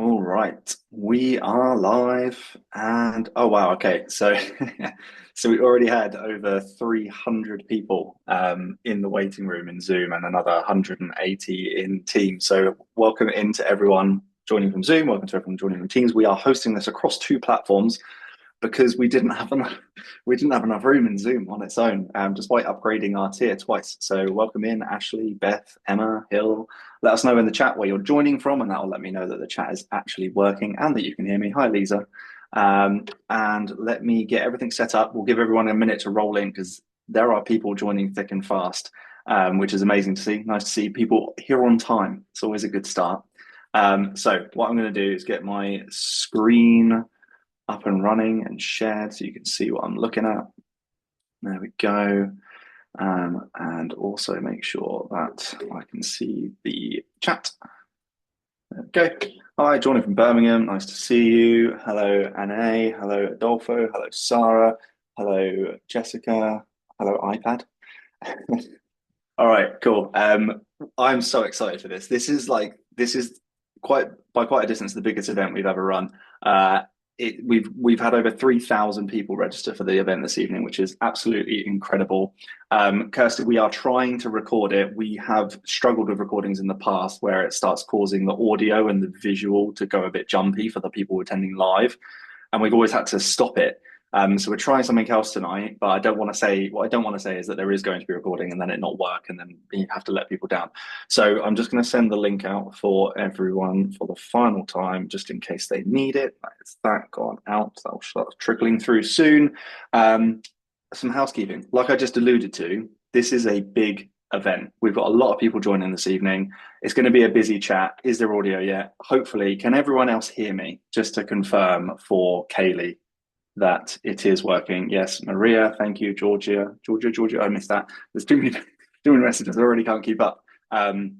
All right, we are live and oh wow, okay. So so we already had over 300 people in the waiting room in Zoom and another 180 in Teams. So welcome in to everyone joining from Zoom, welcome to everyone joining from Teams. We are hosting this across two platforms because we didn't have enough room in Zoom on its own, despite upgrading our tier twice. So welcome in Ashley, Beth, Emma, Hill. Let us know in the chat where you're joining from, and that will let me know that the chat is actually working and that you can hear me. Hi, Lisa. And let me get everything set up. We'll give everyone a minute to roll in because there are people joining thick and fast, which is amazing to see. Nice to see people here on time. It's always a good start. So what I'm going to do is get my screen up and running and shared so you can see what I'm looking at. There we go. And also make sure that I can see the chat. There we go. Hi, Johnny from Birmingham. Nice to see you. Hello, Anne. Hello, Adolfo. Hello, Sarah. Hello, Jessica. Hello, iPad. All right, cool. I'm so excited for this. This is quite a distance the biggest event we've ever run. We've had over 3,000 people register for the event this evening, which is absolutely incredible. Kirsty, we are trying to record it. We have struggled with recordings in the past where it starts causing the audio and the visual to go a bit jumpy for the people attending live, and we've always had to stop it. So we're trying something else tonight, but I don't want to say what I don't want to say is that there is going to be recording and then it not work and then you have to let people down. So I'm just going to send the link out for everyone for the final time, just in case they need it. That's that gone out. That'll start trickling through soon. Some housekeeping, like I just alluded to, this is a big event. We've got a lot of people joining this evening. It's going to be a busy chat. Is there audio yet? Hopefully. Can everyone else hear me? Just to confirm for Kaylee that it is working. Yes, Maria, thank you. Georgia, I missed that. There's too many messages. I already can't keep up.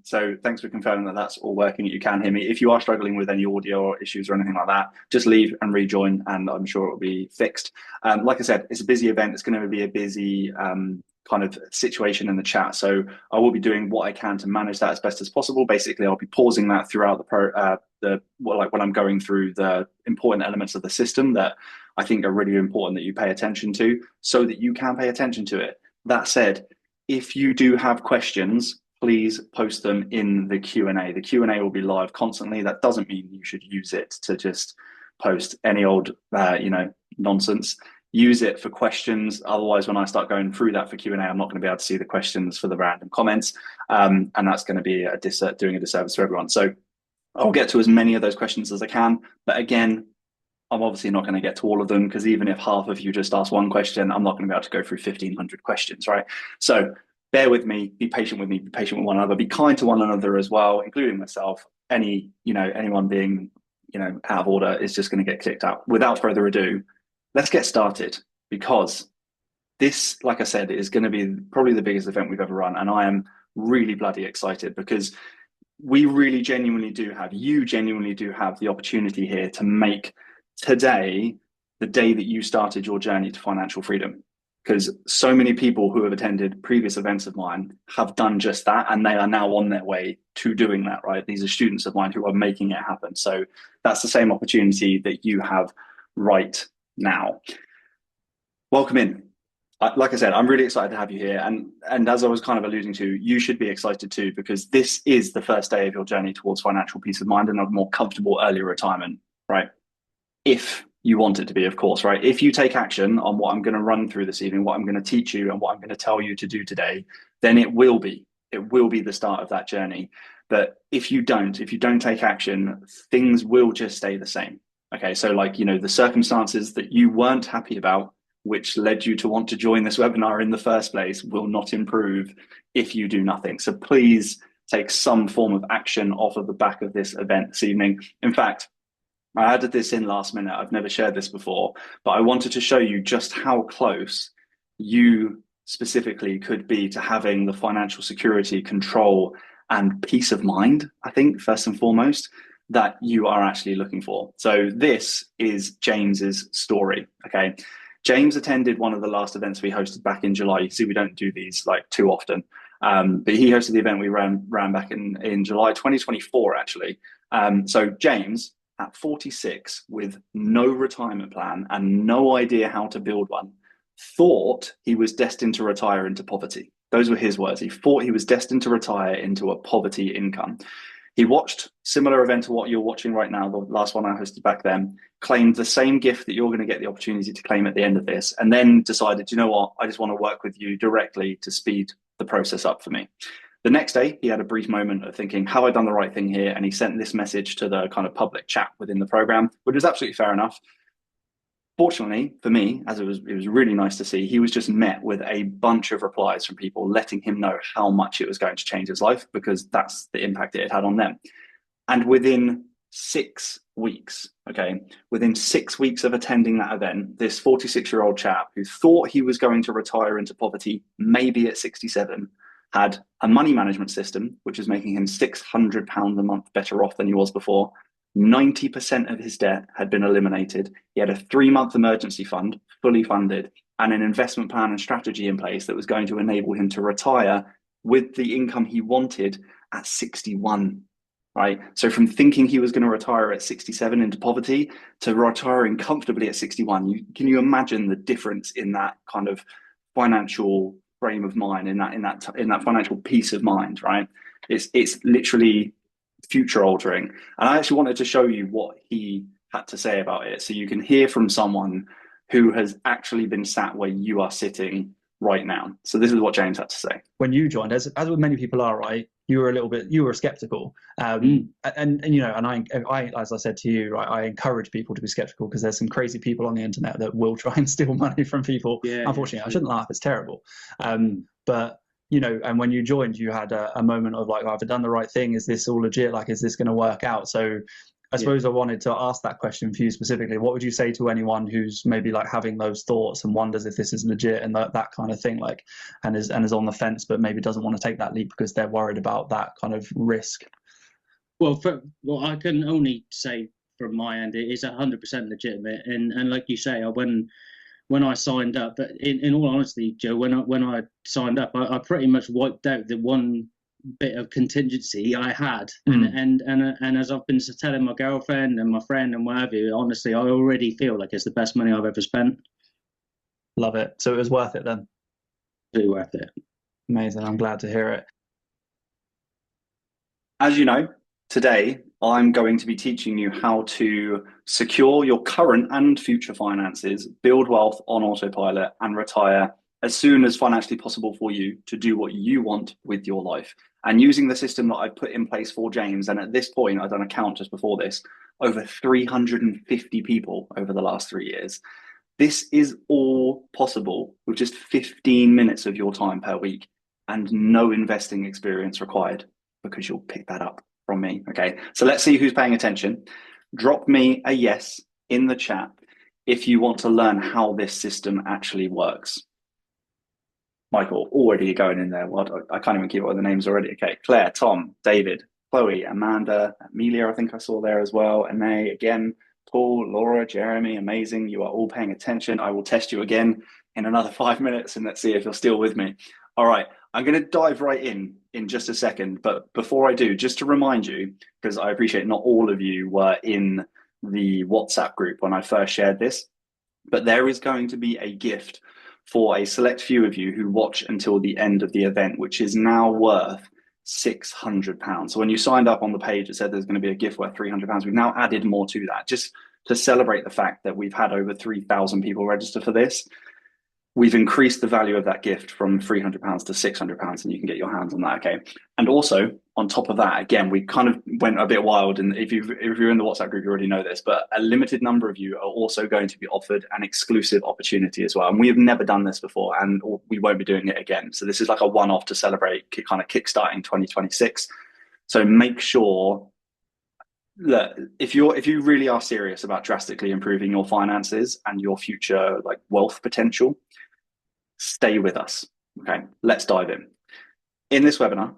So thanks for confirming that that's all working. You can hear me. If you are struggling with any audio or issues or anything like that, just leave and rejoin, and I'm sure it will be fixed. Like I said, it's a busy event. It's going to be a busy kind of situation in the chat. So I will be doing what I can to manage that as best as possible. Basically, I'll be pausing that throughout like when I'm going through the important elements of the system that I think are really important that you pay attention to so that you can pay attention to it. That said, if you do have questions, please post them in the Q&A. The Q&A will be live constantly. That doesn't mean you should use it to just post any old, nonsense. Use it for questions. Otherwise, when I start going through that for Q&A, I'm not going to be able to see the questions for the random comments. And that's going to be doing a disservice to everyone. So I'll get to as many of those questions as I can. But again, I'm obviously not going to get to all of them because even if half of you just ask one question, I'm not going to be able to go through 1,500 questions, right? So bear with me, be patient with me, be patient with one another, be kind to one another as well, including myself. Anyone being, out of order is just going to get kicked out. Without further ado, let's get started because this, like I said, is going to be probably the biggest event we've ever run. And I am really bloody excited because you genuinely do have the opportunity here to make today the day that you started your journey to financial freedom. Because so many people who have attended previous events of mine have done just that, and they are now on their way to doing that, right? These are students of mine who are making it happen. So that's the same opportunity that you have right now. Welcome in. Like I said, I'm really excited to have you here. And as I was kind of alluding to, you should be excited too, because this is the first day of your journey towards financial peace of mind and a more comfortable early retirement, right? If you want it to be, of course, right? If you take action on what I'm going to run through this evening, what I'm going to teach you and what I'm going to tell you to do today, then it will be the start of that journey. But if you don't take action, things will just stay the same. Okay. So the circumstances that you weren't happy about, which led you to want to join this webinar in the first place, will not improve if you do nothing. So please take some form of action off of the back of this event this evening. In fact, I added this in last minute. I've never shared this before, but I wanted to show you just how close you specifically could be to having the financial security, control, and peace of mind, I think, first and foremost, that you are actually looking for. So this is James's story, okay? James attended one of the last events we hosted back in July. You see, we don't do these too often, but he hosted the event we ran back in July 2024, actually. So James at 46 with no retirement plan and no idea how to build one, thought he was destined to retire into poverty. Those were his words. He thought he was destined to retire into a poverty income. He watched similar event to what you're watching right now, the last one I hosted back then, claimed the same gift that you're going to get the opportunity to claim at the end of this, and then decided, you know what, I just want to work with you directly to speed the process up for me. The next day, he had a brief moment of thinking, have I done the right thing here? And he sent this message to the kind of public chat within the program, which was absolutely fair enough. Fortunately for me, as it was really nice to see, he was just met with a bunch of replies from people letting him know how much it was going to change his life, because that's the impact it had on them. And within 6 weeks, within 6 weeks of attending that event, this 46-year-old chap who thought he was going to retire into poverty, maybe at 67, had a money management system, which is making him £600 a month better off than he was before. 90% of his debt had been eliminated. He had a 3-month emergency fund, fully funded, and an investment plan and strategy in place that was going to enable him to retire with the income he wanted at 61. Right. So from thinking he was going to retire at 67 into poverty to retiring comfortably at 61, can you imagine the difference in that kind of financial frame of mind, in that financial peace of mind, right? It's literally future altering. And I actually wanted to show you what he had to say about it, so you can hear from someone who has actually been sat where you are sitting right now. So this is what James had to say. When you joined, as many people are, right, you were skeptical, and you know, and I, as I said to you, right, I encourage people to be skeptical, because there's some crazy people on the internet that will try and steal money from people. Unfortunately, I shouldn't laugh; it's terrible. But you know, and when you joined, you had a moment of like, oh, have I done the right thing? Is this all legit? Like, is this going to work out? So I suppose I wanted to ask that question for you specifically. What would you say to anyone who's maybe like having those thoughts and wonders if this is legit and that kind of thing, like, and is on the fence, but maybe doesn't want to take that leap because they're worried about that kind of risk? Well, I can only say from my end, it is 100% legitimate. And like you say, when I signed up, but in all honesty, Joe, when I signed up, I pretty much wiped out the one bit of contingency I had, and as I've been telling my girlfriend and my friend and whatever, honestly, I already feel like it's the best money I've ever spent. Love it. So it was worth it then? Really worth it. Amazing. I'm glad to hear it. As you know, today I'm going to be teaching you how to secure your current and future finances, build wealth on autopilot, and retire as soon as financially possible for you to do what you want with your life. And using the system that I put in place for James, and at this point, I've done a count just before this, over 350 people over the last 3 years. This is all possible with just 15 minutes of your time per week and no investing experience required, because you'll pick that up from me. Okay, so let's see who's paying attention. Drop me a yes in the chat if you want to learn how this system actually works. Michael, already going in there. What? I can't even keep all the names already. Okay, Claire, Tom, David, Chloe, Amanda, Amelia, I think I saw there as well. Anae, again, Paul, Laura, Jeremy, amazing. You are all paying attention. I will test you again in another 5 minutes, and let's see if you're still with me. All right, I'm going to dive right in just a second. But before I do, just to remind you, because I appreciate not all of you were in the WhatsApp group when I first shared this, but there is going to be a gift for a select few of you who watch until the end of the event, which is now worth £600. So when you signed up on the page, it said there's going to be a gift worth £300. We've now added more to that, just to celebrate the fact that we've had over 3,000 people register for this. We've increased the value of that gift from £300 to £600, and you can get your hands on that. Okay. And also on top of that, again, we kind of went a bit wild. And if you're in the WhatsApp group, you already know this, but a limited number of you are also going to be offered an exclusive opportunity as well. And we have never done this before, and we won't be doing it again. So this is like a one-off to celebrate kind of kickstarting 2026. So make sure that if you really are serious about drastically improving your finances and your future like wealth potential, stay with us. Okay, let's dive in. In this webinar,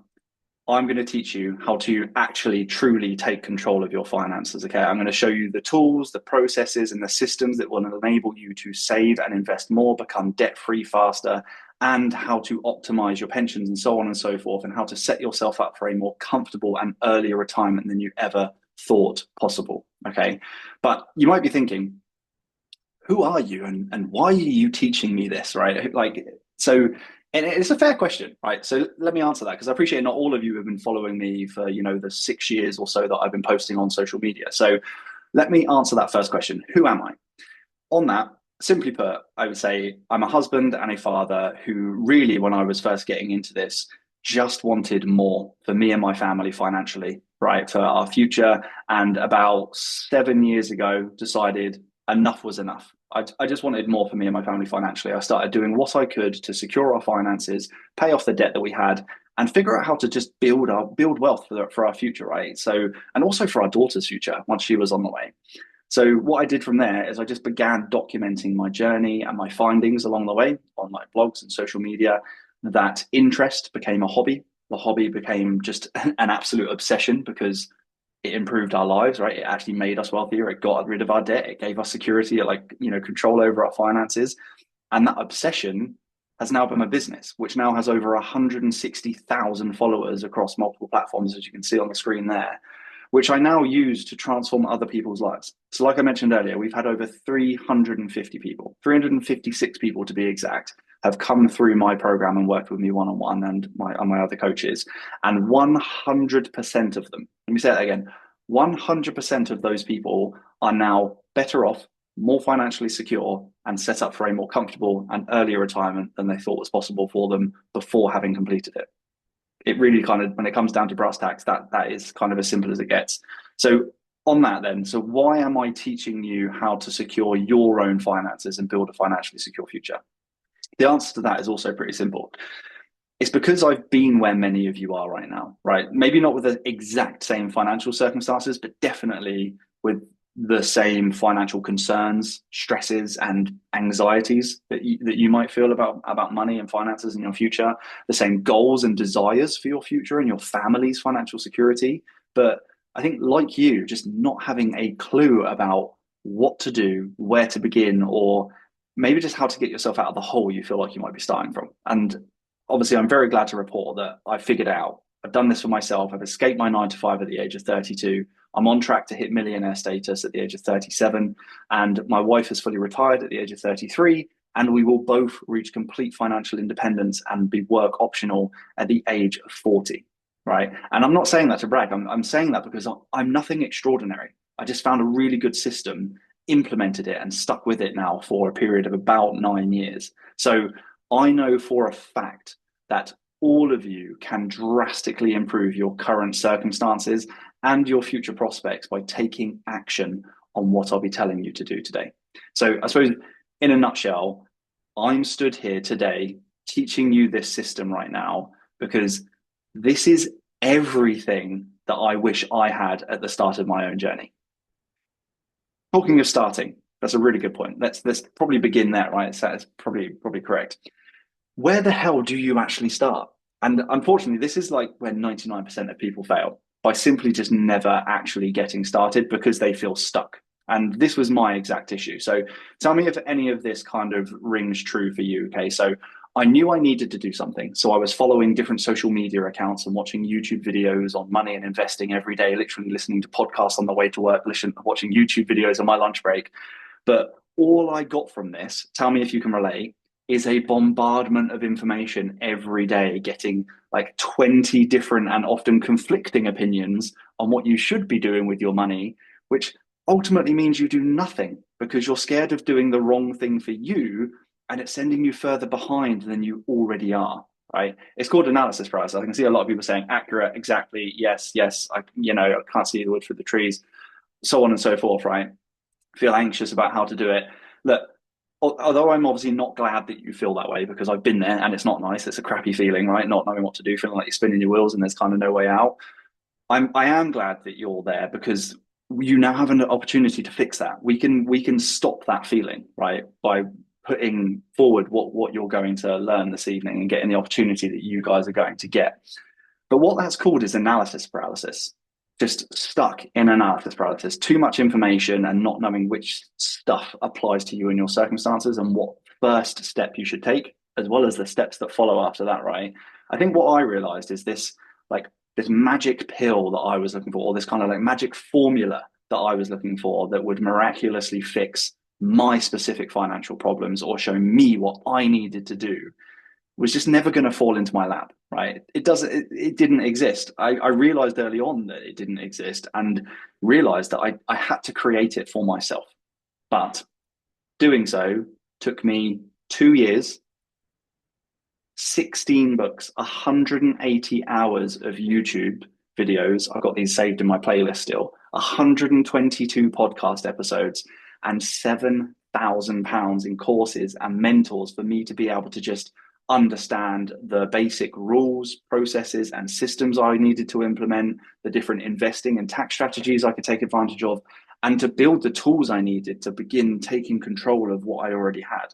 I'm going to teach you how to actually truly take control of your finances. Okay, I'm going to show you the tools, the processes, and the systems that will enable you to save and invest more, become debt-free faster, and how to optimize your pensions and so on and so forth, and how to set yourself up for a more comfortable and earlier retirement than you ever thought possible. Okay. But you might be thinking, who are you and why are you teaching me this, right? Like, so, and it's a fair question, right? So let me answer that because I appreciate not all of you have been following me for, the 6 years or so that I've been posting on social media. So let me answer that first question. Who am I? On that, simply put, I would say I'm a husband and a father who really, when I was first getting into this, just wanted more for me and my family financially, right? For our future. And about 7 years ago, decided enough was enough. I just wanted more for me and my family financially. I started doing what I could to secure our finances, pay off the debt that we had, and figure out how to just build wealth for our future, right? So, and also for our daughter's future once she was on the way. So what I did from there is I just began documenting my journey and my findings along the way on like blogs and social media. That interest became a hobby. The hobby became just an absolute obsession because it improved our lives, right? It actually made us wealthier. It got rid of our debt. It gave us security, control over our finances. And that obsession has now become a business, which now has over 160,000 followers across multiple platforms, as you can see on the screen there, which I now use to transform other people's lives. So like I mentioned earlier, we've had over 350 people, 356 people to be exact, have come through my program and worked with me one-on-one and my other coaches. And 100% of them, let me say that again, 100% of those people are now better off, more financially secure, and set up for a more comfortable and earlier retirement than they thought was possible for them before having completed it. It really kind of, when it comes down to brass tacks, that is kind of as simple as it gets. So on that then, so why am I teaching you how to secure your own finances and build a financially secure future? The answer to that is also pretty simple. It's because I've been where many of you are right now, right? Maybe not with the exact same financial circumstances, but definitely with the same financial concerns, stresses, and anxieties that you might feel about money and finances in your future, the same goals and desires for your future and your family's financial security. But I think, like you, just not having a clue about what to do, where to begin, or maybe just how to get yourself out of the hole you feel like you might be starting from. And obviously, I'm very glad to report that I figured it out. I've done this for myself. I've escaped my 9 to 5 at the age of 32. I'm on track to hit millionaire status at the age of 37. And my wife is fully retired at the age of 33. And we will both reach complete financial independence and be work optional at the age of 40. Right. And I'm not saying that to brag. I'm saying that because I'm nothing extraordinary. I just found a really good system, implemented it, and stuck with it now for a period of about 9 years. So I know for a fact that all of you can drastically improve your current circumstances and your future prospects by taking action on what I'll be telling you to do today. So I suppose in a nutshell, I'm stood here today teaching you this system right now because this is everything that I wish I had at the start of my own journey. Talking of starting, that's a really good point. Let's probably begin there, right? So that's probably correct. Where the hell do you actually start? And unfortunately, this is like where 99% of people fail, by simply just never actually getting started because they feel stuck. And this was my exact issue. So tell me if any of this kind of rings true for you. Okay. So I knew I needed to do something. So I was following different social media accounts and watching YouTube videos on money and investing every day, literally listening to podcasts on the way to work, watching YouTube videos on my lunch break. But all I got from this, tell me if you can relate, is a bombardment of information every day, getting like 20 different and often conflicting opinions on what you should be doing with your money, which ultimately means you do nothing because you're scared of doing the wrong thing for you, and it's sending you further behind than you already are, right? It's called analysis paralysis. I can see a lot of people saying accurate, exactly, yes, I can't see the wood for the trees, so on and so forth, right? Feel anxious about how to do it. Look, although I'm obviously not glad that you feel that way because I've been there and it's not nice. It's a crappy feeling, right? Not knowing what to do, feeling like you're spinning your wheels and there's kind of no way out. I am glad that you're there because you now have an opportunity to fix that. We can stop that feeling, right? By putting forward what you're going to learn this evening and getting the opportunity that you guys are going to get. But what that's called is analysis paralysis. Just stuck in analysis paralysis, too much information and not knowing which stuff applies to you and your circumstances and what first step you should take, as well as the steps that follow after that, right? I think what I realized is this magic pill that I was looking for, or this kind of like magic formula that I was looking for that would miraculously fix my specific financial problems or show me what I needed to do was just never going to fall into my lap, right? It didn't exist. I realized early on that it didn't exist and realized that I had to create it for myself. But doing so took me 2 years, 16 books, 180 hours of YouTube videos. I've got these saved in my playlist still, 122 podcast episodes, and £7,000 in courses and mentors for me to be able to just understand the basic rules, processes, and systems I needed to implement, the different investing and tax strategies I could take advantage of, and to build the tools I needed to begin taking control of what I already had.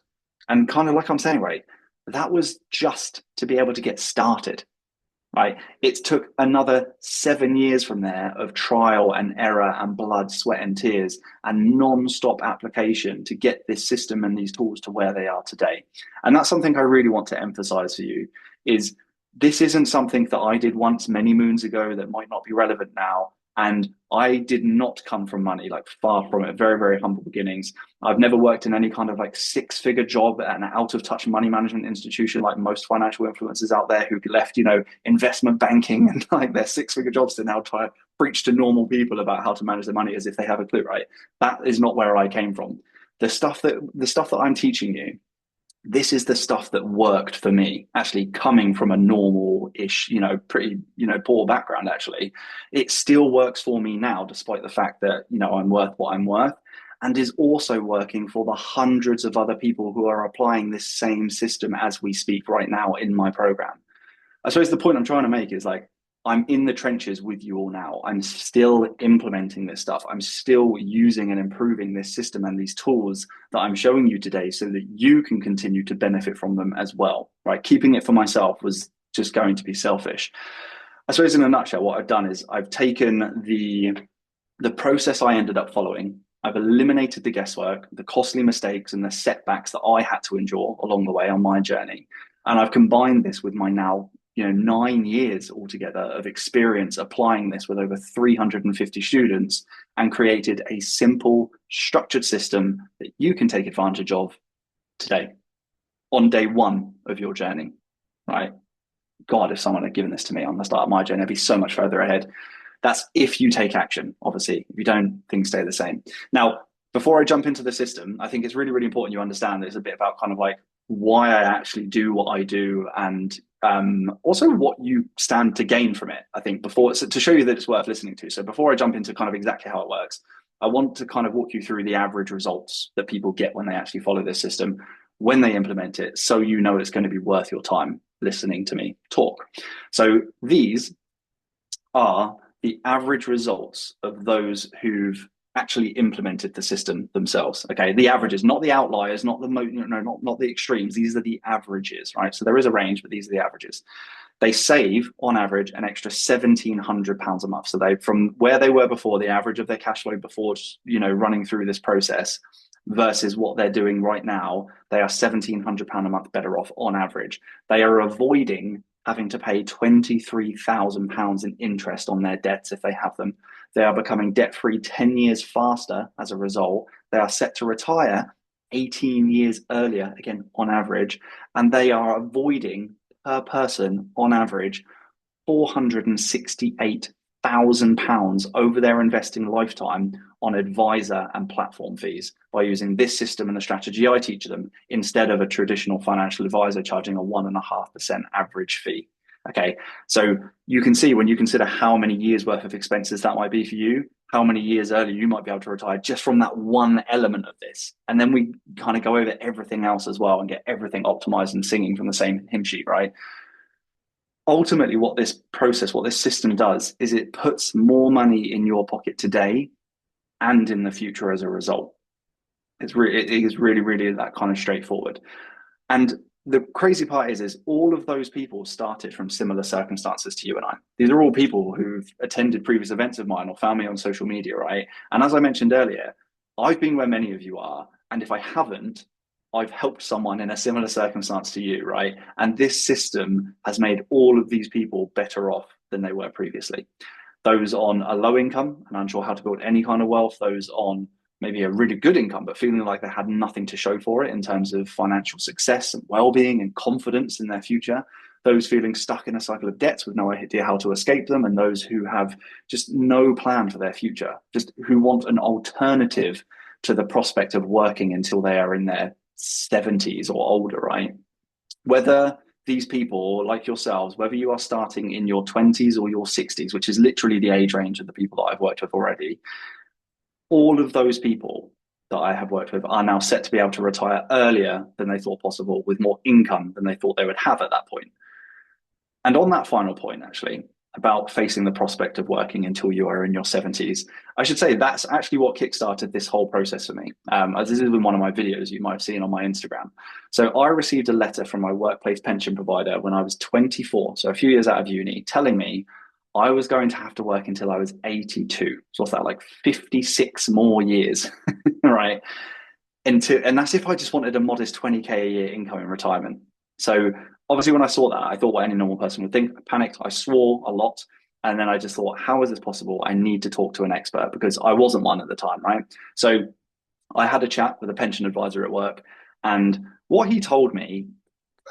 And kind of like I'm saying, right, that was just to be able to get started, right? It took another 7 years from there of trial and error and blood, sweat and tears and non-stop application to get this system and these tools to where they are today. And that's something I really want to emphasize for you is this isn't something that I did once many moons ago that might not be relevant now. And I did not come from money, like far from it, very, very humble beginnings. I've never worked in any kind of like 6-figure job at an out of touch money management institution like most financial influencers out there who left, investment banking and like their 6-figure jobs to now try to preach to normal people about how to manage their money as if they have a clue, right? That is not where I came from. The stuff that I'm teaching you, this is the stuff that worked for me, actually coming from a normal-ish, pretty, poor background, actually. It still works for me now, despite the fact that, I'm worth what I'm worth, and is also working for the hundreds of other people who are applying this same system as we speak right now in my program. I suppose the point I'm trying to make is like, I'm in the trenches with you all now. I'm still implementing this stuff. I'm still using and improving this system and these tools that I'm showing you today so that you can continue to benefit from them as well, right? Keeping it for myself was just going to be selfish. I suppose in a nutshell, what I've done is I've taken the process I ended up following. I've eliminated the guesswork, the costly mistakes and the setbacks that I had to endure along the way on my journey. And I've combined this with my now 9 years altogether of experience applying this with over 350 students and created a simple, structured system that you can take advantage of today on day 1 of your journey, right? God, if someone had given this to me on the start of my journey, I'd be so much further ahead. That's if you take action, obviously. If you don't, things stay the same. Now, before I jump into the system, I think it's really, really important you understand that it's a bit about kind of like why I actually do what I do and also what you stand to gain from it, I think, to show you that it's worth listening to. So before I jump into kind of exactly how it works, I want to kind of walk you through the average results that people get when they actually follow this system, when they implement it, so you know it's going to be worth your time listening to me talk. So these are the average results of those who've actually implemented the system themselves. Okay, the averages, not the outliers, not the extremes. These are the averages, right? So there is a range, but these are the averages. They save on average an extra £1,700 a month. So they, from where they were before, the average of their cash flow before, running through this process versus what they're doing right now, they are £1,700 a month better off on average. They are avoiding having to pay £23,000 in interest on their debts if they have them. They are becoming debt-free 10 years faster as a result. They are set to retire 18 years earlier, again, on average, and they are avoiding per person on average £468,000 over their investing lifetime on advisor and platform fees by using this system and the strategy I teach them instead of a traditional financial advisor charging a 1.5% average fee. Okay, so you can see when you consider how many years worth of expenses that might be for you, how many years earlier you might be able to retire just from that one element of this. And then we kind of go over everything else as well and get everything optimized and singing from the same hymn sheet, right? Ultimately, what this system does is it puts more money in your pocket today and in the future as a result. It is really, really that kind of straightforward. And the crazy part is all of those people started from similar circumstances to you and I. These are all people who've attended previous events of mine or found me on social media, right? And as I mentioned earlier, I've been where many of you are. And if I haven't, I've helped someone in a similar circumstance to you, right? And this system has made all of these people better off than they were previously. those on a low income and unsure how to build any kind of wealth, those on maybe a really good income, but feeling like they had nothing to show for it in terms of financial success and well-being and confidence in their future, those feeling stuck in a cycle of debts with no idea how to escape them, and those who have just no plan for their future, just who want an alternative to the prospect of working until they are in their 70s or older, right? Whether these people, like yourselves, whether you are starting in your 20s or your 60s, which is literally the age range of the people that I've worked with already, all of those people that I have worked with are now set to be able to retire earlier than they thought possible, with more income than they thought they would have at that point. And on that final point, actually, about facing the prospect of working until you are in your 70s, I should say that's actually what kickstarted this whole process for me. As this is in one of my videos you might have seen on my Instagram. So I received a letter from my workplace pension provider when I was 24, so a few years out of uni, telling me I was going to have to work until I was 82. So what's that, like 56 more years, right? And that's if I just wanted a modest 20K a year income in retirement. So obviously when I saw that, I thought what any normal person would think. I panicked, I swore a lot. And then I just thought, how is this possible? I need to talk to an expert, because I wasn't one at the time, right? So I had a chat with a pension advisor at work, and what he told me,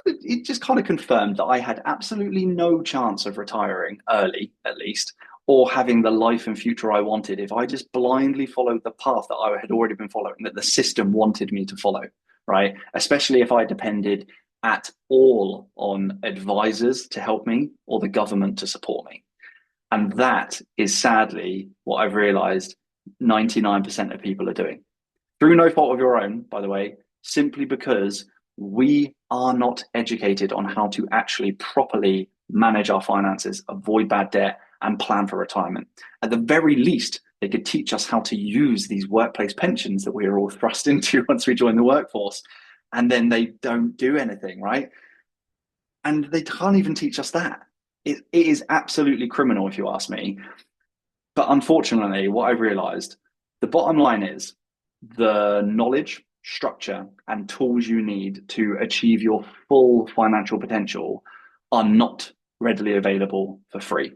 it just kind of confirmed that I had absolutely no chance of retiring early, at least, or having the life and future I wanted if I just blindly followed the path that I had already been following, that the system wanted me to follow, right? Especially if I depended at all on advisors to help me or the government to support me. And that is sadly what I've realized 99% of people are doing. Through no fault of your own, by the way, simply because we are not educated on how to actually properly manage our finances, avoid bad debt, and plan for retirement. At the very least, they could teach us how to use these workplace pensions that we are all thrust into once we join the workforce. And then they don't do anything, right? And they can't even teach us that. It is absolutely criminal, if you ask me. But unfortunately, what I've realized, the bottom line is the knowledge, structure, and tools you need to achieve your full financial potential are not readily available for free.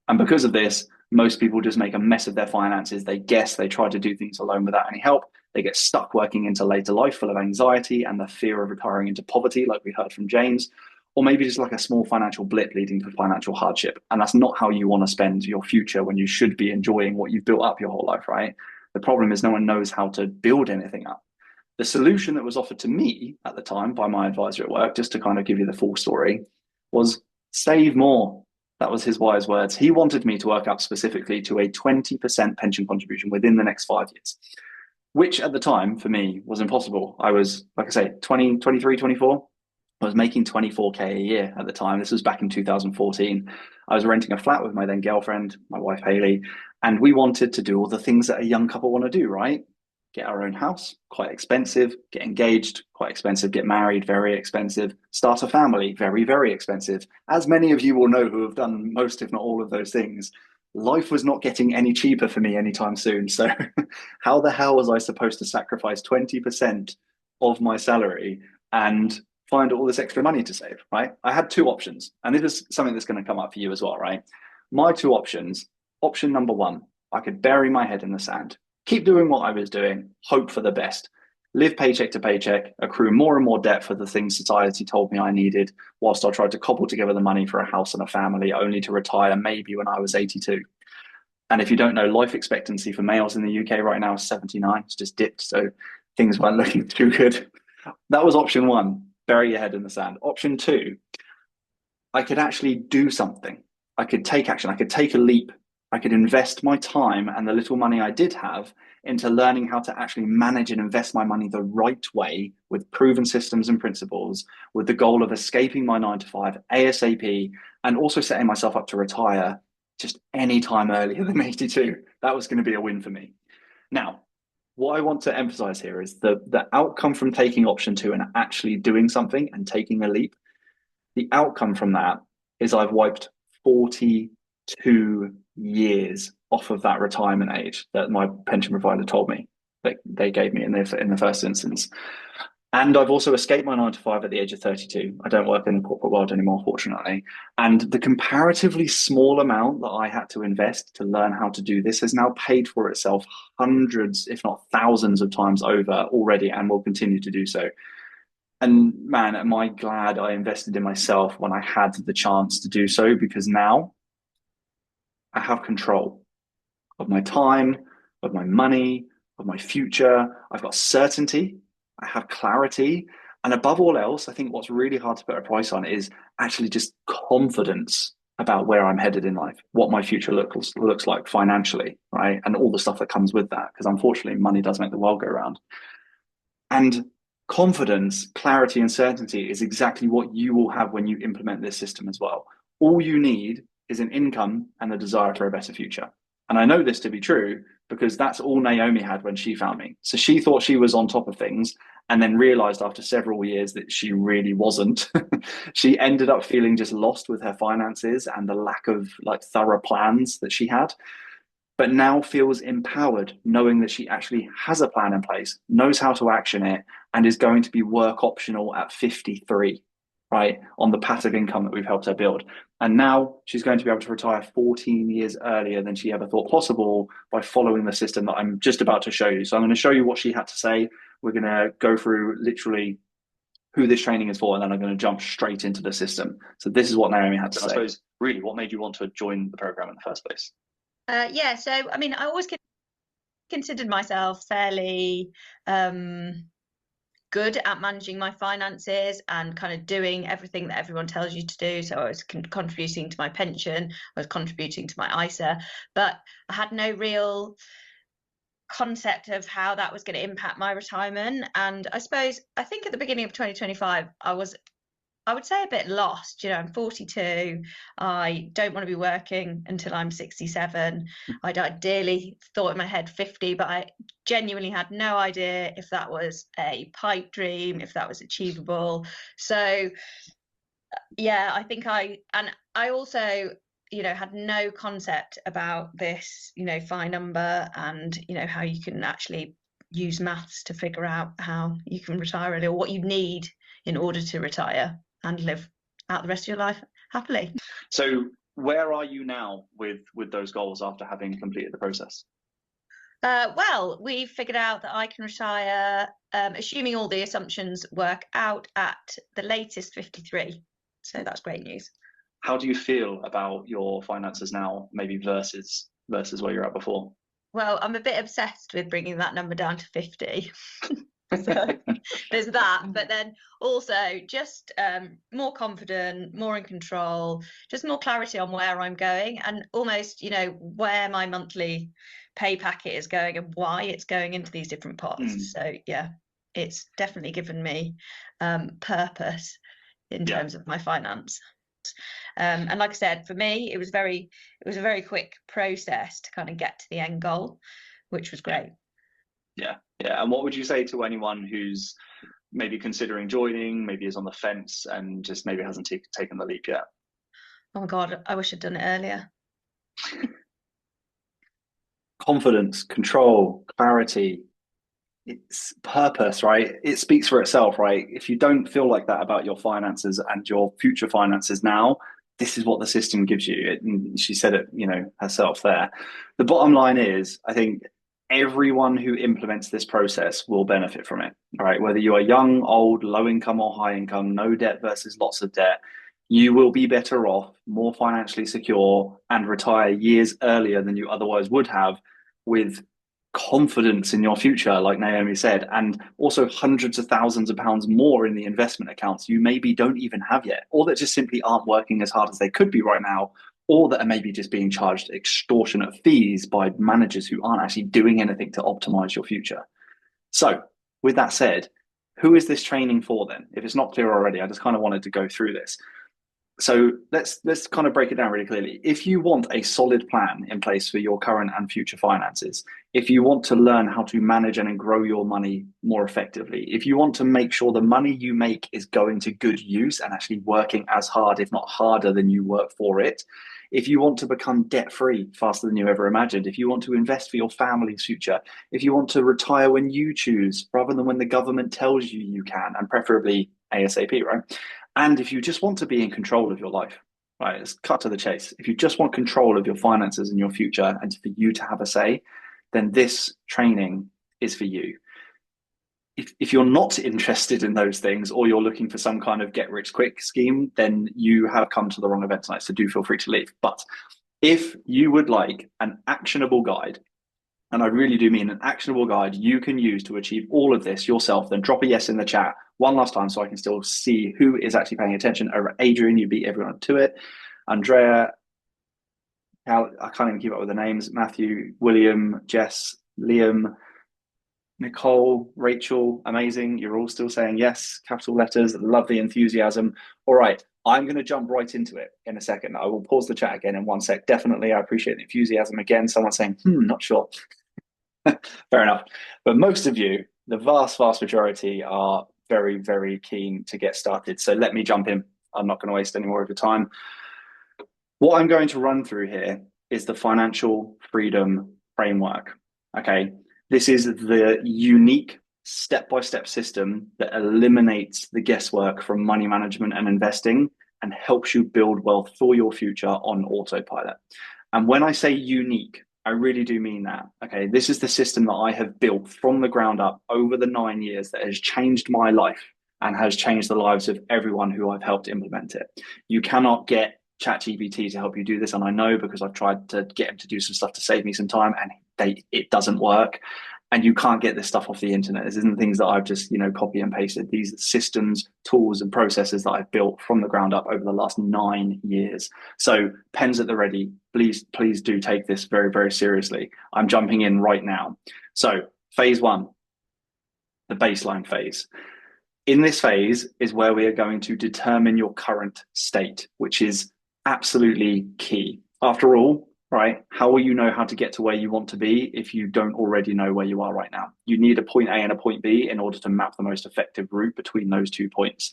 And because of this, most people just make a mess of their finances. They guess, they try to do things alone without any help. They get stuck working into later life full of anxiety and the fear of retiring into poverty, like we heard from James, or maybe just like a small financial blip leading to financial hardship. And that's not how you want to spend your future when you should be enjoying what you've built up your whole life, right? The problem is no one knows how to build anything up. The solution that was offered to me at the time by my advisor at work, just to kind of give you the full story, was save more. That was his wise words. He wanted me to work up specifically to a 20% pension contribution within the next 5 years, which at the time for me was impossible. I was, like I say, 20, 23, 24. I was making 24K a year at the time. This was back in 2014. I was renting a flat with my then girlfriend, my wife, Haley, and we wanted to do all the things that a young couple want to do, right? Get our own house, quite expensive. Get engaged, quite expensive. Get married, very expensive. Start a family, very, very expensive. As many of you will know who have done most, if not all of those things, life was not getting any cheaper for me anytime soon. So how the hell was I supposed to sacrifice 20% of my salary and find all this extra money to save, right? I had two options, and this is something that's going to come up for you as well, right? My two options, option number one, I could bury my head in the sand, keep doing what I was doing, hope for the best, live paycheck to paycheck, accrue more and more debt for the things society told me I needed, whilst I tried to cobble together the money for a house and a family, only to retire maybe when I was 82. And if you don't know, life expectancy for males in the UK right now is 79. It's just dipped, so things weren't looking too good. That was option one, bury your head in the sand. Option two, I could actually do something. I could take action. I could take a leap. I could invest my time and the little money I did have into learning how to actually manage and invest my money the right way with proven systems and principles, with the goal of escaping my 9 to 5 ASAP, and also setting myself up to retire just any time earlier than 82. That was going to be a win for me. Now, what I want to emphasize here is the outcome from taking option two and actually doing something and taking a leap. The outcome from that is I've wiped 42 years off of that retirement age that my pension provider told me that they gave me in the first instance. And I've also escaped my 9 to 5 at the age of 32. I don't work in the corporate world anymore, fortunately. And the comparatively small amount that I had to invest to learn how to do this has now paid for itself hundreds, if not thousands of times over already, and will continue to do so. And man, am I glad I invested in myself when I had the chance to do so, because now I have control of my time, of my money, of my future. I've got certainty, I have clarity. And above all else, I think what's really hard to put a price on is actually just confidence about where I'm headed in life, what my future looks like financially, right? And all the stuff that comes with that. Because unfortunately, money does make the world go round. And confidence, clarity, and certainty is exactly what you will have when you implement this system as well. All you need is an income and a desire for a better future. And I know this to be true because that's all Naomi had when she found me. So she thought she was on top of things and then realized after several years that she really wasn't. She ended up feeling just lost with her finances and the lack of like thorough plans that she had, but now feels empowered knowing that she actually has a plan in place, knows how to action it, and is going to be work optional at 53, right? On the passive income that we've helped her build. And now she's going to be able to retire 14 years earlier than she ever thought possible by following the system that I'm just about to show you. So I'm going to show you what she had to say. We're going to go through literally who this training is for, and then I'm going to jump straight into the system. So this is what Naomi had to say. I suppose, really, what made you want to join the program in the first place? Yeah, so I mean, I always considered myself fairly good at managing my finances and kind of doing everything that everyone tells you to do. So I was contributing to my pension, I was contributing to my ISA, but I had no real concept of how that was going to impact my retirement. And I think at the beginning of 2025, I would say a bit lost. You know, I'm 42. I don't want to be working until I'm 67. I ideally thought in my head 50, but I genuinely had no idea if that was a pipe dream, if that was achievable. So, yeah, I think I also, you know, had no concept about this, you know, FI number and, you know, how you can actually use maths to figure out how you can retire early or what you need in order to retire and live out the rest of your life happily. So where are you now with those goals after having completed the process? Well, we've figured out that I can retire, assuming all the assumptions work out, at the latest 53. So that's great news. How do you feel about your finances now, maybe versus where you're at before? Well, I'm a bit obsessed with bringing that number down to 50. So there's that, but then also just more confident, more in control, just more clarity on where I'm going and almost, you know, where my monthly pay packet is going and why it's going into these different pots. So yeah, it's definitely given me purpose in terms of my finance. And like I said, for me, it was a very quick process to kind of get to the end goal, which was great. Yeah. And what would you say to anyone who's maybe considering joining, maybe is on the fence and just maybe hasn't taken the leap yet? Oh my God, I wish I'd done it earlier. Confidence, control, clarity, it's purpose, right? It speaks for itself, right? If you don't feel like that about your finances and your future finances now, this is what the system gives you. And she said it, you know, herself there. The bottom line is, I think everyone who implements this process will benefit from it, right? Whether you are young, old, low income or high income, no debt versus lots of debt, you will be better off, more financially secure, and retire years earlier than you otherwise would have, with confidence in your future, like Naomi said, and also hundreds of thousands of pounds more in the investment accounts you maybe don't even have yet, or that just simply aren't working as hard as they could be right now, or that are maybe just being charged extortionate fees by managers who aren't actually doing anything to optimize your future. So with that said, who is this training for then? If it's not clear already, I just kind of wanted to go through this. So let's kind of break it down really clearly. If you want a solid plan in place for your current and future finances, if you want to learn how to manage and grow your money more effectively, if you want to make sure the money you make is going to good use and actually working as hard, if not harder than you work for it, if you want to become debt free faster than you ever imagined, if you want to invest for your family's future, if you want to retire when you choose rather than when the government tells you you can, and preferably ASAP, right? And if you just want to be in control of your life, right? Let's cut to the chase. If you just want control of your finances and your future and for you to have a say, then this training is for you. If you're not interested in those things, or you're looking for some kind of get rich quick scheme, then you have come to the wrong event tonight. So do feel free to leave. But if you would like an actionable guide, and I really do mean an actionable guide you can use to achieve all of this yourself, then drop a yes in the chat one last time so I can still see who is actually paying attention. Over Adrian, you beat everyone to it. Andrea, I can't even keep up with the names. Matthew, William, Jess, Liam, Nicole, Rachel, amazing. You're all still saying yes, capital letters, love the enthusiasm. All right, I'm going to jump right into it in a second. I will pause the chat again in one sec. Definitely, I appreciate the enthusiasm again. Someone saying, not sure. Fair enough. But most of you, the vast majority, are very, very keen to get started. So let me jump in. I'm not going to waste any more of your time. What I'm going to run through here is the financial freedom framework. Okay. This is the unique step-by-step system that eliminates the guesswork from money management and investing and helps you build wealth for your future on autopilot. And when I say unique, I really do mean that. Okay, this is the system that I have built from the ground up over the 9 years that has changed my life and has changed the lives of everyone who I've helped implement it. You cannot get ChatGPT to help you do this, and I know because I've tried to get him to do some stuff to save me some time, and it doesn't work. And you can't get this stuff off the internet. This isn't things that I've just copy and pasted. These are systems, tools, and processes that I've built from the ground up over the last 9 years. So pens at the ready. Please do take this very, very seriously. I'm jumping in right now. So phase 1, the baseline phase. In this phase is where we are going to determine your current state, which is absolutely key. After all, right, how will you know how to get to where you want to be if you don't already know where you are right now? You need a point A and a point B in order to map the most effective route between those 2 points.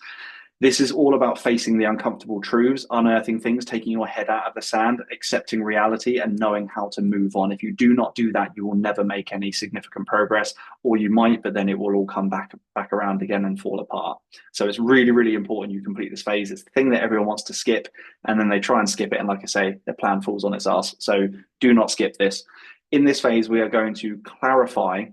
This is all about facing the uncomfortable truths, unearthing things, taking your head out of the sand, accepting reality, and knowing how to move on. If you do not do that, you will never make any significant progress, or you might, but then it will all come back around again and fall apart. So it's really, really important you complete this phase. It's the thing that everyone wants to skip, and then they try and skip it. And like I say, their plan falls on its ass. So do not skip this. In this phase, we are going to clarify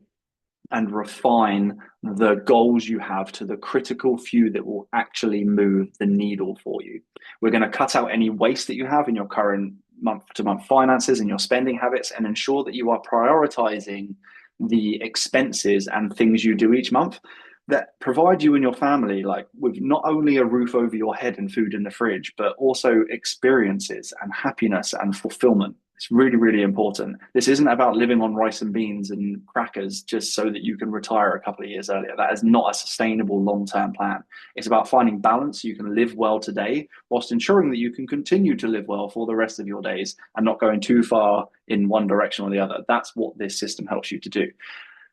and refine the goals you have to the critical few that will actually move the needle for you. We're going to cut out any waste that you have in your current month-to-month finances and your spending habits, and ensure that you are prioritizing the expenses and things you do each month that provide you and your family with not only a roof over your head and food in the fridge, but also experiences and happiness and fulfillment. It's really, really important. This isn't about living on rice and beans and crackers just so that you can retire a couple of years earlier. That is not a sustainable long-term plan. It's about finding balance so you can live well today whilst ensuring that you can continue to live well for the rest of your days and not going too far in one direction or the other. That's what this system helps you to do.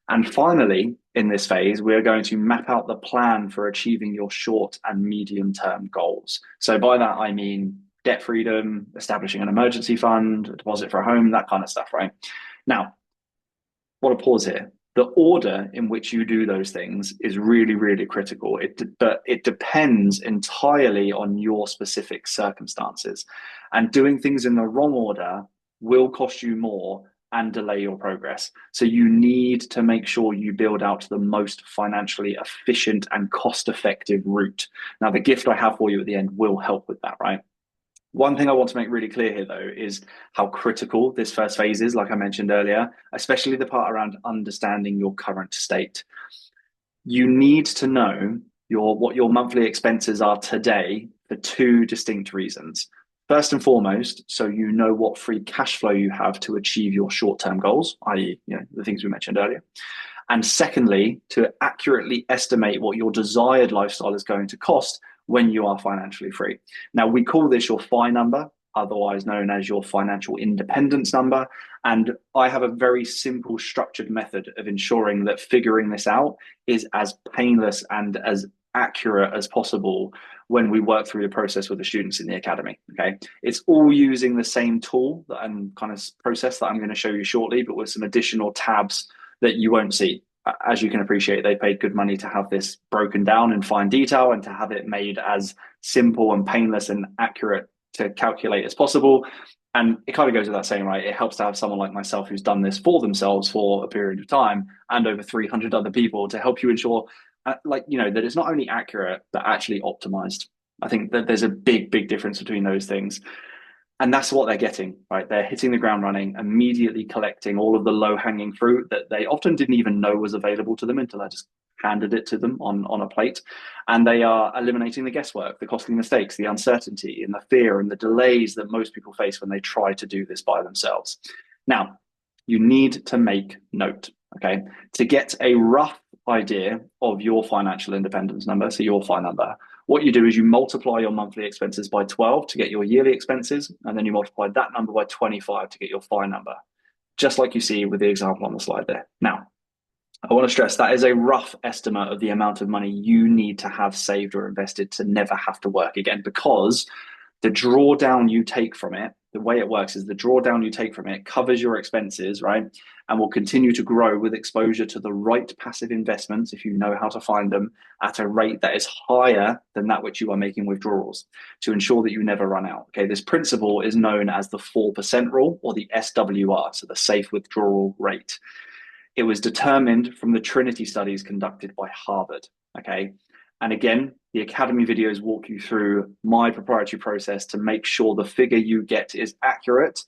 And finally, in this phase, we're going to map out the plan for achieving your short and medium-term goals. So by that, I mean debt freedom, establishing an emergency fund, a deposit for a home, that kind of stuff, right? Now, want to pause here. The order in which you do those things is really, really critical. But it depends entirely on your specific circumstances. And doing things in the wrong order will cost you more and delay your progress. So you need to make sure you build out the most financially efficient and cost-effective route. Now, the gift I have for you at the end will help with that, right? One thing I want to make really clear here, though, is how critical this first phase is, like I mentioned earlier, especially the part around understanding your current state. You need to know what your monthly expenses are today for 2 distinct reasons. First and foremost, so you know what free cash flow you have to achieve your short-term goals, i.e., the things we mentioned earlier. And secondly, to accurately estimate what your desired lifestyle is going to cost when you are financially free. Now, we call this your FI number, otherwise known as your financial independence number. And I have a very simple structured method of ensuring that figuring this out is as painless and as accurate as possible when we work through the process with the students in the academy. Okay, it's all using the same tool and kind of process that I'm going to show you shortly, but with some additional tabs that you won't see. As you can appreciate, they paid good money to have this broken down in fine detail and to have it made as simple and painless and accurate to calculate as possible. And it kind of goes without saying, right? It helps to have someone like myself who's done this for themselves for a period of time and over 300 other people to help you ensure, that it's not only accurate, but actually optimized. I think that there's a big difference between those things. And that's what they're getting, right? They're hitting the ground running, immediately collecting all of the low-hanging fruit that they often didn't even know was available to them until I just handed it to them on a plate. And they are eliminating the guesswork, the costly mistakes, the uncertainty, and the fear and the delays that most people face when they try to do this by themselves. Now, you need to make note, okay? To get a rough idea of your financial independence number, so your FI number, what you do is you multiply your monthly expenses by 12 to get your yearly expenses, and then you multiply that number by 25 to get your FI number, just like you see with the example on the slide there. Now, I want to stress that is a rough estimate of the amount of money you need to have saved or invested to never have to work again, because the drawdown you take from it, the way it works is the drawdown you take from it covers your expenses, right? And will continue to grow with exposure to the right passive investments, if you know how to find them, at a rate that is higher than that which you are making withdrawals to ensure that you never run out. Okay, this principle is known as the 4% rule, or the SWR, so the safe withdrawal rate. It was determined from the Trinity studies conducted by Harvard, okay? And again, the Academy videos walk you through my proprietary process to make sure the figure you get is accurate.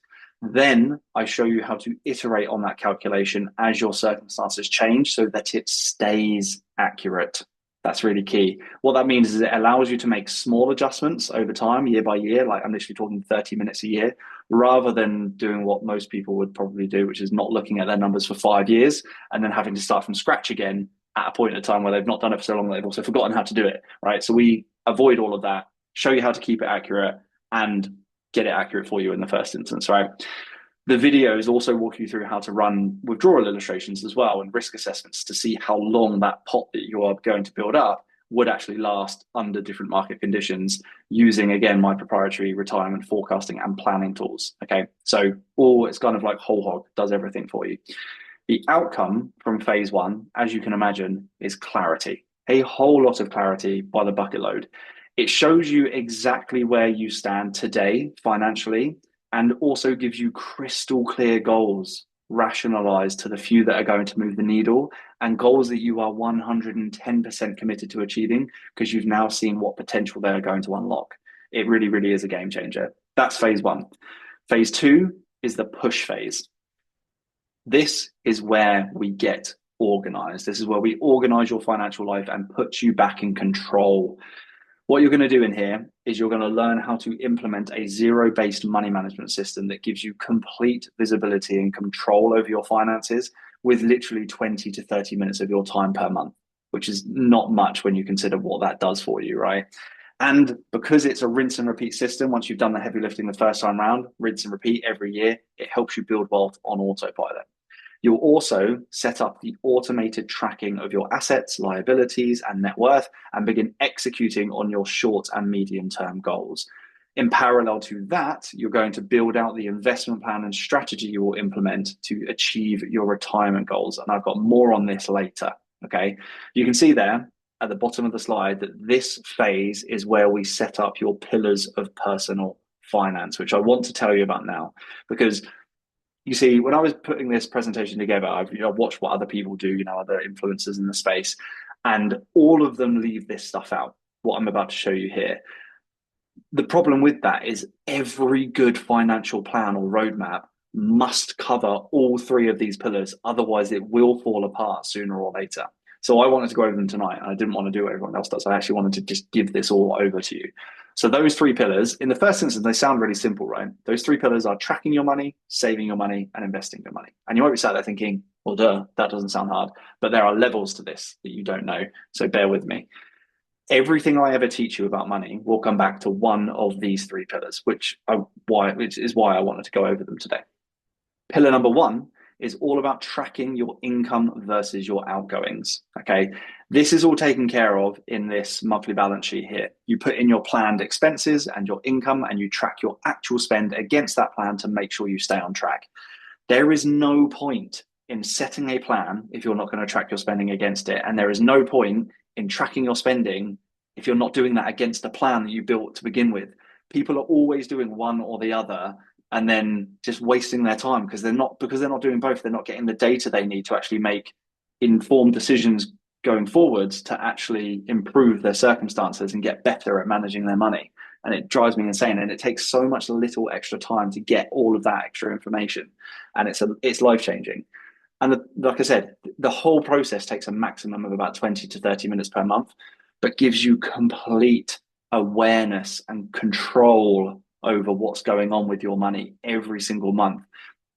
Then I show you how to iterate on that calculation as your circumstances change so that it stays accurate. That's really key. What that means is it allows you to make small adjustments over time, year by year, like I'm literally talking 30 minutes a year, rather than doing what most people would probably do, which is not looking at their numbers for 5 years and then having to start from scratch again at a point in time where they've not done it for so long that they've also forgotten how to do it, right? So we avoid all of that, show you how to keep it accurate and get it accurate for you in the first instance, right? The videos also walk you through how to run withdrawal illustrations as well and risk assessments to see how long that pot that you are going to build up would actually last under different market conditions using, again, my proprietary retirement forecasting and planning tools. Okay, so it's kind of like whole hog, does everything for you. The outcome from phase one, as you can imagine, is clarity. A whole lot of clarity by the bucket load. It shows you exactly where you stand today financially, and also gives you crystal clear goals, rationalized to the few that are going to move the needle, and goals that you are 110% committed to achieving because you've now seen what potential they're going to unlock. It really, really is a game changer. That's phase one. Phase two is the push phase. This is where we get organized. This is where we organize your financial life and put you back in control. What you're going to do in here is you're going to learn how to implement a zero-based money management system that gives you complete visibility and control over your finances with literally 20 to 30 minutes of your time per month, which is not much when you consider what that does for you, right? And because it's a rinse and repeat system, once you've done the heavy lifting the first time round, rinse and repeat every year, it helps you build wealth on autopilot. You'll also set up the automated tracking of your assets, liabilities, and net worth, and begin executing on your short and medium-term goals. In parallel to that, you're going to build out the investment plan and strategy you will implement to achieve your retirement goals. And I've got more on this later, okay? You can see there at the bottom of the slide that this phase is where we set up your pillars of personal finance, which I want to tell you about now, because you see, when I was putting this presentation together, I've watched what other people do, other influencers in the space, and all of them leave this stuff out, what I'm about to show you here. The problem with that is every good financial plan or roadmap must cover all three of these pillars. Otherwise, it will fall apart sooner or later. So I wanted to go over them tonight, and I didn't want to do what everyone else does. I actually wanted to just give this all over to you. So those three pillars, in the first instance, they sound really simple, right? Those three pillars are tracking your money, saving your money, and investing your money. And you might be sat there thinking, well, duh, that doesn't sound hard. But there are levels to this that you don't know. So bear with me. Everything I ever teach you about money will come back to one of these three pillars, which is why I wanted to go over them today. Pillar number one is all about tracking your income versus your outgoings. Okay. This is all taken care of in this monthly balance sheet here. You put in your planned expenses and your income, and you track your actual spend against that plan to make sure you stay on track. There is no point in setting a plan if you're not going to track your spending against it. And there is no point in tracking your spending if you're not doing that against a plan that you built to begin with. People are always doing one or the other and then just wasting their time because they're not doing both. They're not getting the data they need to actually make informed decisions going forwards to actually improve their circumstances and get better at managing their money. And it drives me insane. And it takes so much little extra time to get all of that extra information. And it's life-changing. And like I said, the whole process takes a maximum of about 20 to 30 minutes per month, but gives you complete awareness and control over what's going on with your money every single month,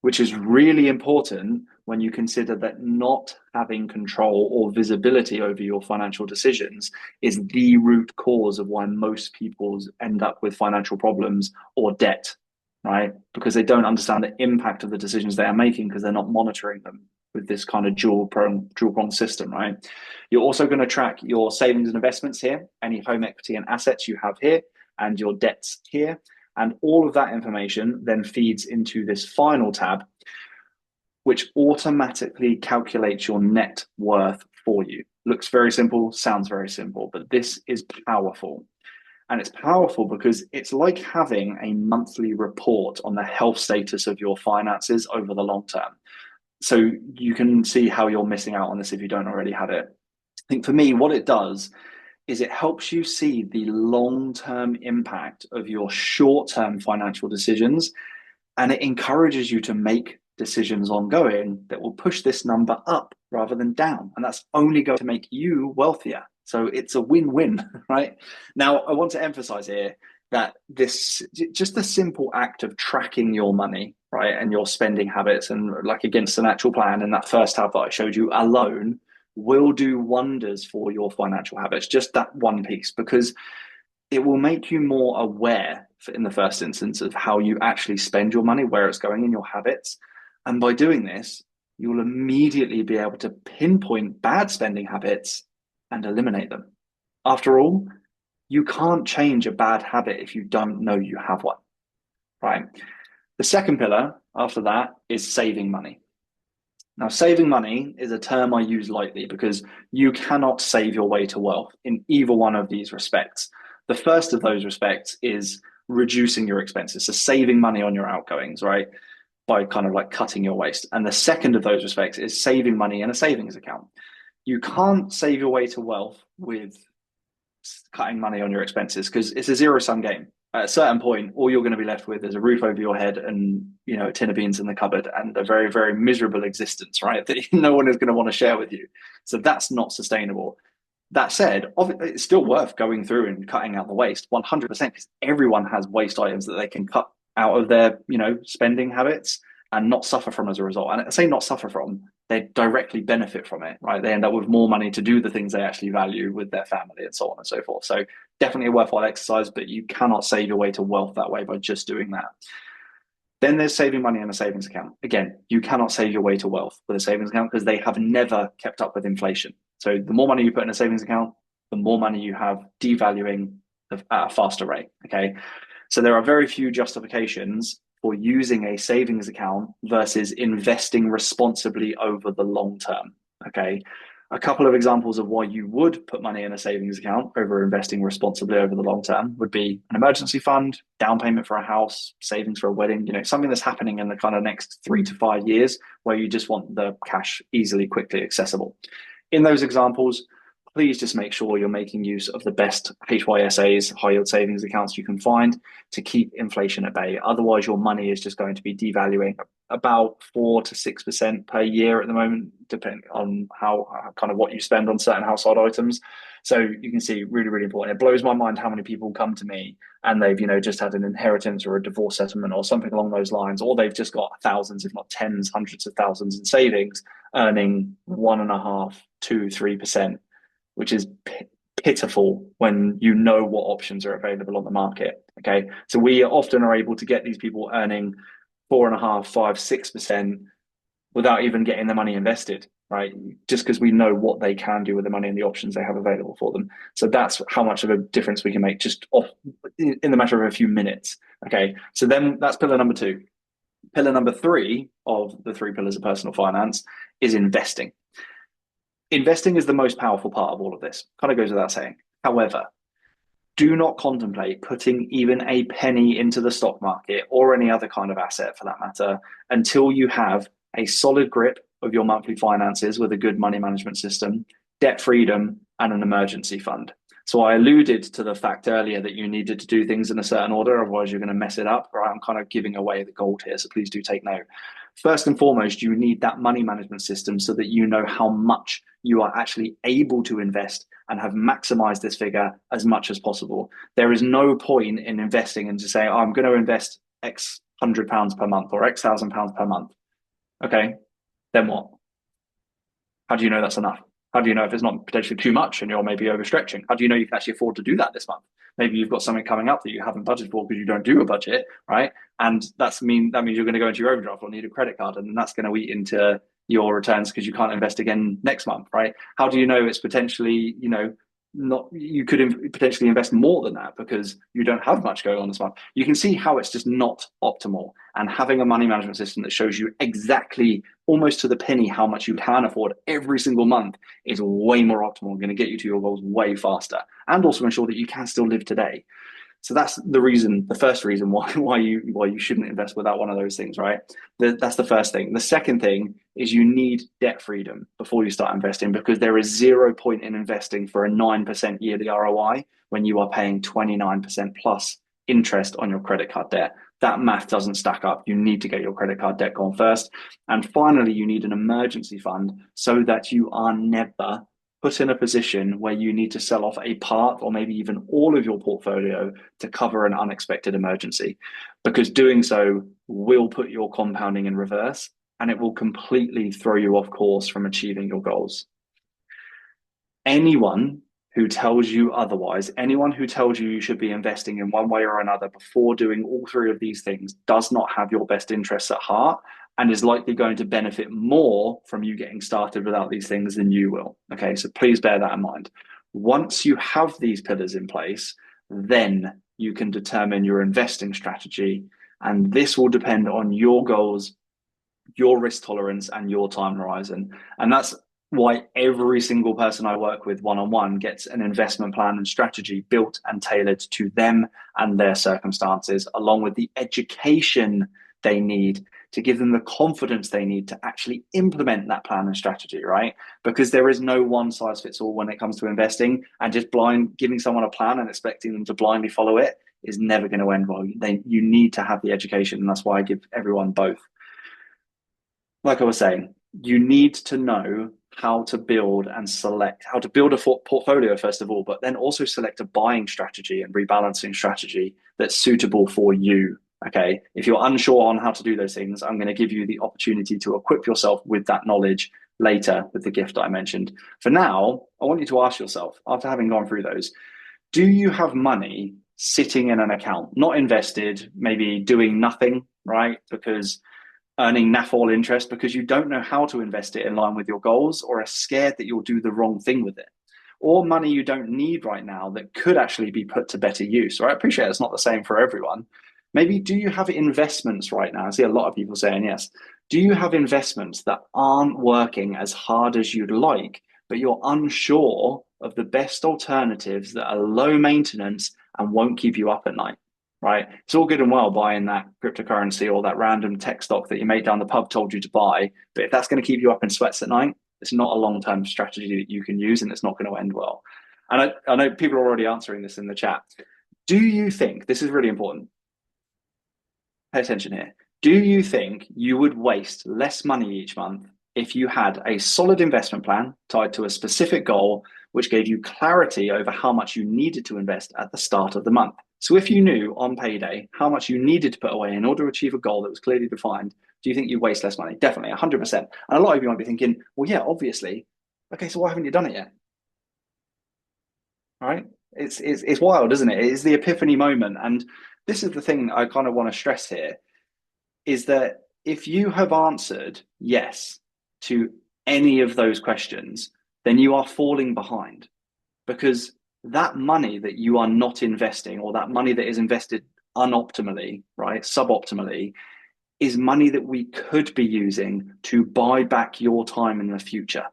which is really important when you consider that not having control or visibility over your financial decisions is the root cause of why most people end up with financial problems or debt, right? Because they don't understand the impact of the decisions they are making because they're not monitoring them with this kind of dual prong system, right? You're also going to track your savings and investments here, any home equity and assets you have here, and your debts here. And all of that information then feeds into this final tab, which automatically calculates your net worth for you. Looks very simple, sounds very simple, but this is powerful. And it's powerful because it's like having a monthly report on the health status of your finances over the long term. So you can see how you're missing out on this if you don't already have it. I think for me, what it does is it helps you see the long-term impact of your short-term financial decisions, and it encourages you to make decisions ongoing that will push this number up rather than down. And that's only going to make you wealthier. So it's a win-win, right? Now, I want to emphasize here that this, just the simple act of tracking your money, right, and your spending habits and like against an actual plan in that first tab that I showed you alone will do wonders for your financial habits, just that one piece, because it will make you more aware in the first instance of how you actually spend your money, where it's going in your habits. And by doing this, you'll immediately be able to pinpoint bad spending habits and eliminate them. After all, you can't change a bad habit if you don't know you have one, right? The second pillar after that is saving money. Now, saving money is a term I use lightly because you cannot save your way to wealth in either one of these respects. The first of those respects is reducing your expenses, so saving money on your outgoings, right? By kind of like cutting your waste. And the second of those respects is saving money in a savings account. You can't save your way to wealth with cutting money on your expenses because it's a zero-sum game. At a certain point, all you're going to be left with is a roof over your head and, you know, a tin of beans in the cupboard and a very, very miserable existence, right? That no one is going to want to share with you. So that's not sustainable. That said, it's still worth going through and cutting out the waste 100% because everyone has waste items that they can cut out of their, you know, spending habits and not suffer from as a result. And I say not suffer from, they directly benefit from it, right? They end up with more money to do the things they actually value with their family and so on and so forth. So definitely a worthwhile exercise, but you cannot save your way to wealth that way by just doing that. Then there's saving money in a savings account. Again, you cannot save your way to wealth with a savings account because they have never kept up with inflation. So the more money you put in a savings account, the more money you have devaluing at a faster rate, okay? So there are very few justifications for using a savings account versus investing responsibly over the long term, okay? A couple of examples of why you would put money in a savings account over investing responsibly over the long term would be an emergency fund, down payment for a house, savings for a wedding, you know, something that's happening in the kind of next 3 to 5 years where you just want the cash easily, quickly accessible. In those examples, please just make sure you're making use of the best HYSAs, high yield savings accounts you can find to keep inflation at bay. Otherwise, your money is just going to be devaluing about 4 to 6% per year at the moment, depending on how kind of what you spend on certain household items. So you can see, really, really important. It blows my mind how many people come to me and they've, you know, just had an inheritance or a divorce settlement or something along those lines, or they've just got thousands, if not tens, hundreds of thousands in savings, earning 1.5%, 2%, 3%. Which is pitiful when you know what options are available on the market. Okay, so we often are able to get these people earning 4.5%, 5%, 6% without even getting the money invested, right? Just because we know what they can do with the money and the options they have available for them. So that's how much of a difference we can make just off in the matter of a few minutes. Okay, so then that's pillar number 2. Pillar number 3 of the 3 pillars of personal finance is investing. Investing is the most powerful part of all of this. Kind of goes without saying. However, do not contemplate putting even a penny into the stock market or any other kind of asset for that matter until you have a solid grip of your monthly finances with a good money management system, debt freedom, and an emergency fund. So I alluded to the fact earlier that you needed to do things in a certain order, otherwise you're going to mess it up, right? I'm kind of giving away the gold here, so please do take note. First and foremost, you need that money management system so that you know how much you are actually able to invest and have maximized this figure as much as possible. There is no point in investing and to say, oh, I'm going to invest X £100 per month or X £1,000 per month. Okay, then what? How do you know that's enough? How do you know if it's not potentially too much and you're maybe overstretching? How do you know you can actually afford to do that this month? Maybe you've got something coming up that you haven't budgeted for because you don't do a budget, right? And that means you're going to go into your overdraft or need a credit card, and that's going to eat into your returns because you can't invest again next month, right? How do you know it's potentially, not, you could potentially invest more than that because you don't have much going on this month? You can see how it's just not optimal. And having a money management system that shows you exactly, almost to the penny, how much you can afford every single month is way more optimal, going to get you to your goals way faster, and also ensure that you can still live today. So that's the first reason why you shouldn't invest without one of those things, right? That's the first thing. The second thing is you need debt freedom before you start investing, because there is 0 point in investing for a 9% yearly ROI when you are paying 29% plus interest on your credit card debt. That math doesn't stack up. You need to get your credit card debt gone first. And finally, you need an emergency fund so that you are never put in a position where you need to sell off a part or maybe even all of your portfolio to cover an unexpected emergency, because doing so will put your compounding in reverse and it will completely throw you off course from achieving your goals. Anyone who tells you otherwise, anyone who tells you should be investing in one way or another before doing all 3 of these things, does not have your best interests at heart and is likely going to benefit more from you getting started without these things than you will. Okay, so please bear that in mind. Once you have these pillars in place, then you can determine your investing strategy, and this will depend on your goals, your risk tolerance, and your time horizon. And that's why every single person I work with one-on-one gets an investment plan and strategy built and tailored to them and their circumstances, along with the education they need to give them the confidence they need to actually implement that plan and strategy, right? Because there is no one size fits all when it comes to investing, and just giving someone a plan and expecting them to blindly follow it is never going to end well. You need to have the education, and that's why I give everyone both. Like I was saying, you need to know how to build a portfolio first of all, but then also select a buying strategy and rebalancing strategy that's suitable for you. Okay, if you're unsure on how to do those things, I'm going to give you the opportunity to equip yourself with that knowledge later with the gift I mentioned. For now, I want you to ask yourself, after having gone through those, do you have money sitting in an account, not invested, maybe doing nothing, right? Because earning naff all interest because you don't know how to invest it in line with your goals, or are scared that you'll do the wrong thing with it, or money you don't need right now that could actually be put to better use. Right? I appreciate it's not the same for everyone. Maybe do you have investments right now? I see a lot of people saying yes. Do you have investments that aren't working as hard as you'd like, but you're unsure of the best alternatives that are low maintenance and won't keep you up at night? Right? It's all good and well buying that cryptocurrency or that random tech stock that your mate down the pub told you to buy, but if that's going to keep you up in sweats at night, it's not a long-term strategy that you can use, and it's not going to end well. And I know people are already answering this in the chat. Do you think, this is really important, pay attention here, do you think you would waste less money each month if you had a solid investment plan tied to a specific goal, which gave you clarity over how much you needed to invest at the start of the month? So if you knew on payday how much you needed to put away in order to achieve a goal that was clearly defined, do you think you'd waste less money? Definitely, 100%. And a lot of you might be thinking, well, yeah, obviously. Okay, so why haven't you done it yet? All right? It's wild, isn't it? It's the epiphany moment. And this is the thing I kind of want to stress here, is that if you have answered yes to any of those questions, then you are falling behind, because that money that you are not investing, or that money that is invested unoptimally, right, suboptimally, is money that we could be using to buy back your time in the future.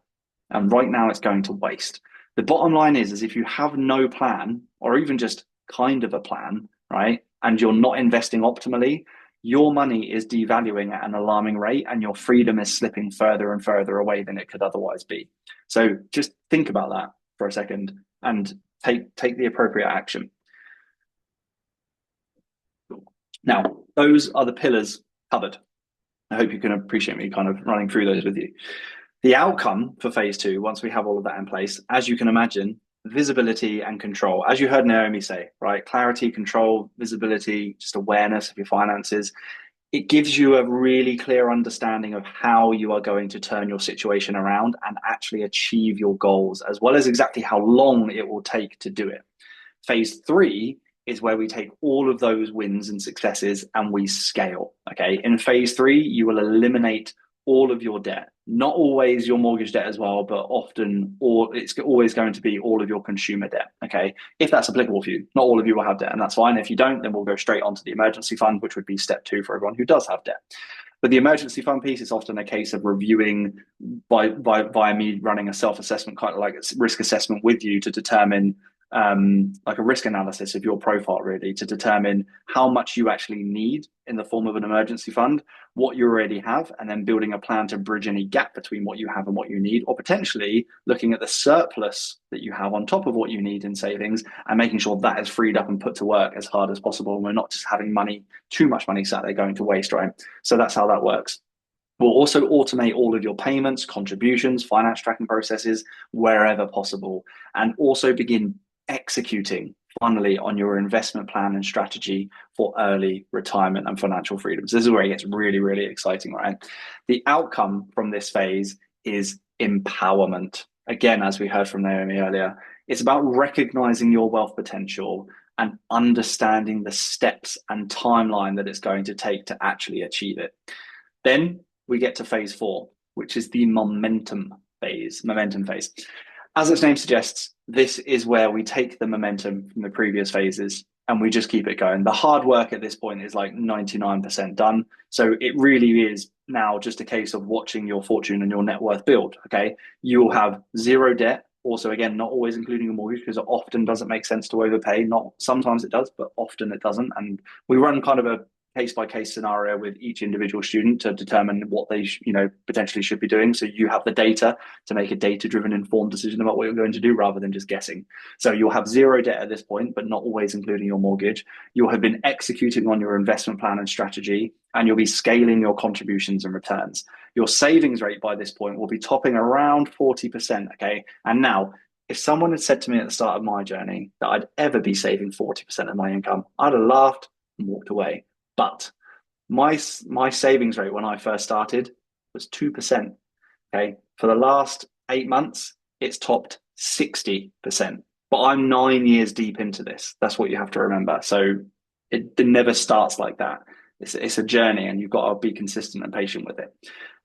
And right now it's going to waste. The bottom line is if you have no plan, or even just kind of a plan, right, and you're not investing optimally, your money is devaluing at an alarming rate, and your freedom is slipping further and further away than it could otherwise be. So just think about that for a second and take the appropriate action. Now, those are the pillars covered. I hope you can appreciate me kind of running through those with you. The outcome for phase 2, once we have all of that in place, as you can imagine, visibility and control. As you heard Naomi say, right? Clarity, control, visibility, just awareness of your finances. It gives you a really clear understanding of how you are going to turn your situation around and actually achieve your goals, as well as exactly how long it will take to do it. Phase 3 is where we take all of those wins and successes and we scale. Okay. In phase 3, you will eliminate all of your debt, not always your mortgage debt as well, but often, or it's always going to be all of your consumer debt. Okay. If that's applicable for you, not all of you will have debt, and that's fine. If you don't, then we'll go straight onto the emergency fund, which would be step 2 for everyone who does have debt. But the emergency fund piece is often a case of reviewing via me running a self-assessment, kind of like a risk assessment with you to determine like a risk analysis of your profile, really, to determine how much you actually need in the form of an emergency fund, what you already have, and then building a plan to bridge any gap between what you have and what you need, or potentially looking at the surplus that you have on top of what you need in savings and making sure that is freed up and put to work as hard as possible. And we're not just having too much money sat there going to waste, right? So that's how that works. We'll also automate all of your payments, contributions, finance tracking processes wherever possible, and also begin executing finally on your investment plan and strategy for early retirement and financial freedom. So this is where it gets really, really exciting, right? The outcome from this phase is empowerment. Again, as we heard from Naomi earlier, it's about recognizing your wealth potential and understanding the steps and timeline that it's going to take to actually achieve it. Then we get to phase 4, which is the momentum phase. As its name suggests, this is where we take the momentum from the previous phases and we just keep it going. The hard work at this point is like 99% done. So it really is now just a case of watching your fortune and your net worth build. Okay. You will have zero debt. Also, again, not always including a mortgage, because it often doesn't make sense to overpay. Sometimes it does, but often it doesn't. And we run kind of a case-by-case scenario with each individual student to determine what they potentially should be doing. So you have the data to make a data-driven, informed decision about what you're going to do rather than just guessing. So you'll have zero debt at this point, but not always including your mortgage. You'll have been executing on your investment plan and strategy, and you'll be scaling your contributions and returns. Your savings rate by this point will be topping around 40%, okay? And now, if someone had said to me at the start of my journey that I'd ever be saving 40% of my income, I'd have laughed and walked away. But my savings rate when I first started was 2%. Okay. For the last 8 months, it's topped 60%. But I'm 9 years deep into this. That's what you have to remember. So it never starts like that. It's a journey, and you've got to be consistent and patient with it.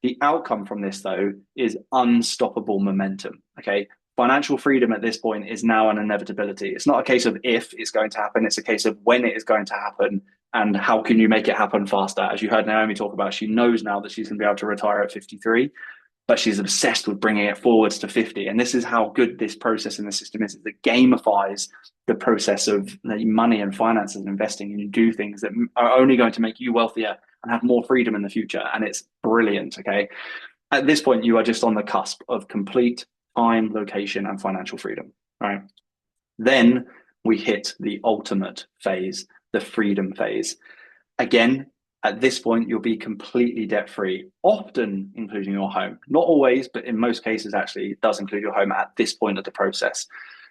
The outcome from this, though, is unstoppable momentum. Okay. Financial freedom at this point is now an inevitability. It's not a case of if it's going to happen. It's a case of when it is going to happen and how can you make it happen faster. As you heard Naomi talk about, she knows now that she's going to be able to retire at 53, but she's obsessed with bringing it forwards to 50. And this is how good this process in the system is. It gamifies the process of money and finances and investing, and you do things that are only going to make you wealthier and have more freedom in the future. And it's brilliant. Okay. At this point, you are just on the cusp of complete time, location, and financial freedom, right? Then we hit the ultimate phase, the freedom phase. Again, at this point, you'll be completely debt-free, often including your home. Not always, but in most cases, actually, it does include your home at this point of the process.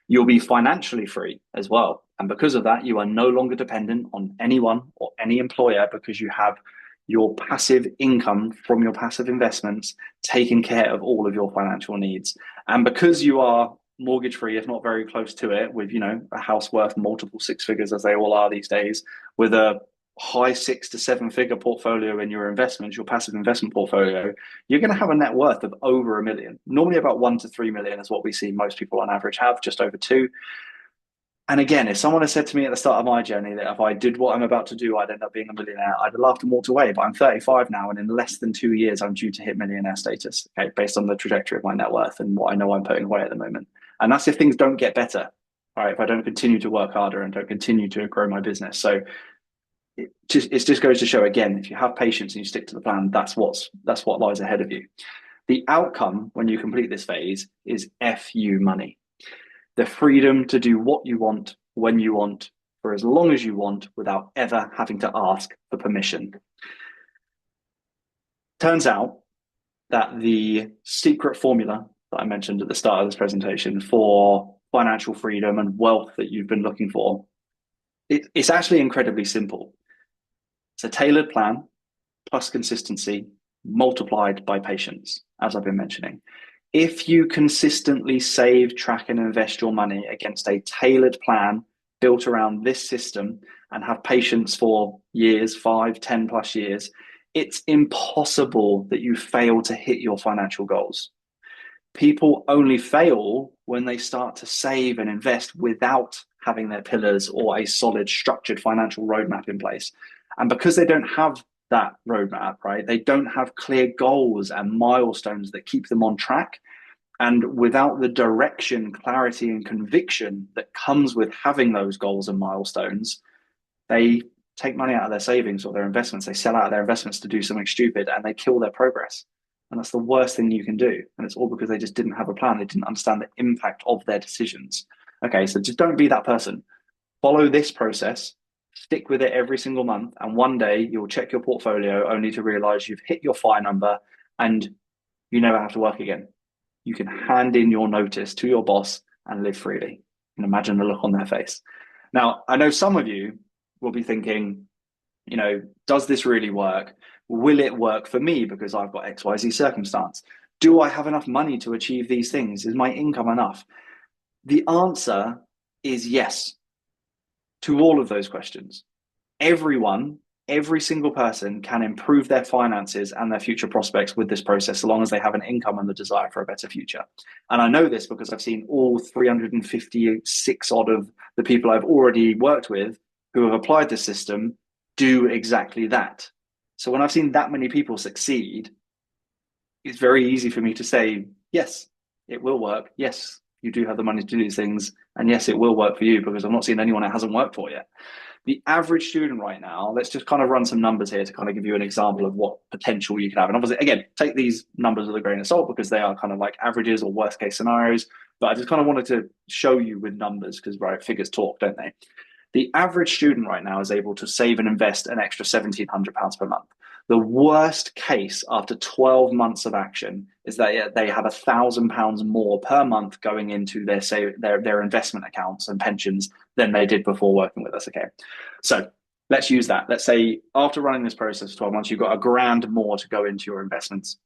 You'll be financially free as well. And because of that, you are no longer dependent on anyone or any employer, because you have your passive income from your passive investments taking care of all of your financial needs. And because you are mortgage free, if not very close to it, with a house worth multiple 6 figures, as they all are these days, with a high 6 to 7 figure portfolio in your investments, your passive investment portfolio, you're going to have a net worth of over $1 million. Normally about 1 to 3 million is what we see most people on average have, just over 2. And again, if someone had said to me at the start of my journey that if I did what I'm about to do, I'd end up being a millionaire, I'd have laughed and walked away. But I'm 35 now, and in less than 2 years, I'm due to hit millionaire status, okay, based on the trajectory of my net worth and what I know I'm putting away at the moment. And that's if things don't get better, right? If I don't continue to work harder and don't continue to grow my business. So it just goes to show, again, if you have patience and you stick to the plan, that's what lies ahead of you. The outcome when you complete this phase is FU money. The freedom to do what you want, when you want, for as long as you want, without ever having to ask for permission. Turns out that the secret formula that I mentioned at the start of this presentation for financial freedom and wealth that you've been looking for, it's actually incredibly simple. It's a tailored plan plus consistency multiplied by patience, as I've been mentioning. If you consistently save, track, and invest your money against a tailored plan built around this system and have patience for years, 5, 10 plus years, it's impossible that you fail to hit your financial goals. People only fail when they start to save and invest without having their pillars or a solid, structured financial roadmap in place. And because they don't have that roadmap, right? They don't have clear goals and milestones that keep them on track. And without the direction, clarity, and conviction that comes with having those goals and milestones, they take money out of their savings or their investments. They sell out of their investments to do something stupid and they kill their progress. And that's the worst thing you can do. And it's all because they just didn't have a plan. They didn't understand the impact of their decisions. Okay, so just don't be that person. Follow this process. Stick with it every single month, and one day you'll check your portfolio only to realize you've hit your FIRE number and you never have to work again. You can hand in your notice to your boss and live freely. And imagine the look on their face. Now, I know some of you will be thinking, does this really work? Will it work for me because I've got XYZ circumstance? Do I have enough money to achieve these things? Is my income enough? The answer is yes to all of those questions. Every single person can improve their finances and their future prospects with this process, so long as they have an income and the desire for a better future. And I know this because I've seen all 356 odd of the people I've already worked with who have applied this system do exactly that. So when I've seen that many people succeed, it's very easy for me to say, yes, it will work. Yes, you do have the money to do these things. And yes, it will work for you, because I'm not seeing anyone it hasn't worked for yet. The average student right now, let's just kind of run some numbers here to kind of give you an example of what potential you can have. And obviously, again, take these numbers with a grain of salt because they are kind of like averages or worst case scenarios. But I just kind of wanted to show you with numbers because, right, figures talk, don't they? The average student right now is able to save and invest an extra £1,700 per month. The worst case after 12 months of action is that they have £1,000 more per month going into their investment accounts and pensions than they did before working with us. Okay, so let's use that. Let's say after running this process for 12 months, you've got £1,000 more to go into your investments.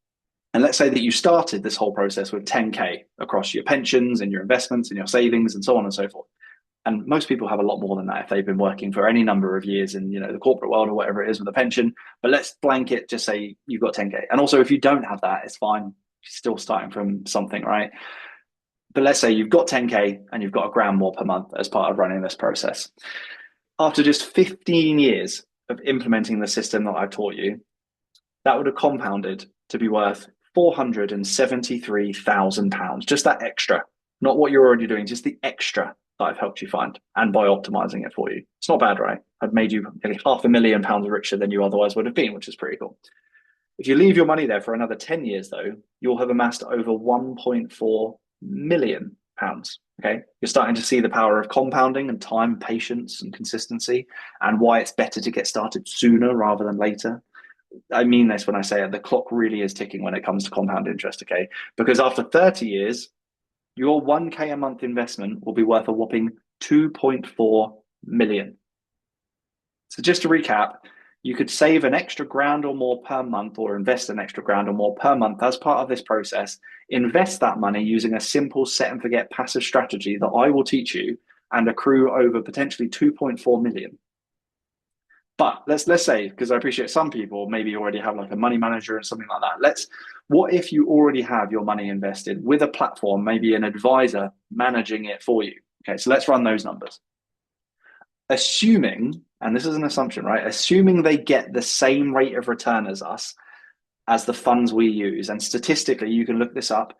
And let's say that you started this whole process with 10K across your pensions and your investments and your savings and so on and so forth. And most people have a lot more than that if they've been working for any number of years in, the corporate world or whatever it is with a pension. But let's blanket, just say you've got 10K. And also, if you don't have that, it's fine. You're still starting from something, right? But let's say you've got 10K and you've got £1,000 more per month as part of running this process. After just 15 years of implementing the system that I've taught you, that would have compounded to be worth £473,000. Just that extra, not what you're already doing, just the extra that I've helped you find, and by optimizing it for you. It's not bad, right? I've made you nearly £500,000 richer than you otherwise would have been, which is pretty cool. If you leave your money there for another 10 years, though, you'll have amassed over £1.4 million. Okay, you're starting to see the power of compounding and time, patience, and consistency, and why it's better to get started sooner rather than later. I mean this when I say it, the clock really is ticking when it comes to compound interest, okay? Because after 30 years, your 1K a month investment will be worth a whopping 2.4 million. So just to recap, you could save an extra £1,000 or more per month, or invest an extra £1,000 or more per month as part of this process. Invest that money using a simple set and forget passive strategy that I will teach you, and accrue over potentially 2.4 million. But let's say, because I appreciate some people maybe already have like a money manager and something like that. What if you already have your money invested with a platform, maybe an advisor managing it for you? Okay, so let's run those numbers. Assuming, and this is an assumption, right? Assuming they get the same rate of return as us, as the funds we use, and statistically, you can look this up,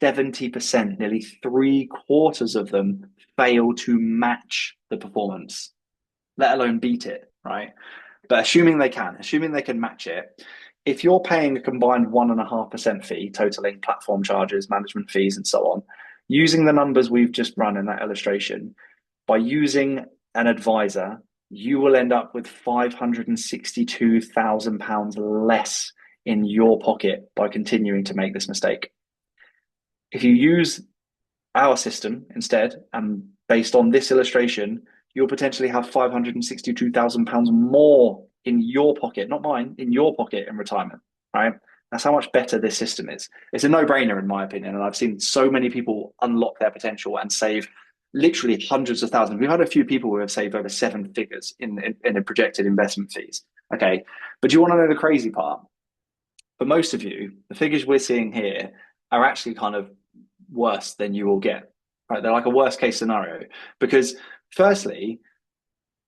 70%, nearly 3/4 of them fail to match the performance, let alone beat it, right? But assuming they can match it, if you're paying a combined 1.5% fee, totaling platform charges, management fees, and so on, using the numbers we've just run in that illustration, by using an advisor, you will end up with £562,000 less in your pocket by continuing to make this mistake. If you use our system instead, and based on this illustration, you'll potentially have £562,000 more in your pocket, not mine, in your pocket in retirement, right? That's how much better this system is. It's a no-brainer in my opinion, and I've seen so many people unlock their potential and save literally hundreds of thousands. We've had a few people who have saved over 7 figures in projected investment fees, okay? But do you want to know the crazy part? For most of you, the figures we're seeing here are actually kind of worse than you will get, right? They're like a worst case scenario, because firstly,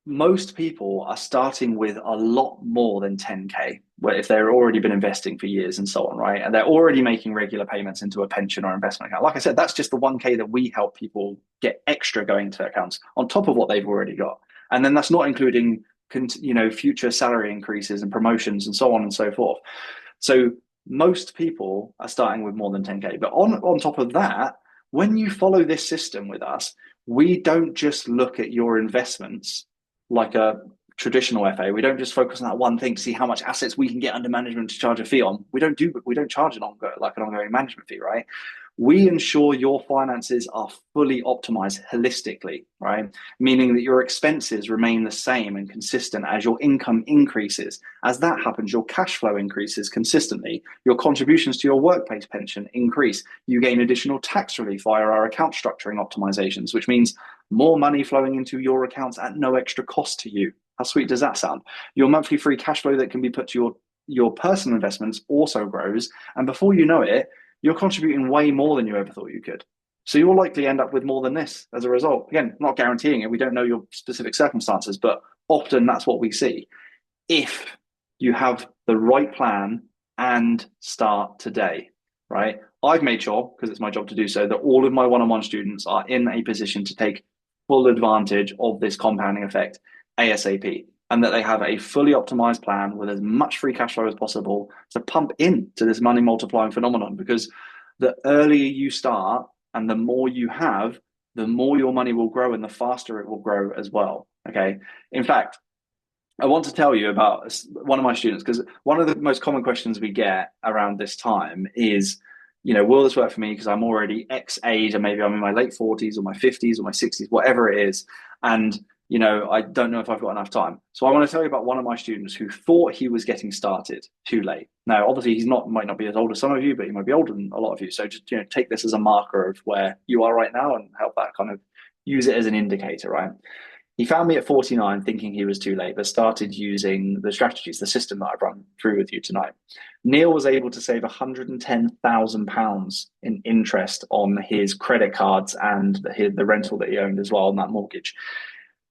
most people are starting with a lot more than 10K, where if they've already been investing for years and so on, right? And they're already making regular payments into a pension or investment account. Like I said, that's just the 1K that we help people get extra going to accounts on top of what they've already got. And then that's not including, future salary increases and promotions and so on and so forth. So most people are starting with more than 10K. But on top of that, when you follow this system with us, we don't just look at your investments like a traditional FA. We don't just focus on that one thing to see how much assets we can get under management to charge a fee on. We don't charge an ongoing management fee, right? We ensure your finances are fully optimized holistically, right? Meaning that your expenses remain the same and consistent as your income increases. As that happens, your cash flow increases consistently. Your contributions to your workplace pension increase. You gain additional tax relief via our account structuring optimizations, which means more money flowing into your accounts at no extra cost to you. How sweet does that sound? Your monthly free cash flow that can be put to your personal investments also grows. And before you know it, you're contributing way more than you ever thought you could. So you'll likely end up with more than this as a result. Again, not guaranteeing it. We don't know your specific circumstances, but often that's what we see. If you have the right plan and start today, right? I've made sure, because it's my job to do so, that all of my one-on-one students are in a position to take full advantage of this compounding effect ASAP, and that they have a fully optimized plan with as much free cash flow as possible to pump into this money multiplying phenomenon. Because the earlier you start and the more you have, the more your money will grow and the faster it will grow as well. Okay. In fact, I want to tell you about one of my students, because one of the most common questions we get around this time is, will this work for me? Because I'm already X age, and maybe I'm in my late 40s or my 50s or my 60s, whatever it is. And I don't know if I've got enough time. So I want to tell you about one of my students who thought he was getting started too late. Now, obviously, might not be as old as some of you, but he might be older than a lot of you. So just take this as a marker of where you are right now and help that kind of use it as an indicator, right? He found me at 49 thinking he was too late, but started using the strategies, the system that I've run through with you tonight. Neil was able to save £110,000 in interest on his credit cards and the rental that he owned as well on that mortgage.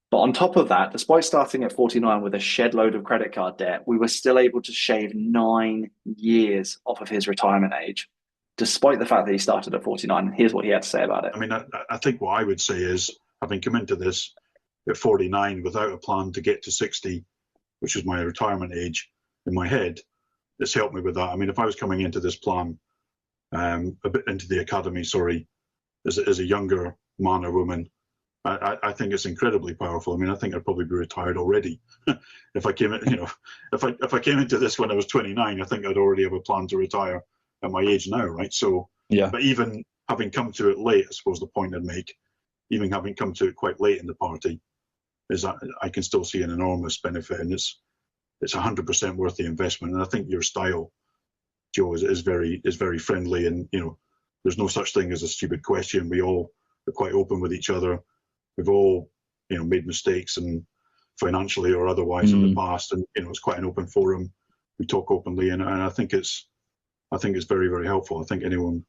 But on top of that, despite starting at 49 with a shed load of credit card debt, we were still able to shave 9 years off of his retirement age, despite the fact that he started at 49. And here's what he had to say about it. I mean, I think what I would say is, having come into this at 49 without a plan to get to 60, which is my retirement age in my head, it's helped me with that. I mean, if I was coming into this plan, a bit into the academy, as a younger man or woman, I think it's incredibly powerful. I mean, I think I'd probably be retired already if I came, if I came into this when I was 29. I think I'd already have a plan to retire at my age now, right? So, yeah. But even having come to it late, I suppose the point I'd make, even having come to it quite late in the party, is that I can still see an enormous benefit, and it's 100% worth the investment. And I think your style, Joe, is very friendly, and there's no such thing as a stupid question. We all are quite open with each other. We've all made mistakes and financially or otherwise in the past, and it's quite an open forum. We talk openly, and I think it's very, very helpful. I think anyone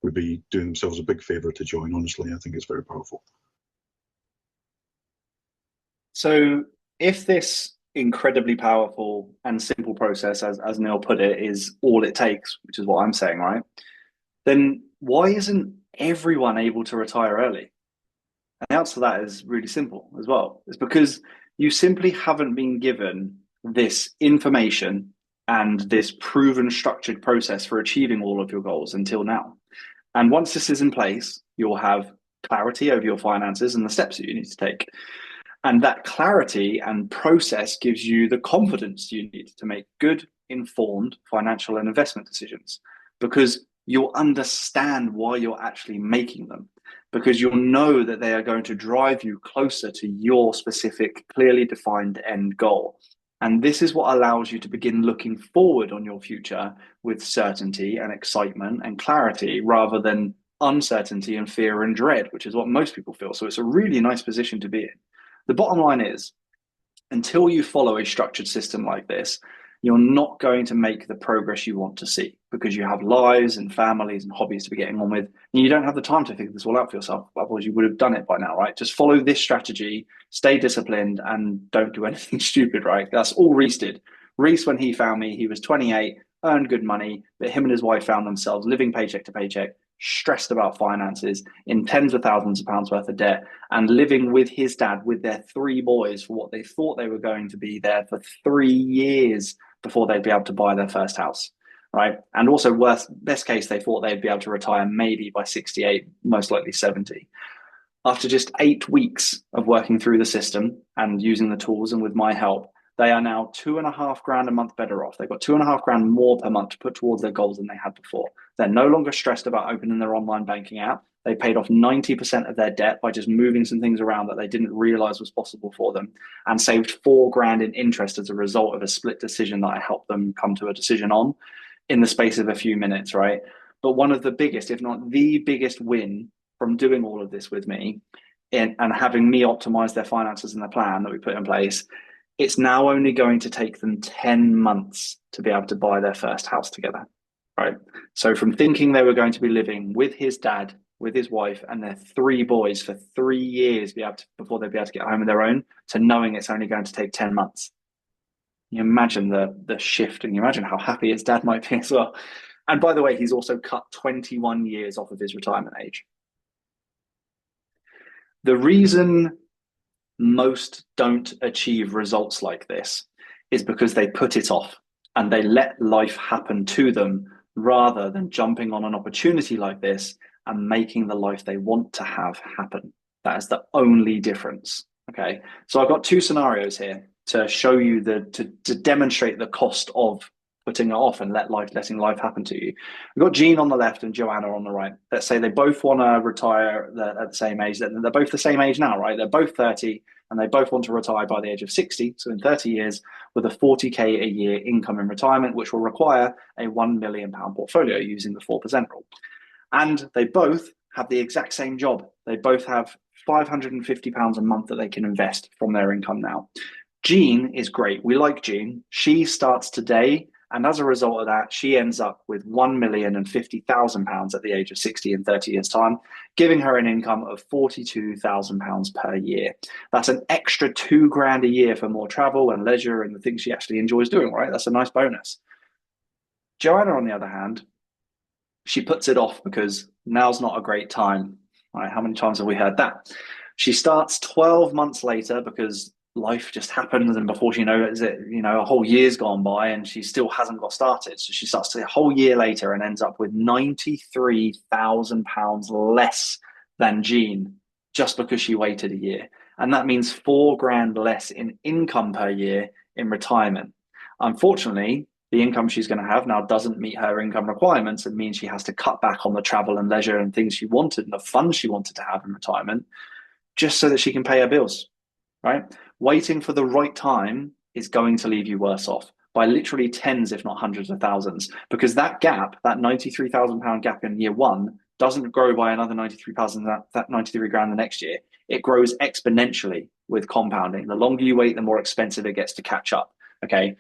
would be doing themselves a big favour to join. Honestly, I think it's very powerful. So if this incredibly powerful and simple process, as Neil put it, is all it takes, which is what I'm saying, right? Then why isn't everyone able to retire early? And the answer to that is really simple as well. It's because you simply haven't been given this information and this proven structured process for achieving all of your goals until now. And once this is in place, you'll have clarity over your finances and the steps that you need to take. And that clarity and process gives you the confidence you need to make good, informed financial and investment decisions, because you'll understand why you're actually making them, because you'll know that they are going to drive you closer to your specific, clearly defined end goal. And this is what allows you to begin looking forward on your future with certainty and excitement and clarity, rather than uncertainty and fear and dread, which is what most people feel. So it's a really nice position to be in. The bottom line is, until you follow a structured system like this, you're not going to make the progress you want to see, because you have lives and families and hobbies to be getting on with, and you don't have the time to figure this all out for yourself. Otherwise, you would have done it by now, right? Just follow this strategy, stay disciplined, and don't do anything stupid, right? That's all Reese did. Reese, when he found me, he was 28, earned good money, but him and his wife found themselves living paycheck to paycheck, stressed about finances, in tens of thousands of pounds worth of debt, and living with his dad with their 3 boys for what they thought they were going to be there for 3 years before they'd be able to buy their first house, right? And also, best case, they thought they'd be able to retire maybe by 68, most likely 70. After just 8 weeks of working through the system and using the tools and with my help, they are now $2,500 a month better off. They've got $2,500 more per month to put towards their goals than they had before. They're no longer stressed about opening their online banking app. They paid off 90% of their debt by just moving some things around that they didn't realize was possible for them, and saved $4,000 in interest as a result of a split decision that I helped them come to a decision on in the space of a few minutes, right? But one of the biggest, if not the biggest win from doing all of this with me and having me optimize their finances and the plan that we put in place, it's now only going to take them 10 months to be able to buy their first house together, right? So from thinking they were going to be living with his dad, with his wife, and their 3 boys for 3 years before they'd be able to get home of their own, to knowing it's only going to take 10 months. You imagine the shift, and you imagine how happy his dad might be as well. And by the way, he's also cut 21 years off of his retirement age. The reason most don't achieve results like this is because they put it off and they let life happen to them, rather than jumping on an opportunity like this and making the life they want to have happen. That is the only difference. Okay, so I've got 2 scenarios here to show you to demonstrate the cost of putting it off and letting life happen to you. We've got Jean on the left and Joanna on the right. Let's say they both want to retire at the same age. They're both the same age now, right? They're both 30 and they both want to retire by the age of 60. So in 30 years with a 40K a year income in retirement, which will require a £1 million portfolio using the 4% rule. And they both have the exact same job. They both have £550 a month that they can invest from their income now. Jean is great. We like Jean. She starts today, and as a result of that, she ends up with £1,050,000 at the age of 60 in 30 years' time, giving her an income of £42,000 per year. That's an extra £2,000 a year for more travel and leisure and the things she actually enjoys doing, right? That's a nice bonus. Joanna, on the other hand, she puts it off because now's not a great time. Right? How many times have we heard that? She starts 12 months later because life just happens, and before she knows it, a whole year's gone by and she still hasn't got started. So she starts a whole year later and ends up with £93,000 less than Jean, just because she waited a year. And that means £4,000 less in income per year in retirement. Unfortunately, the income she's going to have now doesn't meet her income requirements. It means she has to cut back on the travel and leisure and things she wanted and the fun she wanted to have in retirement, just so that she can pay her bills, right? Waiting for the right time is going to leave you worse off by literally tens, if not hundreds of thousands, because that gap, that £93,000 gap in year 1, doesn't grow by another 93 grand the next year. It grows exponentially with compounding. The longer you wait, the more expensive it gets to catch up. Okay.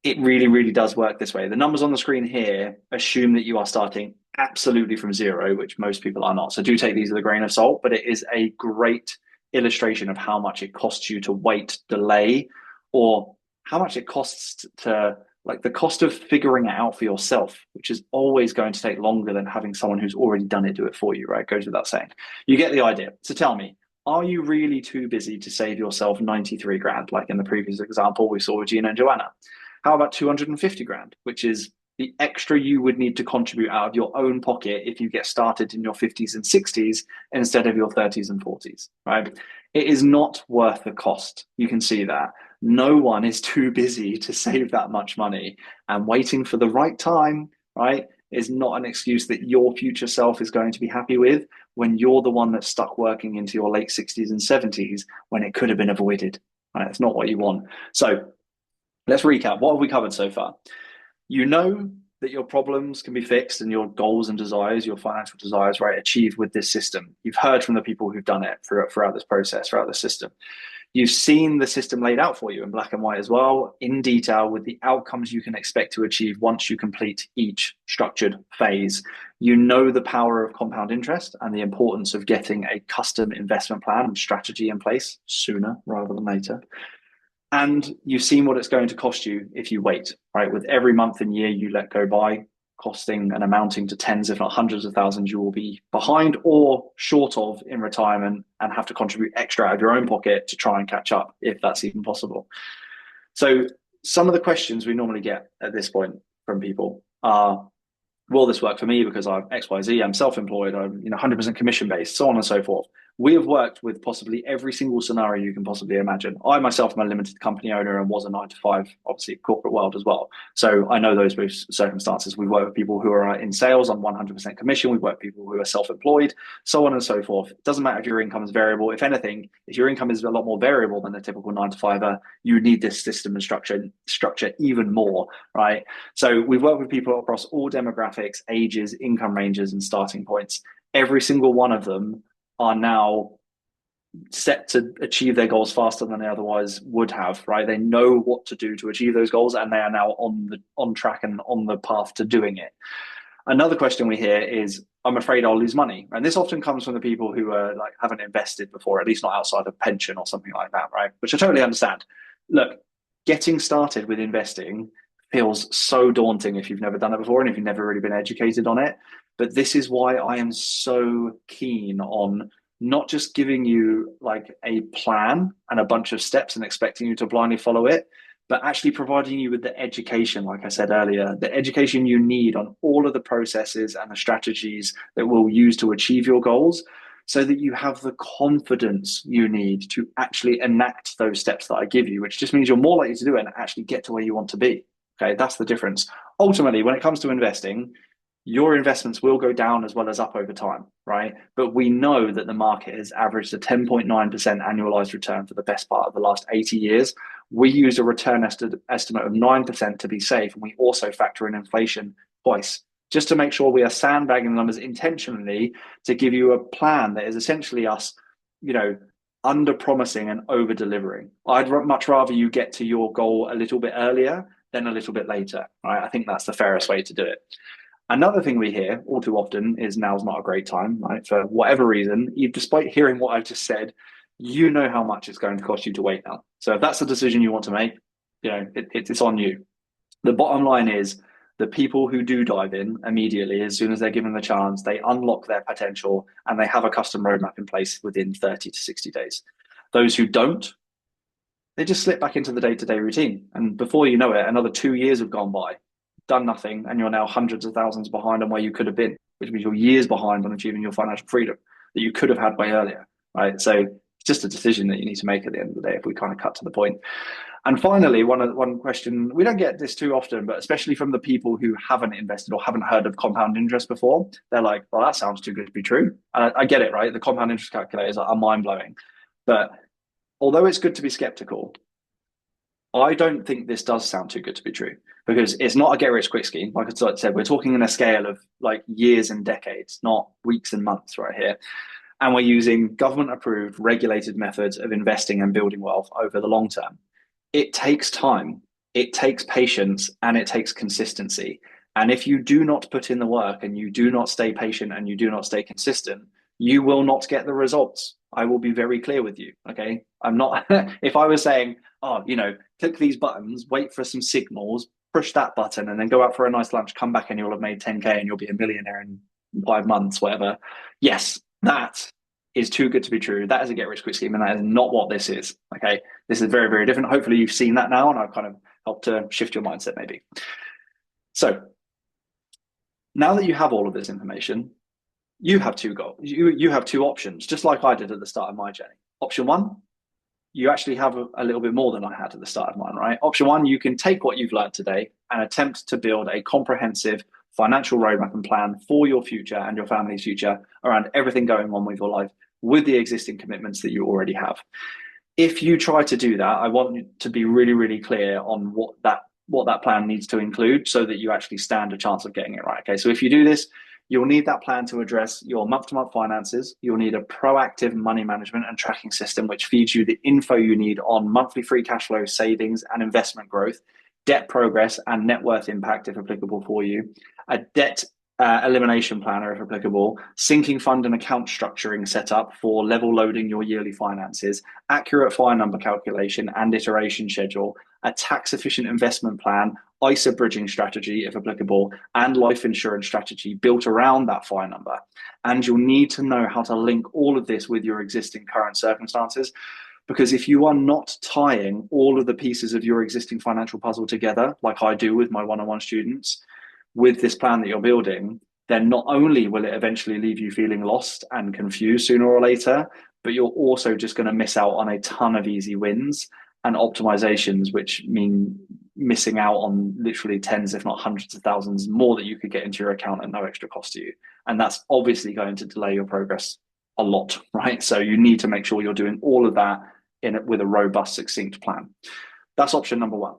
It really, really does work this way. The numbers on the screen here assume that you are starting absolutely from zero, which most people are not. So do take these with a grain of salt, but it is a great illustration of how much it costs you to wait, delay, or how much it costs to, like, the cost of figuring it out for yourself, which is always going to take longer than having someone who's already done it do it for you, right? Goes without saying. You get the idea. So tell me, are you really too busy to save yourself 93 grand, like in the previous example we saw with Gina and Joanna? How about 250 grand, which is the extra you would need to contribute out of your own pocket if you get started in your 50s and 60s instead of your 30s and 40s, right? It is not worth the cost. You can see that. No one is too busy to save that much money, and waiting for the right time, right, is not an excuse that your future self is going to be happy with when you're the one that's stuck working into your late 60s and 70s when it could have been avoided, right? It's not what you want. So let's recap. What have we covered so far? You know that your problems can be fixed and your goals and desires, your financial desires, right, achieved with this system. You've heard from the people who've done it throughout this process, throughout the system. You've seen the system laid out for you in black and white as well, in detail, with the outcomes you can expect to achieve once you complete each structured phase. You know the power of compound interest and the importance of getting a custom investment plan and strategy in place sooner rather than later. And you've seen what it's going to cost you if you wait, right? With every month and year you let go by, costing and amounting to tens, if not hundreds of thousands, you will be behind or short of in retirement and have to contribute extra out of your own pocket to try and catch up, if that's even possible. So some of the questions we normally get at this point from people are, will this work for me because I'm XYZ, I'm self-employed, I'm 100% commission-based, so on and so forth. We have worked with possibly every single scenario you can possibly imagine. I myself am a limited company owner and was a 9-to-5, obviously corporate world as well. So I know those circumstances. We work with people who are in sales on 100% commission. We work with people who are self-employed, so on and so forth. It doesn't matter if your income is variable. If anything, if your income is a lot more variable than a typical 9-to-5er, you need this system and structure even more, right? So we've worked with people across all demographics, ages, income ranges, and starting points. Every single one of them are now set to achieve their goals faster than they otherwise would have, right? They know what to do to achieve those goals, and they are now on track and on the path to doing it. Another question we hear is, I'm afraid I'll lose money. And this often comes from the people who are like haven't invested before, at least not outside of pension or something like that, right? Which I totally understand. Look, getting started with investing feels so daunting if you've never done it before and if you've never really been educated on it. But this is why I am so keen on not just giving you like a plan and a bunch of steps and expecting you to blindly follow it, but actually providing you with the education, like I said earlier, the education you need on all of the processes and the strategies that we'll use to achieve your goals, so that you have the confidence you need to actually enact those steps that I give you, which just means you're more likely to do it and actually get to where you want to be. Okay, that's the difference. Ultimately, when it comes to investing, your investments will go down as well as up over time, right? But we know that the market has averaged a 10.9% annualized return for the best part of the last 80 years. We use a return estimate of 9% to be safe, and we also factor in inflation twice, just to make sure we are sandbagging the numbers intentionally to give you a plan that is essentially us, under promising and over delivering. I'd much rather you get to your goal a little bit earlier than a little bit later, right? I think that's the fairest way to do it. Another thing we hear all too often is now's not a great time, right? For whatever reason, despite hearing what I've just said, you know how much it's going to cost you to wait now. So if that's a decision you want to make, it's on you. The bottom line is the people who do dive in immediately, as soon as they're given the chance, they unlock their potential and they have a custom roadmap in place within 30 to 60 days. Those who don't, they just slip back into the day-to-day routine. And before you know it, another 2 years have gone by, done nothing, and you're now hundreds of thousands behind on where you could have been, which means you're years behind on achieving your financial freedom that you could have had way earlier, right? So it's just a decision that you need to make at the end of the day, if we kind of cut to the point. And finally, one question, we don't get this too often, but especially from the people who haven't invested or haven't heard of compound interest before, they're like, well, that sounds too good to be true. And I get it, right? The compound interest calculators are mind-blowing. But although it's good to be skeptical, I don't think this does sound too good to be true, because it's not a get-rich-quick scheme. Like I said, we're talking in a scale of like years and decades, not weeks and months right here. And we're using government approved, regulated methods of investing and building wealth over the long term. It takes time, it takes patience, and it takes consistency. And if you do not put in the work and you do not stay patient and you do not stay consistent, you will not get the results. I will be very clear with you. Okay. I'm not, if I was saying, oh, click these buttons, wait for some signals, push that button, and then go out for a nice lunch, come back and you'll have made 10K and you'll be a millionaire in 5 months, whatever. Yes, that is too good to be true. That is a get rich quick scheme, and that is not what this is. Okay. This is very, very different. Hopefully you've seen that now, and I've kind of helped to shift your mindset maybe. So now that you have all of this information, you have two goals. You have two options, just like I did at the start of my journey. Option one, you actually have a little bit more than I had at the start of mine, right? Option one, you can take what you've learned today and attempt to build a comprehensive financial roadmap and plan for your future and your family's future around everything going on with your life with the existing commitments that you already have. If you try to do that, I want you to be really, really clear on what that plan needs to include so that you actually stand a chance of getting it right. Okay, so if you do this, you'll need that plan to address your month-to-month finances. You'll need a proactive money management and tracking system, which feeds you the info you need on monthly free cash flow, savings and investment growth, debt progress and net worth impact, if applicable for you, a debt elimination planner, if applicable, sinking fund and account structuring setup for level loading your yearly finances, accurate fire number calculation and iteration schedule, a tax efficient investment plan, ISA bridging strategy, if applicable, and life insurance strategy built around that fire number. And you'll need to know how to link all of this with your existing current circumstances. Because if you are not tying all of the pieces of your existing financial puzzle together, like I do with my one-on-one students, with this plan that you're building, then not only will it eventually leave you feeling lost and confused sooner or later, but you're also just going to miss out on a ton of easy wins and optimizations, which mean missing out on literally tens, if not hundreds of thousands more that you could get into your account at no extra cost to you. And that's obviously going to delay your progress a lot, right? So you need to make sure you're doing all of that with a robust, succinct plan. That's option number one.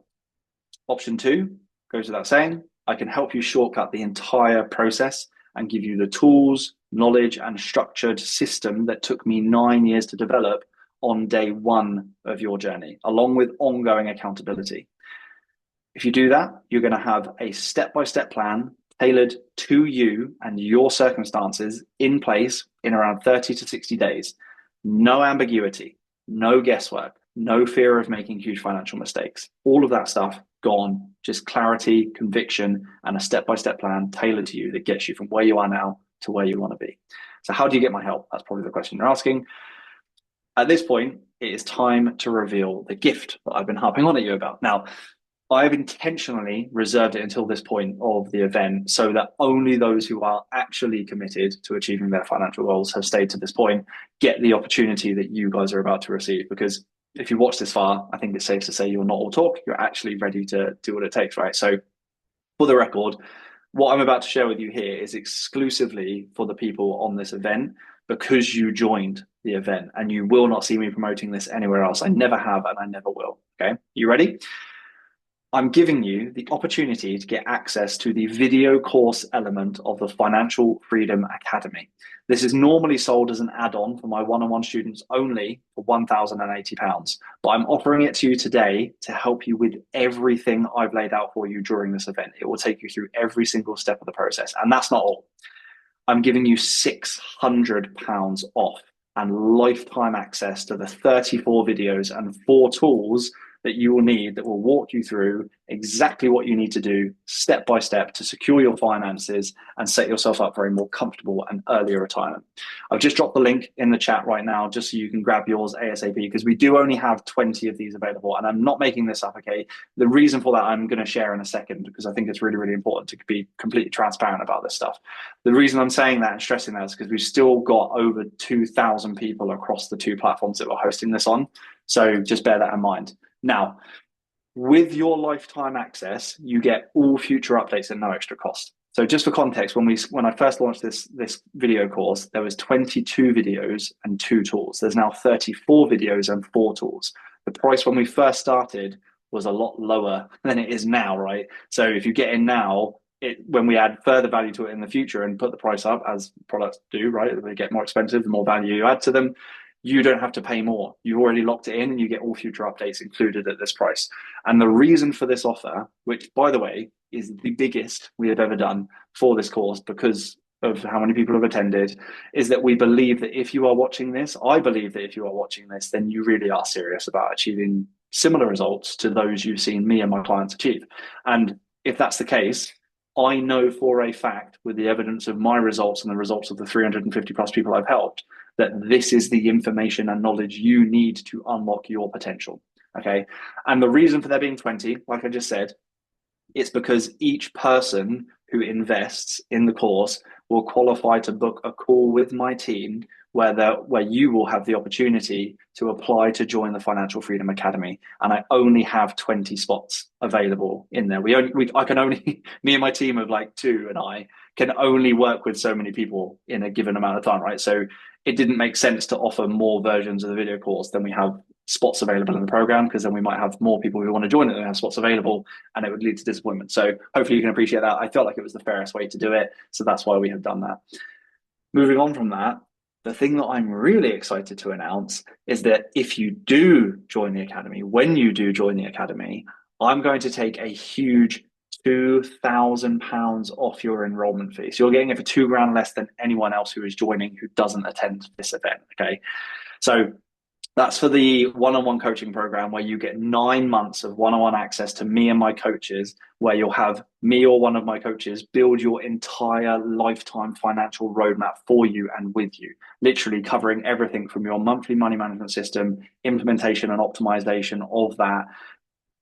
Option two goes without saying, I can help you shortcut the entire process and give you the tools, knowledge, and structured system that took me 9 years to develop on day one of your journey, along with ongoing accountability. If you do that, you're going to have a step-by-step plan tailored to you and your circumstances in place in around 30 to 60 days. No ambiguity, no guesswork, no fear of making huge financial mistakes. All of that stuff gone, just clarity, conviction, and a step-by-step plan tailored to you that gets you from where you are now to where you want to be. So how do you get my help? That's probably the question you're asking. At this point, it is time to reveal the gift that I've been harping on at you about. Now, I've intentionally reserved it until this point of the event so that only those who are actually committed to achieving their financial goals have stayed to this point, get the opportunity that you guys are about to receive. Because if you watch this far, I think it's safe to say you're not all talk, you're actually ready to do what it takes, right? So for the record, what I'm about to share with you here is exclusively for the people on this event because you joined the event, and you will not see me promoting this anywhere else. I never have and I never will. Okay, you ready? I'm giving you the opportunity to get access to the video course element of the Financial Freedom Academy. This is normally sold as an add-on for my one-on-one students only for £1,080, but I'm offering it to you today to help you with everything I've laid out for you during this event. It will take you through every single step of the process. And that's not all. I'm giving you £600 off and lifetime access to the 34 videos and 4 tools that you will need that will walk you through exactly what you need to do step by step to secure your finances and set yourself up for a more comfortable and earlier retirement. I've just dropped the link in the chat right now just so you can grab yours ASAP, because we do only have 20 of these available, and I'm not making this up, okay? The reason for that I'm going to share in a second, because I think it's really, really important to be completely transparent about this stuff. The reason I'm saying that and stressing that is because we've still got over 2,000 people across the 2 platforms that we're hosting this on. So just bear that in mind. Now, with your lifetime access, you get all future updates at no extra cost. So just for context, when I first launched this video course, there was 22 videos and 2 tools. There's now 34 videos and 4 tools. The price when we first started was a lot lower than it is now, right? So if you get in now, when we add further value to it in the future and put the price up, as products do, right? They get more expensive, the more value you add to them, you don't have to pay more. You've already locked it in and you get all future updates included at this price. And the reason for this offer, which by the way, is the biggest we have ever done for this course because of how many people have attended, is that we believe that if you are watching this, I believe that if you are watching this, then you really are serious about achieving similar results to those you've seen me and my clients achieve. And if that's the case, I know for a fact, with the evidence of my results and the results of the 350 plus people I've helped, that this is the information and knowledge you need to unlock your potential. Okay. And the reason for there being 20, like I just said, it's because each person who invests in the course will qualify to book a call with my team where you will have the opportunity to apply to join the Financial Freedom Academy. And I only have 20 spots available in there. I can only, me and my team of like 2 and I can only work with so many people in a given amount of time, right? So it didn't make sense to offer more versions of the video course than we have spots available in the program, because then we might have more people who want to join it than have spots available, and it would lead to disappointment. So hopefully you can appreciate that. I felt like it was the fairest way to do it, so that's why we have done that. Moving on from that, the thing that I'm really excited to announce is that if you do join the academy, when you do join the academy, I'm going to take a huge £2,000 off your enrollment fee. So you're getting it for £2,000 less than anyone else who is joining who doesn't attend this event. Okay, so that's for the one-on-one coaching program, where you get 9 months of one-on-one access to me and my coaches, where you'll have me or one of my coaches build your entire lifetime financial roadmap for you and with you, literally covering everything from your monthly money management system, implementation and optimization of that,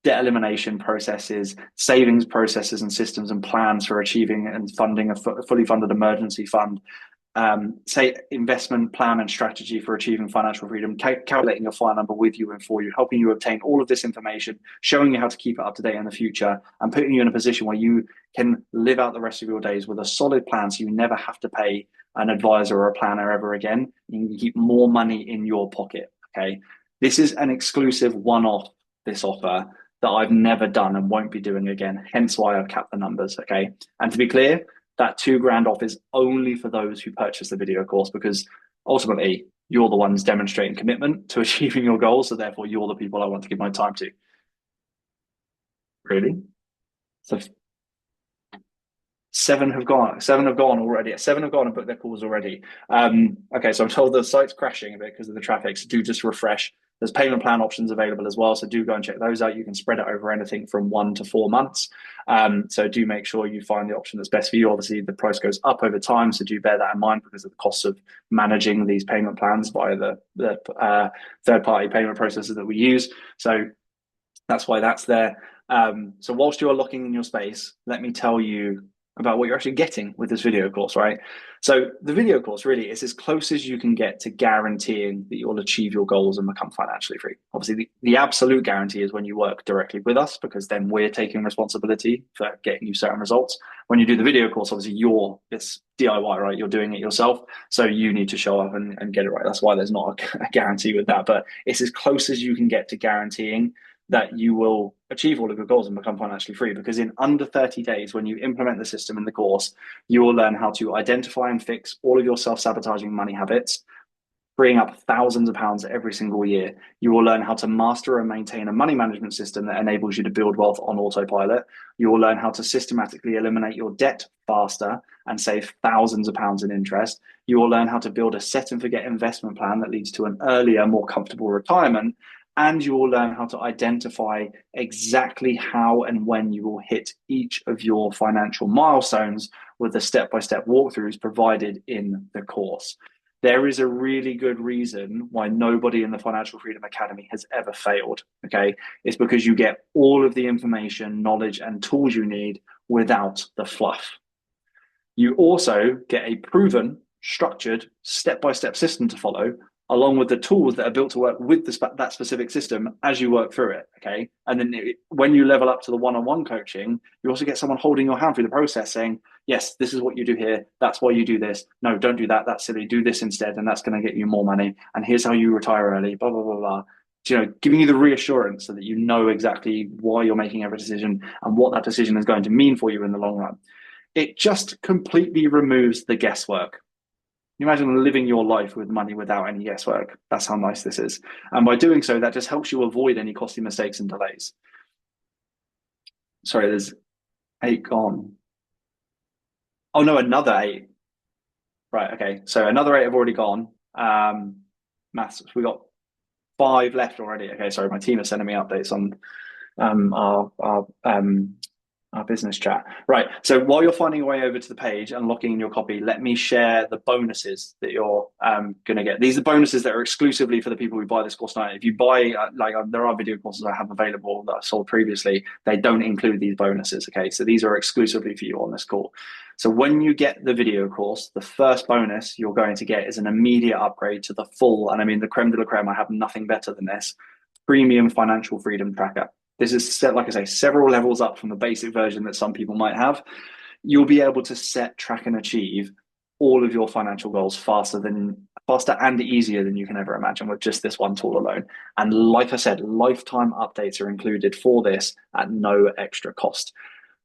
debt elimination processes, savings processes and systems and plans for achieving and funding a fully funded emergency fund, say investment plan and strategy for achieving financial freedom, calculating your FIRE number with you and for you, helping you obtain all of this information, showing you how to keep it up to date in the future, and putting you in a position where you can live out the rest of your days with a solid plan, so you never have to pay an advisor or a planner ever again. You can keep more money in your pocket. Okay, this is an exclusive one-off, this offer, that I've never done and won't be doing again, hence why I've capped the numbers. Okay, and to be clear, that £2,000 off is only for those who purchase the video course, because ultimately you're the ones demonstrating commitment to achieving your goals. So therefore you're the people I want to give my time to. Really? So 7 have gone. 7 have gone already. 7 have gone and booked their calls already. Okay, so I'm told the site's crashing a bit because of the traffic. So do just refresh. There's payment plan options available as well, so do go and check those out. You can spread it over anything from 1 to 4 months. So do make sure you find the option that's best for you. Obviously, the price goes up over time, so do bear that in mind because of the costs of managing these payment plans via the third-party payment processes that we use. So that's why that's there. So whilst you are locking in your space, let me tell you about what you're actually getting with this video course, right? So the video course really is as close as you can get to guaranteeing that you'll achieve your goals and become financially free. Obviously, the absolute guarantee is when you work directly with us, because then we're taking responsibility for getting you certain results. When you do the video course, obviously it's DIY, right? You're doing it yourself. So you need to show up and get it right. That's why there's not a guarantee with that, but it's as close as you can get to guaranteeing that you will achieve all of your goals and become financially free. Because in under 30 days, when you implement the system in the course, you will learn how to identify and fix all of your self-sabotaging money habits, freeing up thousands of pounds every single year. You will learn how to master and maintain a money management system that enables you to build wealth on autopilot. You will learn how to systematically eliminate your debt faster and save thousands of pounds in interest. You will learn how to build a set and forget investment plan that leads to an earlier, more comfortable retirement. And you will learn how to identify exactly how and when you will hit each of your financial milestones with the step-by-step walkthroughs provided in the course. There is a really good reason why nobody in the Financial Freedom Academy has ever failed, okay? It's because you get all of the information, knowledge, and tools you need without the fluff. You also get a proven, structured, step-by-step system to follow, along with the tools that are built to work with that specific system as you work through it, okay? And then when you level up to the one-on-one coaching, you also get someone holding your hand through the process saying, yes, this is what you do here. That's why you do this. No, don't do that. That's silly. Do this instead. And that's going to get you more money. And here's how you retire early, blah, blah, blah, blah. You know, giving you the reassurance so that you know exactly why you're making every decision and what that decision is going to mean for you in the long run. It just completely removes the guesswork. Can you imagine living your life with money without any guesswork? That's how nice this is. And by doing so, that just helps you avoid any costly mistakes and delays. Sorry, there's 8 gone. Oh no, another 8. Right, okay. So another 8 have already gone. Maths, we got 5 left already. Okay, sorry, my team are sending me updates on our business chat. Right. So while you're finding your way over to the page and locking in your copy, let me share the bonuses that you're going to get. These are bonuses that are exclusively for the people who buy this course now. If you buy, there are video courses I have available that I sold previously, they don't include these bonuses. Okay. So these are exclusively for you on this call. So when you get the video course, the first bonus you're going to get is an immediate upgrade to the full, and I mean the creme de la creme, I have nothing better than this, premium financial freedom tracker. This is set, like I say, several levels up from the basic version that some people might have. You'll be able to set, track, and achieve all of your financial goals faster and easier than you can ever imagine with just this one tool alone. And like I said, lifetime updates are included for this at no extra cost.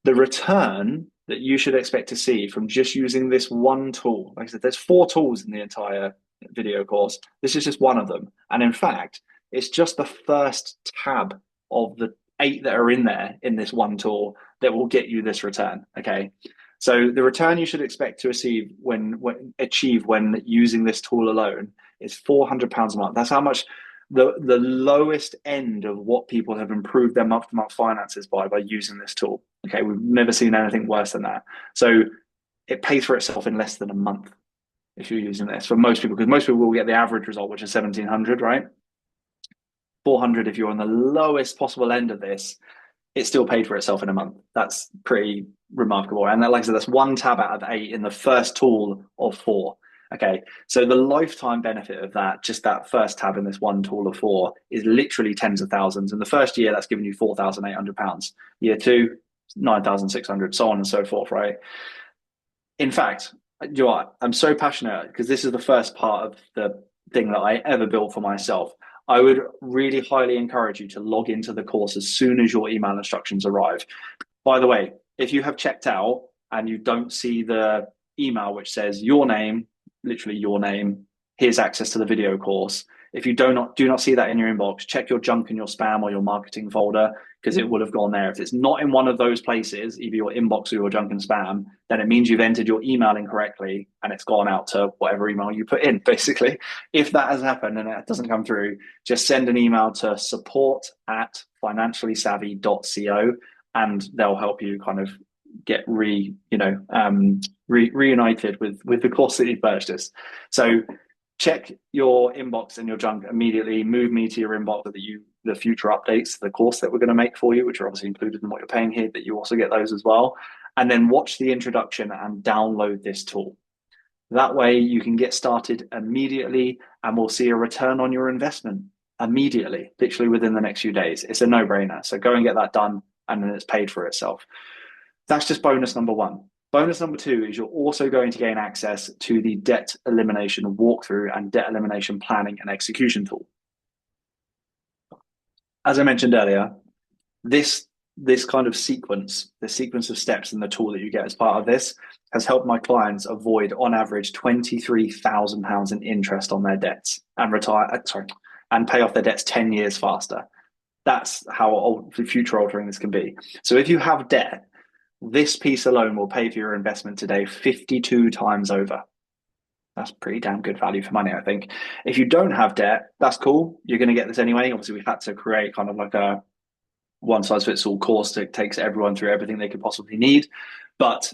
The return that you should expect to see from just using this one tool, like I said, there's 4 tools in the entire video course. This is just one of them. And in fact, it's just the first tab of the 8 that are in there in this one tool that will get you this return. Okay. So the return you should expect to achieve when using this tool alone is £400 a month. That's how much the lowest end of what people have improved their month-to-month finances by using this tool. Okay. We've never seen anything worse than that. So it pays for itself in less than a month if you're using this for most people, because most people will get the average result, which is 1,700, right? 400 if you're on the lowest possible end of this, it still paid for itself in a month. That's pretty remarkable. And like I said, that's 1 tab out of 8 in the first tool of 4. Okay, so the lifetime benefit of that, just that first tab in this one tool of 4, is literally tens of thousands. In the first year, that's given you £4,800. Year 2, 9,600, so on and so forth, right? In fact, you know what? I'm so passionate because this is the first part of the thing that I ever built for myself. I would really highly encourage you to log into the course as soon as your email instructions arrive. By the way, if you have checked out and you don't see the email which says your name, literally your name, here's access to the video course. If you do not see that in your inbox, check your junk and your spam or your marketing folder, because it would have gone there. If it's not in one of those places, either your inbox or your junk and spam, then it means you've entered your email incorrectly and it's gone out to whatever email you put in, basically. If that has happened and it doesn't come through, just send an email to support@financiallysavvy.co and they'll help you kind of get reunited with the course that you've purchased. So check your inbox and your junk immediately. Move me to your inbox so that the future updates, the course that we're going to make for you, which are obviously included in what you're paying here, that you also get those as well. And then watch the introduction and download this tool. That way you can get started immediately and we'll see a return on your investment immediately, literally within the next few days. It's a no-brainer. So go and get that done and then it's paid for itself. That's just bonus number 1. Bonus number 2 is you're also going to gain access to the debt elimination walkthrough and debt elimination planning and execution tool. As I mentioned earlier, this kind of sequence, the sequence of steps in the tool that you get as part of this has helped my clients avoid on average £23,000 in interest on their debts and and pay off their debts 10 years faster. That's how future altering this can be. So if you have debt, this piece alone will pay for your investment today 52 times over. That's pretty damn good value for money, I think. If you don't have debt, that's cool. You're going to get this anyway. Obviously, we've had to create kind of like a one-size-fits-all course that takes everyone through everything they could possibly need. But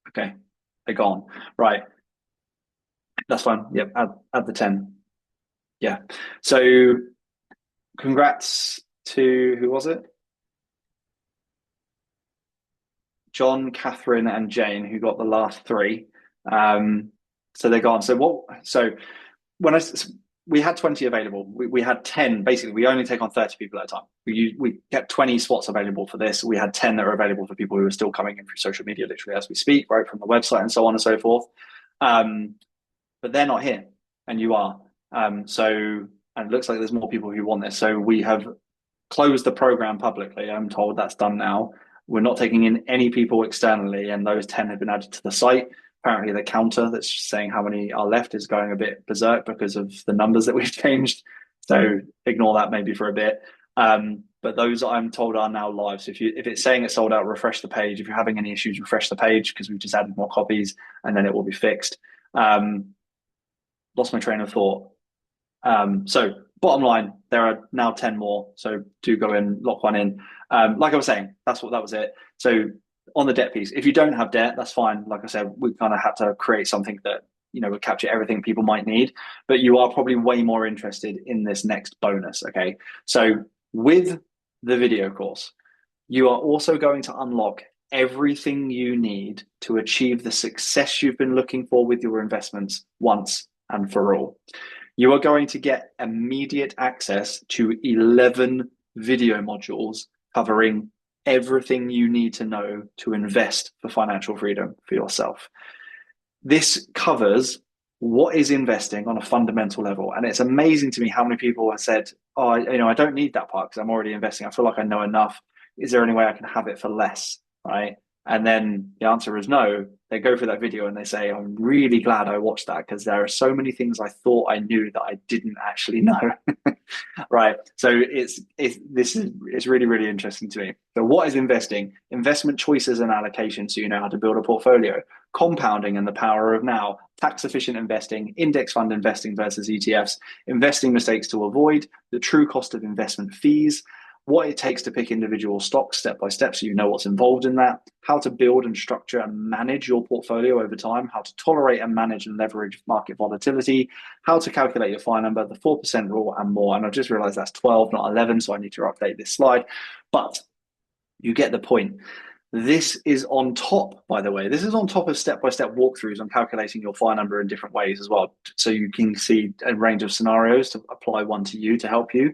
okay, they're gone. Right. That's fine. Yep, add the 10. Yeah. So congrats to, who was it? John, Catherine, and Jane, who got the last 3. So they're gone. So we had 20 available. We had 10. Basically, we only take on 30 people at a time. We get 20 spots available for this. We had 10 that are available for people who are still coming in through social media, literally as we speak, right from the website and so on and so forth. But they're not here, and you are. And it looks like there's more people who want this. So we have closed the program publicly. I'm told that's done now. We're not taking in any people externally, and those 10 have been added to the site. Apparently, the counter that's saying how many are left is going a bit berserk because of the numbers that we've changed. So ignore that maybe for a bit. But those I'm told are now live. So if it's saying it's sold out, refresh the page. If you're having any issues, refresh the page because we've just added more copies, and then it will be fixed. Lost my train of thought. So bottom line, there are now 10 more. So do go in, lock one in. Like I was saying, that was it. So on the debt piece, if you don't have debt, that's fine. Like I said, we kind of had to create something that, would capture everything people might need, but you are probably way more interested in this next bonus. Okay. So with the video course, you are also going to unlock everything you need to achieve the success you've been looking for with your investments once and for all. You are going to get immediate access to 11 video modules covering everything you need to know to invest for financial freedom for yourself. This covers what is investing on a fundamental level. And it's amazing to me how many people have said, oh, I don't need that part because I'm already investing. I feel like I know enough. Is there any way I can have it for less? Right. And then the answer is no. They go through that video and they say, I'm really glad I watched that because there are so many things I thought I knew that I didn't actually know. Right. So it's really, really interesting to me. So what is investing? Investment choices and allocation, so you know how to build a portfolio. Compounding and the power of now. Tax efficient investing, index fund investing versus ETFs, investing mistakes to avoid, the true cost of investment fees, what it takes to pick individual stocks step by step so you know what's involved in that, how to build and structure and manage your portfolio over time, how to tolerate and manage and leverage market volatility, how to calculate your FI number, the 4% rule and more. And I just realized that's 12, not 11, so I need to update this slide. But you get the point. This is on top, by the way, this is on top of step-by-step walkthroughs on calculating your FI number in different ways as well. So you can see a range of scenarios to apply one to you to help you.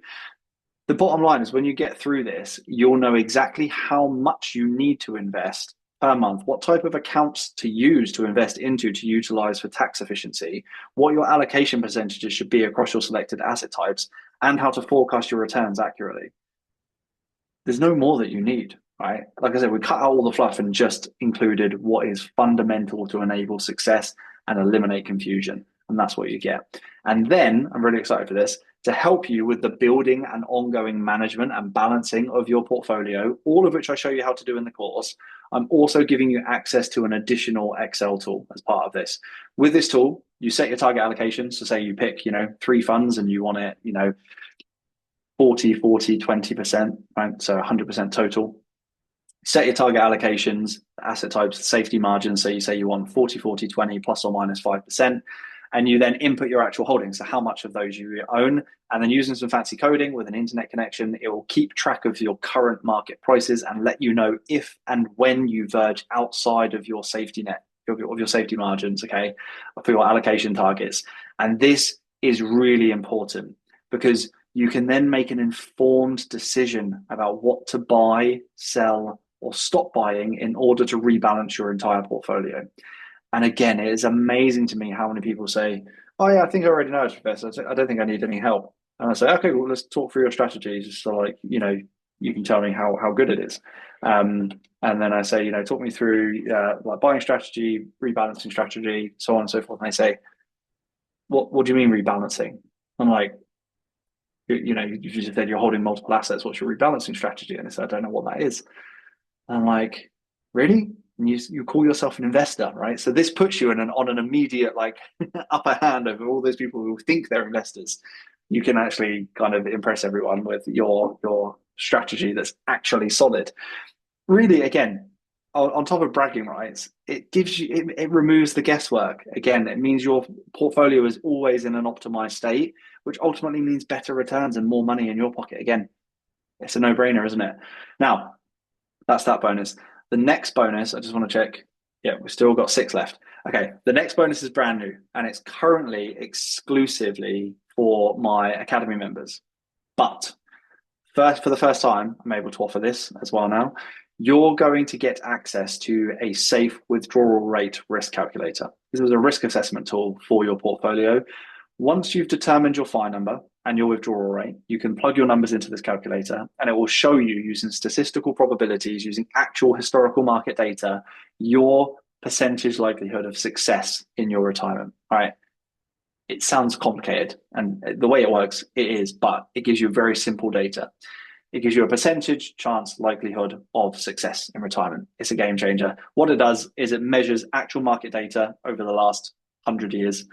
The bottom line is when you get through this, you'll know exactly how much you need to invest per month, what type of accounts to use to invest into to utilize for tax efficiency, what your allocation percentages should be across your selected asset types, and how to forecast your returns accurately. There's no more that you need, right? Like I said, we cut out all the fluff and just included what is fundamental to enable success and eliminate confusion. And that's what you get. And then I'm really excited for this, to help you with the building and ongoing management and balancing of your portfolio, all of which I show you how to do in the course. I'm also giving you access to an additional Excel tool as part of this. With this tool, you set your target allocations. So say you pick, 3 funds and you want it, 40, 20%, right? So 100% total. Set your target allocations, asset types, safety margins. So you say you want 40, 20, plus or minus 5%. And you then input your actual holdings, so how much of those you own, and then using some fancy coding with an internet connection, it will keep track of your current market prices and let you know if and when you verge outside of your safety net, of your safety margins, okay, for your allocation targets. And this is really important because you can then make an informed decision about what to buy, sell, or stop buying in order to rebalance your entire portfolio. And again, it is amazing to me how many people say, oh yeah, I think I already know it's Professor. I don't think I need any help. And I say, okay, well, let's talk through your strategies. So you can tell me how good it is. And then I say, talk me through like buying strategy, rebalancing strategy, so on and so forth. And they say, what do you mean rebalancing? I'm like, you just said you're holding multiple assets. What's your rebalancing strategy? And they say, I don't know what that is. And I'm like, really? And you call yourself an investor, right? So this puts you on an immediate upper hand over all those people who think they're investors. You can actually kind of impress everyone with your strategy that's actually solid. Really, again, on top of bragging rights, it gives you it removes the guesswork. Again, it means your portfolio is always in an optimized state, which ultimately means better returns and more money in your pocket. Again, it's a no-brainer, isn't it? Now, that's that bonus. The next bonus, I just want to check. Yeah, we've still got 6 left. Okay, the next bonus is brand new and it's currently exclusively for my Academy members. But for the first time, I'm able to offer this as well now. You're going to get access to a safe withdrawal rate risk calculator. This is a risk assessment tool for your portfolio. Once you've determined your FI number, and your withdrawal rate, you can plug your numbers into this calculator and it will show you, using statistical probabilities, using actual historical market data, your percentage likelihood of success in your retirement, right? It sounds complicated, and the way it works, it is, but it gives you very simple data. It gives you a percentage chance likelihood of success in retirement. It's a game changer. What it does is it measures actual market data over the last 100 years.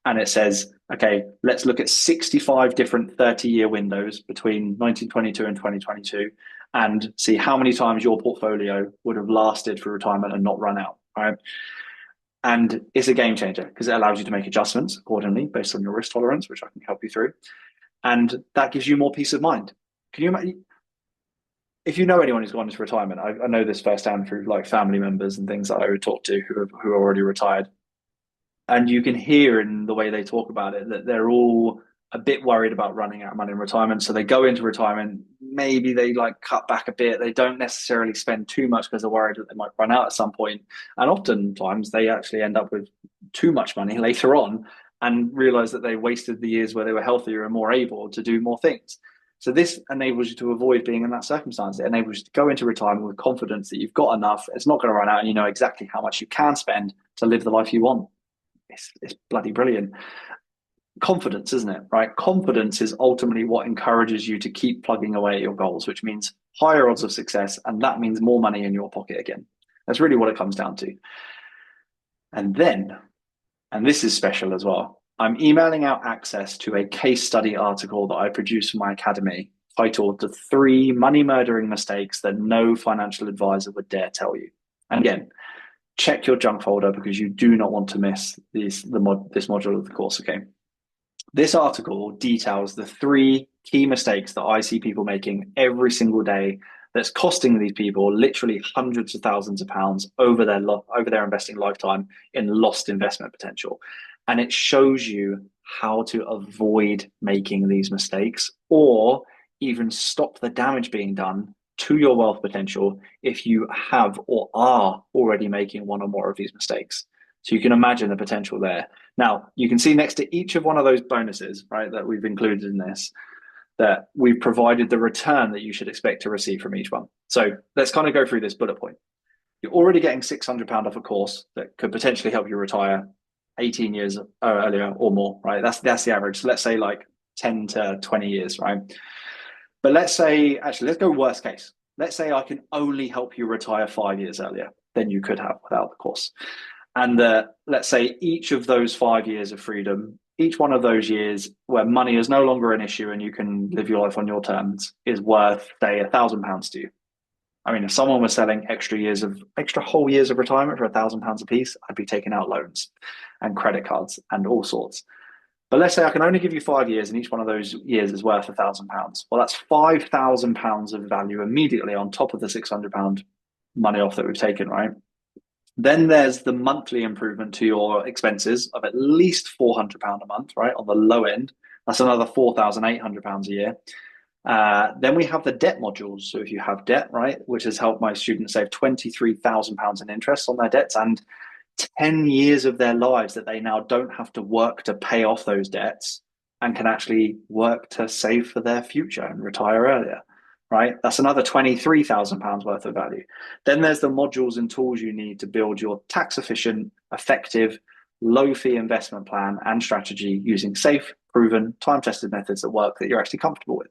And it says, okay, let's look at 65 different 30-year windows between 1922 and 2022 and see how many times your portfolio would have lasted for retirement and not run out, right? And it's a game changer because it allows you to make adjustments accordingly based on your risk tolerance, which I can help you through. And that gives you more peace of mind. Can you imagine? If you know anyone who's gone into retirement, I know this firsthand through like family members and things that I would talk to who are already retired. And you can hear in the way they talk about it that they're all a bit worried about running out of money in retirement. So they go into retirement, maybe they like cut back a bit. They don't necessarily spend too much because they're worried that they might run out at some point. And oftentimes they actually end up with too much money later on and realize that they wasted the years where they were healthier and more able to do more things. So this enables you to avoid being in that circumstance. It enables you to go into retirement with confidence that you've got enough. It's not going to run out and you know exactly how much you can spend to live the life you want. It's bloody brilliant. Confidence, isn't it? Right? Confidence is ultimately what encourages you to keep plugging away at your goals, which means higher odds of success, and that means more money in your pocket again. That's really what it comes down to. And then, and this is special as well, I'm emailing out access to a case study article that I produced for my academy titled "The 3 Money Murdering Mistakes That No Financial Advisor Would Dare Tell You." And again, check your junk folder because you do not want to miss this module of the course, okay? This article details the 3 key mistakes that I see people making every single day that's costing these people literally hundreds of thousands of pounds over their investing lifetime in lost investment potential. And it shows you how to avoid making these mistakes or even stop the damage being done to your wealth potential if you have or are already making one or more of these mistakes. So you can imagine the potential there. Now, you can see next to each of one of those bonuses, right, that we've included in this, that we've provided the return that you should expect to receive from each one. So let's kind of go through this bullet point. You're already getting £600 off a course that could potentially help you retire 18 years earlier or more, right? That's the average. So let's say like 10 to 20 years, right? But let's say, actually, let's go worst case. Let's say I can only help you retire 5 years earlier than you could have without the course. And let's say each of those 5 years of freedom, each one of those years where money is no longer an issue and you can live your life on your terms is worth, say, £1,000 to you. I mean, if someone was selling extra whole years of retirement for £1,000 a piece, I'd be taking out loans and credit cards and all sorts. But let's say I can only give you 5 years and each one of those years is worth £1,000. Well, that's £5,000 of value immediately on top of the £600 money off that we've taken, right? Then there's the monthly improvement to your expenses of at least £400 a month, right? On the low end, that's another £4,800 a year. Then we have the debt modules. So if you have debt, right, which has helped my students save £23,000 in interest on their debts and 10 years of their lives that they now don't have to work to pay off those debts and can actually work to save for their future and retire earlier. Right? That's another £23,000 worth of value. Then there's the modules and tools you need to build your tax efficient, effective, low fee investment plan and strategy using safe, proven, time tested methods that work that you're actually comfortable with.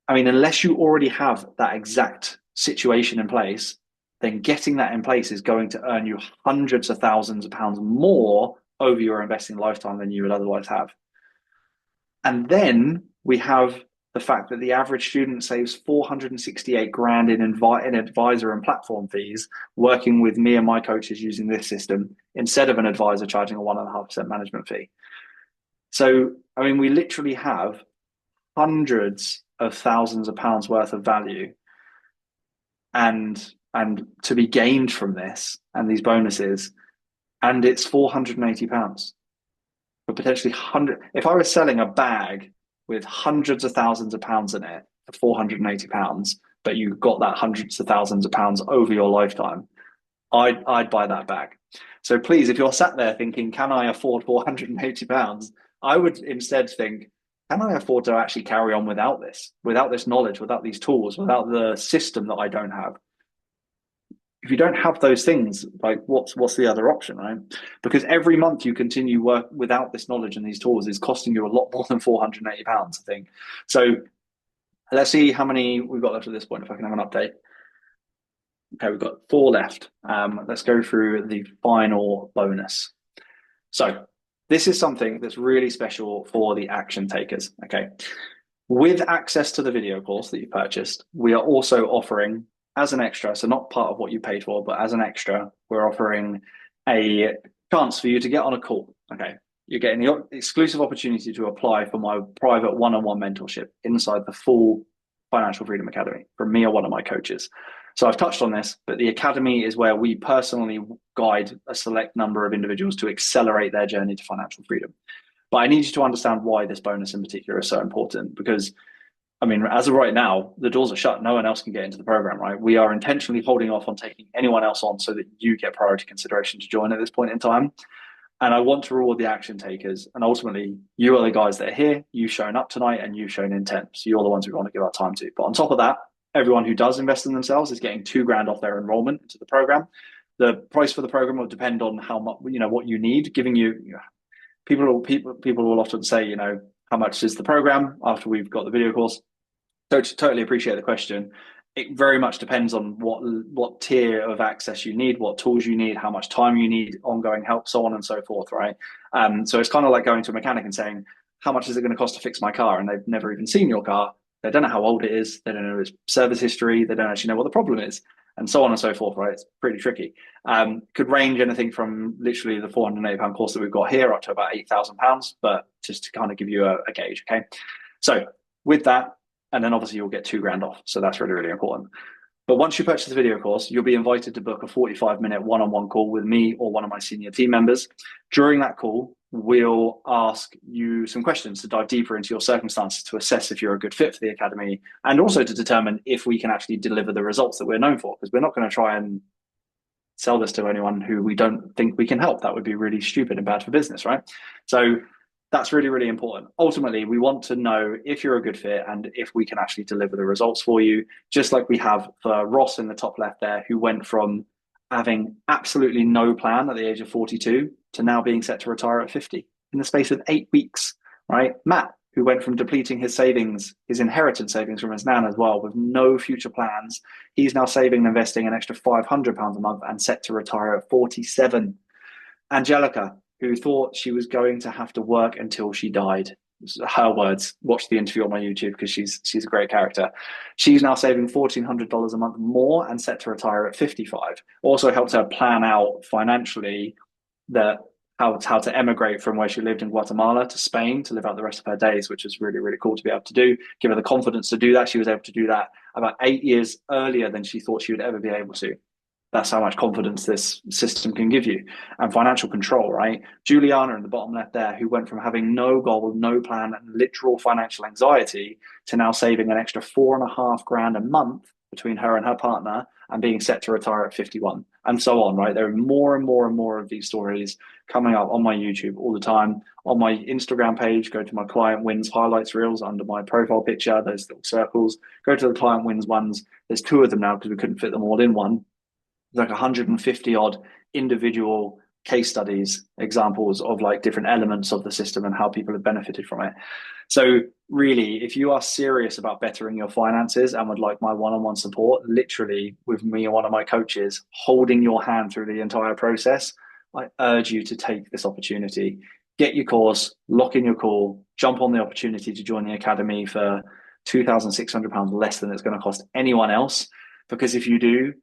I mean, unless you already have that exact situation in place, then getting that in place is going to earn you hundreds of thousands of pounds more over your investing lifetime than you would otherwise have. And then we have the fact that the average student saves 468 grand in advisor and platform fees working with me and my coaches using this system instead of an advisor charging a 1.5% management fee. So, I mean, we literally have hundreds of thousands of pounds worth of value and to be gained from this and these bonuses, and it's £480 but potentially if I was selling a bag with hundreds of thousands of pounds in it for £480, but you got that hundreds of thousands of pounds over your lifetime, I'd buy that bag. So please, if you're sat there thinking, can I afford £480? I would instead think, can I afford to actually carry on without this knowledge, without these tools, without the system that I don't have? If you don't have those things, like what's the other option, right? Because every month you continue work without this knowledge and these tools is costing you a lot more than £480, I think. So let's see how many we've got left at this point, if I can have an update. Okay, we've got 4 left. Let's go through the final bonus. So this is something that's really special for the action takers, okay? With access to the video course that you purchased, we are also offering, as an extra, so not part of what you paid for, but as an extra, we're offering a chance for you to get on a call, okay? You're getting the exclusive opportunity to apply for my private one-on-one mentorship inside the full Financial Freedom Academy from me or one of my coaches. So I've touched on this, but the Academy is where we personally guide a select number of individuals to accelerate their journey to financial freedom. But I need you to understand why this bonus in particular is so important, because I mean, as of right now, the doors are shut. No one else can get into the program, right? We are intentionally holding off on taking anyone else on so that you get priority consideration to join at this point in time. And I want to reward the action takers. And ultimately, you are the guys that are here. You've shown up tonight and you've shown intent. So you're the ones we want to give our time to. But on top of that, everyone who does invest in themselves is getting $2,000 off their enrollment into the program. The price for the program will depend on how much, what you need. Giving people will often say, how much is the program after we've got the video course? So to totally appreciate the question. It very much depends on what tier of access you need, what tools you need, how much time you need, ongoing help, so on and so forth, right? So it's kind of like going to a mechanic and saying, how much is it going to cost to fix my car? And they've never even seen your car. They don't know how old it is. They don't know its service history. They don't actually know what the problem is, and so on and so forth, right? It's pretty tricky. Could range anything from literally the £480 course that we've got here up to about £8,000, but just to kind of give you a gauge, okay? So with that, and then obviously you'll get $2,000 off. So that's really, really important. But once you purchase the video course, you'll be invited to book a 45-minute one-on-one call with me or one of my senior team members. During that call, we'll ask you some questions to dive deeper into your circumstances to assess if you're a good fit for the Academy, and also to determine if we can actually deliver the results that we're known for, because we're not going to try and sell this to anyone who we don't think we can help. That would be really stupid and bad for business, right? So that's really, really important. Ultimately, we want to know if you're a good fit and if we can actually deliver the results for you, just like we have for Ross in the top left there, who went from having absolutely no plan at the age of 42 to now being set to retire at 50 in the space of 8 weeks, right? Matt, who went from depleting his savings, his inheritance savings from his nan as well, with no future plans. He's now saving and investing an extra £500 a month and set to retire at 47. Angelica, who thought she was going to have to work until she died. Her words. Watch the interview on my YouTube because she's a great character. She's now saving $1,400 a month more and set to retire at 55. Also helped her plan out financially how to emigrate from where she lived in Guatemala to Spain to live out the rest of her days, which was really, really cool to be able to do. Give her the confidence to do that. She was able to do that about 8 years earlier than she thought she would ever be able to. That's how much confidence this system can give you, and financial control, right? Juliana in the bottom left there, who went from having no goal, no plan, and literal financial anxiety to now saving an extra $4,500 a month between her and her partner and being set to retire at 51, and so on, right? There are more and more and more of these stories coming up on my YouTube all the time. On my Instagram page, go to my Client Wins highlights reels under my profile picture, those little circles. Go to the Client Wins ones. There's 2 of them now because we couldn't fit them all in one. Like 150 odd individual case studies, examples of like different elements of the system and how people have benefited from it. So really, if you are serious about bettering your finances and would like my one-on-one support, literally with me and one of my coaches holding your hand through the entire process, I urge you to take this opportunity. Get your course, lock in your call, jump on the opportunity to join the Academy for £2,600 less than it's going to cost anyone else. Because if you do,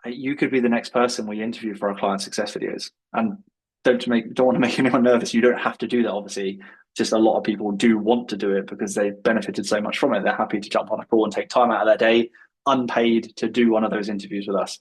you could be the next person we interview for our client success videos. And don't want to make anyone nervous. You don't have to do that, obviously. Just a lot of people do want to do it because they've benefited so much from it. They're happy to jump on a call and take time out of their day, unpaid, to do one of those interviews with us.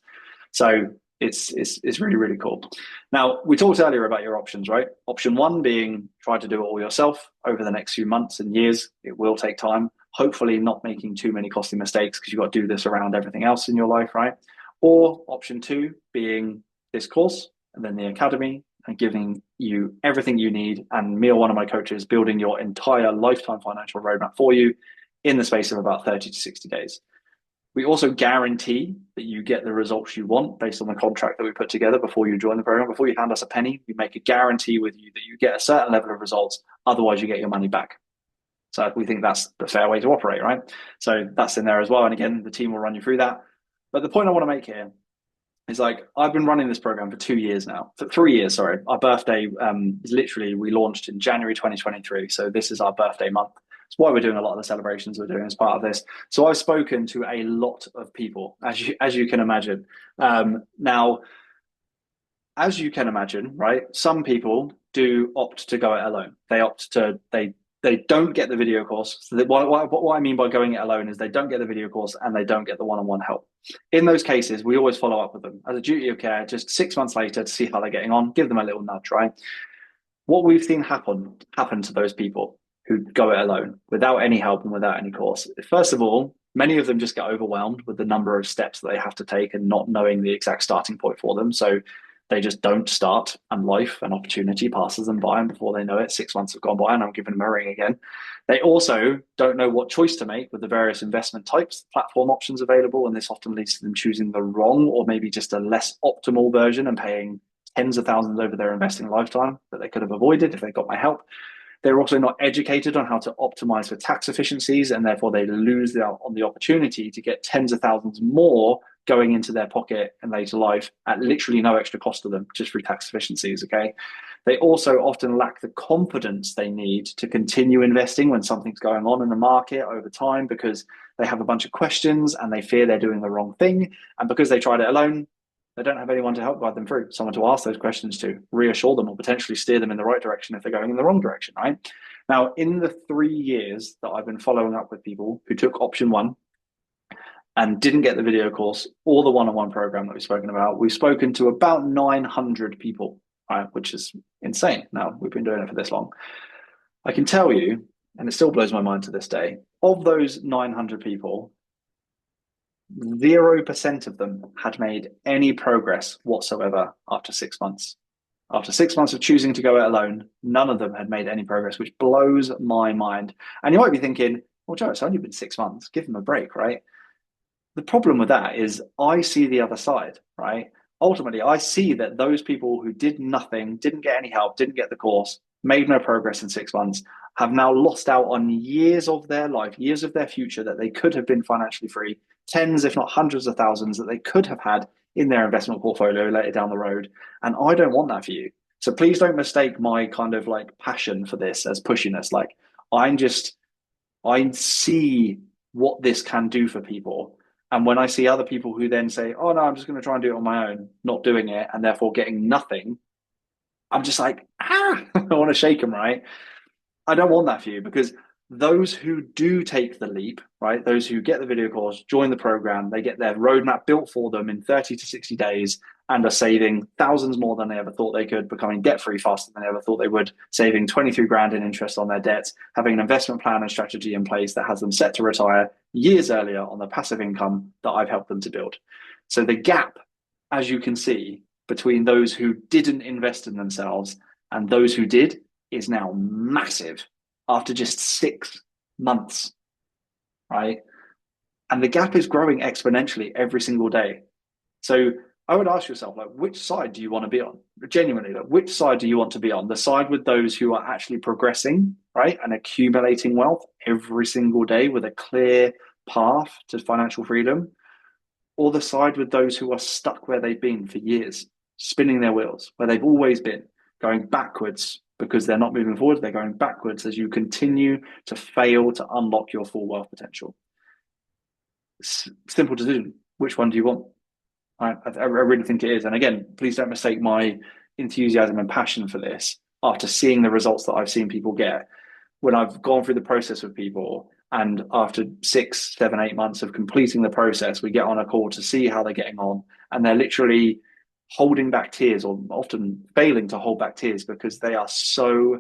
So it's really, really cool. Now, we talked earlier about your options, right? Option 1 being try to do it all yourself over the next few months and years. It will take time. Hopefully not making too many costly mistakes because you've got to do this around everything else in your life, right? Or option 2 being this course and then the Academy and giving you everything you need, and me or one of my coaches building your entire lifetime financial roadmap for you in the space of about 30 to 60 days. We also guarantee that you get the results you want based on the contract that we put together before you join the program. Before you hand us a penny, we make a guarantee with you that you get a certain level of results. Otherwise, you get your money back. So we think that's the fair way to operate, right? So that's in there as well. And again, the team will run you through that. But the point I want to make here is, like, I've been running this program for 2 years now, for 3 years, sorry. Our birthday is literally, we launched in January 2023. So this is our birthday month. That's why we're doing a lot of the celebrations we're doing as part of this. So I've spoken to a lot of people, as you can imagine. Now, as you can imagine, right, some people do opt to go it alone. They opt to, they don't get the video course. So what I mean by going it alone is they don't get the video course and they don't get the one-on-one help. In those cases, we always follow up with them as a duty of care, just 6 months later, to see how they're getting on, give them a little nudge, right? What we've seen happen to those people who go it alone without any help and without any course. First of all, many of them just get overwhelmed with the number of steps that they have to take and not knowing the exact starting point for them. So they just don't start, and life and opportunity passes them by, and before they know it, 6 months have gone by and I'm giving them a ring again. They also don't know what choice to make with the various investment types, platform options available, and this often leads to them choosing the wrong or maybe just a less optimal version and paying tens of thousands over their investing lifetime that they could have avoided if they got my help. They're also not educated on how to optimize for tax efficiencies, and therefore they lose out on the opportunity to get tens of thousands more going into their pocket in later life at literally no extra cost to them, just through tax efficiencies, okay? They also often lack the confidence they need to continue investing when something's going on in the market over time, because they have a bunch of questions and they fear they're doing the wrong thing. And because they tried it alone, they don't have anyone to help guide them through, someone to ask those questions to, reassure them, or potentially steer them in the right direction if they're going in the wrong direction, right? Now, in the 3 years that I've been following up with people who took option one and didn't get the video course or the one-on-one program that we've spoken about, we've spoken to about 900 people, right? Which is insane. Now, we've been doing it for this long. I can tell you, and it still blows my mind to this day, of those 900 people, 0% of them had made any progress whatsoever after 6 months. After 6 months of choosing to go it alone, none of them had made any progress, which blows my mind. And you might be thinking, well, Joe, it's only been 6 months. Give them a break, right? The problem with that is I see the other side, right? Ultimately, I see that those people who did nothing, didn't get any help, didn't get the course, made no progress in 6 months, have now lost out on years of their life, years of their future that they could have been financially free, tens, if not hundreds of thousands that they could have had in their investment portfolio later down the road. And I don't want that for you. So please don't mistake my kind of like passion for this as pushiness. Like, I see what this can do for people. And when I see other people who then say, oh no, I'm just going to try and do it on my own, not doing it, and therefore getting nothing, I'm just like, I want to shake them, right? I don't want that for you, because those who do take the leap, right, those who get the video course, join the program, they get their roadmap built for them in 30 to 60 days and are saving thousands more than they ever thought they could, becoming debt-free faster than they ever thought they would, saving 23 grand in interest on their debts, having an investment plan and strategy in place that has them set to retire years earlier on the passive income that I've helped them to build. So the gap, as you can see, between those who didn't invest in themselves and those who did is now massive after just 6 months, right? And the gap is growing exponentially every single day. So I would ask yourself, like, which side do you want to be on? Genuinely, like, which side do you want to be on? The side with those who are actually progressing, right, and accumulating wealth every single day with a clear path to financial freedom, or the side with those who are stuck where they've been for years, spinning their wheels, where they've always been, going backwards because they're not moving forward, they're going backwards as you continue to fail to unlock your full wealth potential. Simple decision. Which one do you want? I really think it is. And again, please don't mistake my enthusiasm and passion for this after seeing the results that I've seen people get. When I've gone through the process with people, and after 6, 7, 8 months of completing the process, we get on a call to see how they're getting on, and they're literally holding back tears, or often failing to hold back tears, because they are so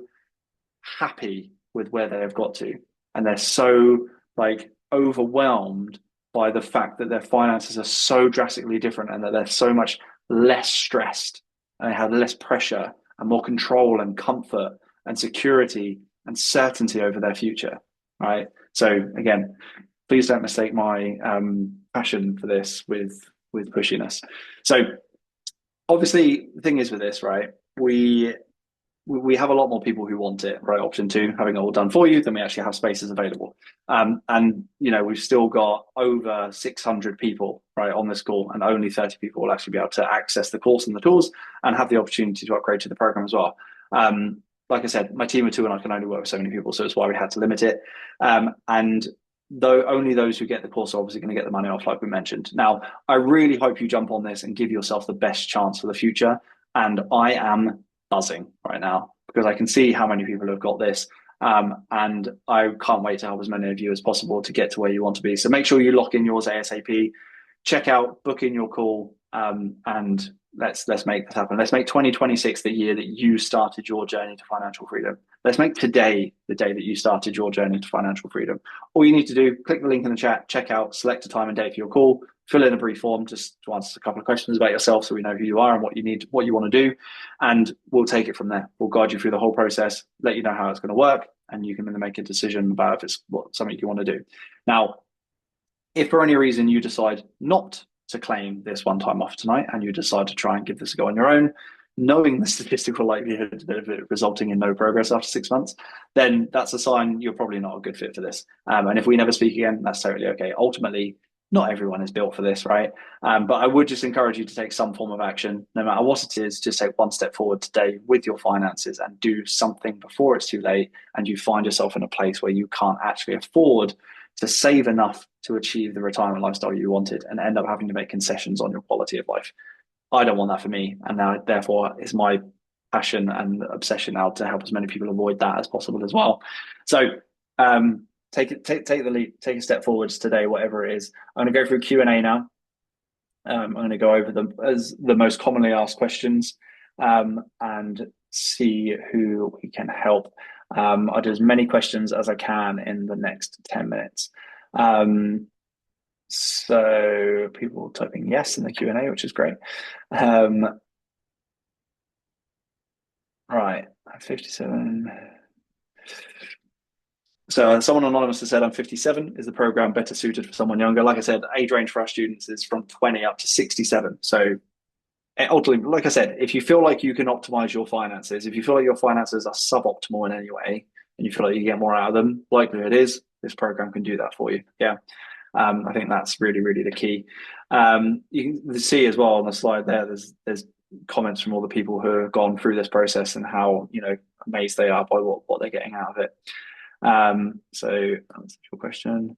happy with where they have got to, and they're so like overwhelmed by the fact that their finances are so drastically different and that they're so much less stressed and they have less pressure and more control and comfort and security and certainty over their future, right? So again, please don't mistake my passion for this with pushiness. So obviously the thing is with this, right, we have a lot more people who want it, right? Option 2, having it all done for you, than we actually have spaces available. And we've still got over 600 people, right, on this call, and only 30 people will actually be able to access the course and the tools and have the opportunity to upgrade to the program as well. Like I said, my team of 2 and I can only work with so many people, so it's why we had to limit it. And though only those who get the course are obviously going to get the money off, like we mentioned. Now, I really hope you jump on this and give yourself the best chance for the future. And I am buzzing right now because I can see how many people have got this. And I can't wait to help as many of you as possible to get to where you want to be. So make sure you lock in yours ASAP, check out, book in your call, and let's make this happen. Let's make 2026 the year that you started your journey to financial freedom. Let's make today the day that you started your journey to financial freedom. All you need to do, click the link in the chat, check out, select a time and date for your call, fill in a brief form just to answer a couple of questions about yourself so we know who you are and what you need, what you want to do, and we'll take it from there. We'll guide you through the whole process, let you know how it's going to work, and you can then make a decision about if it's something you want to do. Now, if for any reason you decide not to claim this one-time offer tonight and you decide to try and give this a go on your own, knowing the statistical likelihood of it resulting in no progress after 6 months, then that's a sign you're probably not a good fit for this. And if we never speak again, that's totally okay. Ultimately, not everyone is built for this, right? But I would just encourage you to take some form of action, no matter what it is. Just take one step forward today with your finances and do something before it's too late and you find yourself in a place where you can't actually afford to save enough to achieve the retirement lifestyle you wanted and end up having to make concessions on your quality of life. I don't want that for me, and now therefore it's my passion and obsession now to help as many people avoid that as possible as well. So take the lead, take a step forwards today, whatever it is. I'm going to go through Q&A now. I'm going to go over them as the most commonly asked questions and see who we can help. I'll do as many questions as I can in the next 10 minutes. So people typing yes in the Q&A, which is great. Right, 57. So someone anonymous has said, I'm 57. Is the program better suited for someone younger? Like I said, age range for our students is from 20 up to 67. So ultimately, like I said, if you feel like you can optimize your finances, if you feel like your finances are suboptimal in any way, and you feel like you get more out of them, likelihood is this program can do that for you. Yeah. I think that's really, really the key. You can see as well on the slide there, there's comments from all the people who have gone through this process and how, amazed they are by what they're getting out of it. So that's your question.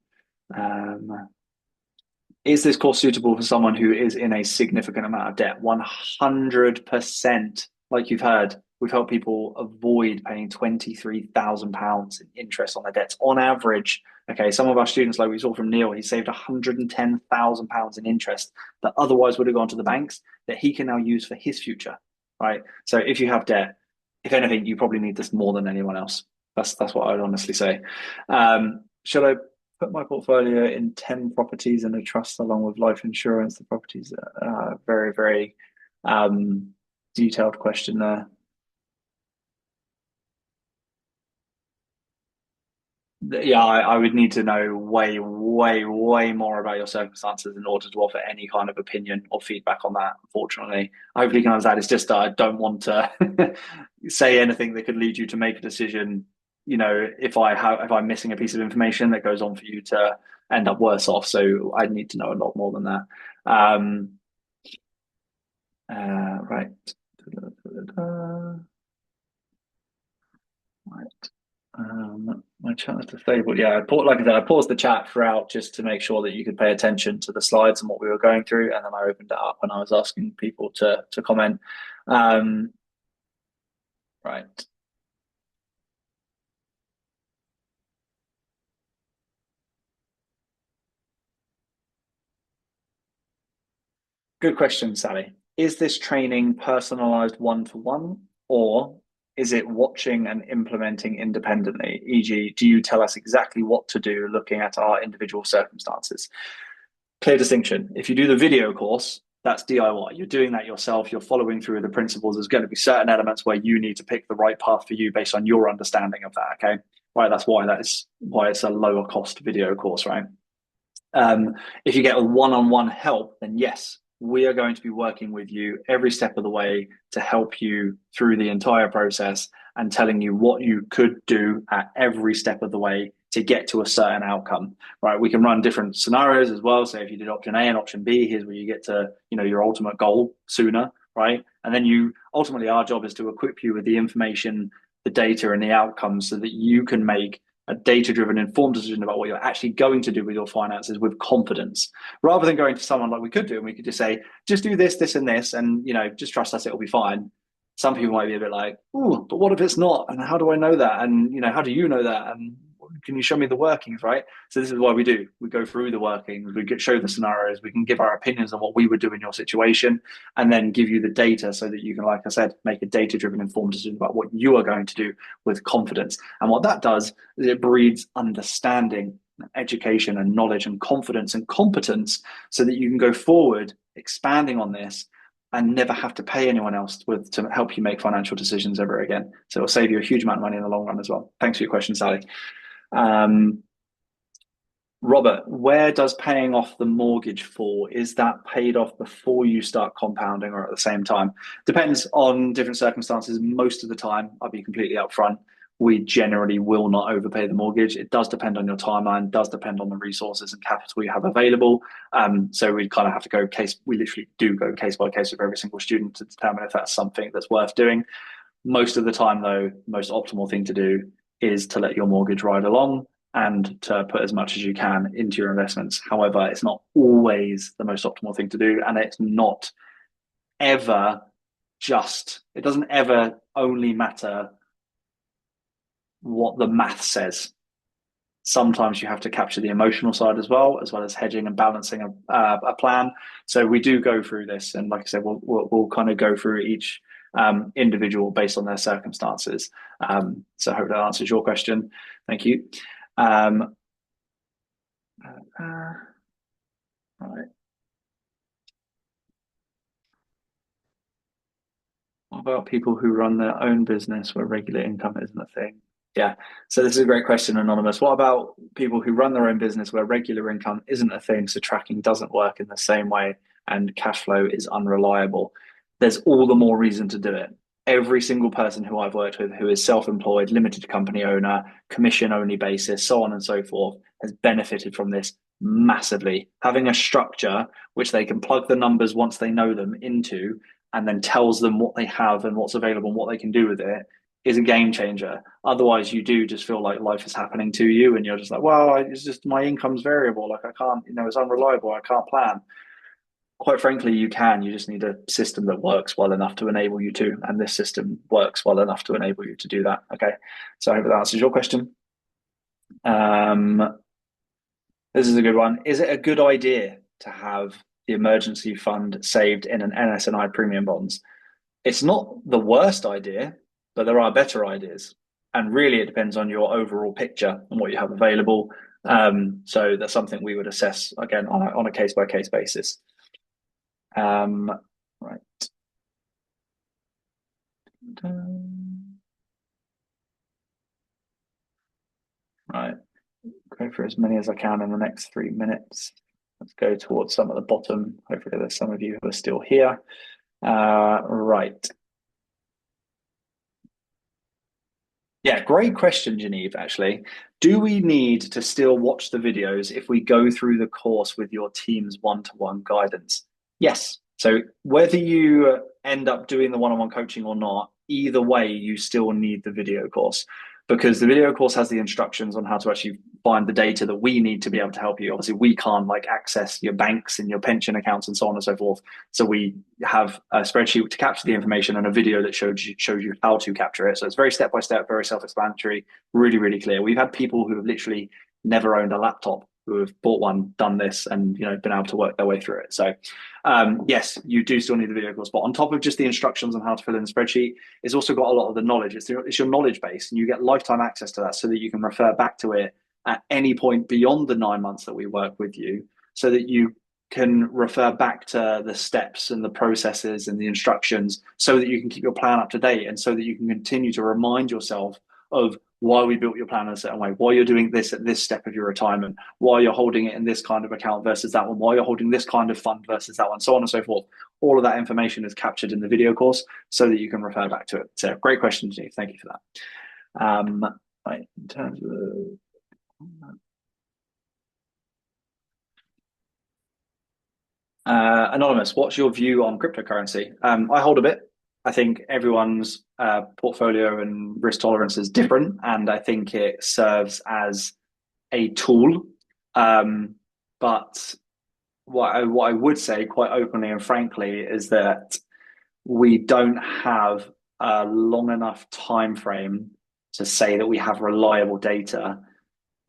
Is this course suitable for someone who is in a significant amount of debt? 100%. Like you've heard, we've helped people avoid paying £23,000 in interest on their debts on average. Okay, some of our students, like we saw from Neil, he saved £110,000 in interest that otherwise would have gone to the banks that he can now use for his future, right? So if you have debt, if anything, you probably need this more than anyone else. That's what I would honestly say. Should I put my portfolio in 10 properties in a trust along with life insurance? The properties are very, very detailed question there. Yeah, I would need to know way, way, way more about your circumstances in order to offer any kind of opinion or feedback on that, unfortunately. Hopefully you can understand. It's just that I don't want to say anything that could lead you to make a decision, if I'm missing a piece of information that goes on for you to end up worse off. So I need to know a lot more than that. Right. Right. My chat is disabled. Yeah, like I said, I paused the chat throughout just to make sure that you could pay attention to the slides and what we were going through, and then I opened it up and I was asking people to comment. Right. Good question, Sally. Is this training personalized one-to-one, or is it watching and implementing independently? E.g., do you tell us exactly what to do looking at our individual circumstances? Clear distinction. If you do the video course, That's DIY. You're doing that yourself. You're following through the principles. There's going to be certain elements where you need to pick the right path for you based on your understanding of that. Okay, right. That's why it's a lower cost video course, right? If you get a one-on-one help, then yes, we are going to be working with you every step of the way to help you through the entire process and telling you what you could do at every step of the way to get to a certain outcome, right? We can run different scenarios as well. So if you did option A and option B, here's where you get to, your ultimate goal sooner, right? And then ultimately our job is to equip you with the information, the data and the outcomes so that you can make a data-driven, informed decision about what you're actually going to do with your finances with confidence, rather than going to someone like we could do, and we could just say, just do this, this, and this, and just trust us, it'll be fine. Some people might be a bit like, oh, but what if it's not? And how do I know that? And how do you know that? And can you show me the workings, right? So this is what we do. We go through the workings, show the scenarios, we can give our opinions on what we would do in your situation, and then give you the data so that you can, like I said, make a data-driven, informed decision about what you are going to do with confidence. And what that does is it breeds understanding, education and knowledge and confidence and competence so that you can go forward expanding on this and never have to pay anyone else to help you make financial decisions ever again. So it'll save you a huge amount of money in the long run as well. Thanks for your question, Sally. Robert, where does paying off the mortgage fall? Is that paid off before you start compounding or at the same time? Depends on different circumstances. Most of the time, I'll be completely upfront, we generally will not overpay the mortgage. It does depend on your timeline, does depend on the resources and capital you have available. So we kind of have to we literally do go case by case with every single student to determine if that's something that's worth doing. Most of the time though, most optimal thing to do is to let your mortgage ride along and to put as much as you can into your investments. However, it's not always the most optimal thing to do, and it's not ever it doesn't ever only matter what the math says. Sometimes you have to capture the emotional side as well as hedging and balancing a plan. So we do go through this, and like I said, we'll kind of go through each individual based on their circumstances. So I hope that answers your question. Thank you. Right. What about people who run their own business where regular income isn't a thing? Yeah, so this is a great question, Anonymous. What about people who run their own business where regular income isn't a thing, so tracking doesn't work in the same way and cash flow is unreliable? There's all the more reason to do it. Every single person who I've worked with who is self-employed, limited company owner, commission-only basis, so on and so forth, has benefited from this massively. Having a structure which they can plug the numbers once they know them into and then tells them what they have and what's available and what they can do with it is a game changer. Otherwise, you do just feel like life is happening to you and you're just like, well, it's just my income's variable. Like I can't, it's unreliable. I can't plan. Quite frankly, you just need a system that works well enough to enable you to, and this system works well enough to enable you to do that. Okay, so I hope that answers your question. This is a good one. Is it a good idea to have the emergency fund saved in an NS&I premium bonds? It's not the worst idea, but there are better ideas. And really, it depends on your overall picture and what you have available. So that's something we would assess, again, on a case-by-case basis. Right. Right. Go for as many as I can in the next 3 minutes. Let's go towards some at the bottom. Hopefully there's some of you who are still here. Right. Yeah, great question, Genevieve, actually. Do we need to still watch the videos if we go through the course with your team's one-to-one guidance? Yes. So whether you end up doing the one-on-one coaching or not, either way, you still need the video course, because the video course has the instructions on how to actually find the data that we need to be able to help you. Obviously, we can't access your banks and your pension accounts and so on and so forth. So we have a spreadsheet to capture the information and a video that shows you how to capture it. So it's very step-by-step, very self-explanatory, really, really clear. We've had people who have literally never owned a laptop who have bought one, done this, and been able to work their way through it. So yes, you do still need the video course, but on top of just the instructions on how to fill in the spreadsheet, it's also got a lot of the knowledge. It's your knowledge base, and you get lifetime access to that so that you can refer back to it at any point beyond the 9 months that we work with you, so that you can refer back to the steps and the processes and the instructions so that you can keep your plan up to date, and so that you can continue to remind yourself of why we built your plan in a certain way, why you're doing this at this step of your retirement, why you're holding it in this kind of account versus that one, why you're holding this kind of fund versus that one, so on and so forth. All of that information is captured in the video course so that you can refer back to it. So great question, Steve. Thank you for that. Right, in terms of Anonymous, what's your view on cryptocurrency? I hold a bit. I think everyone's portfolio and risk tolerance is different, and I think it serves as a tool. But what I would say quite openly and frankly is that we don't have a long enough time frame to say that we have reliable data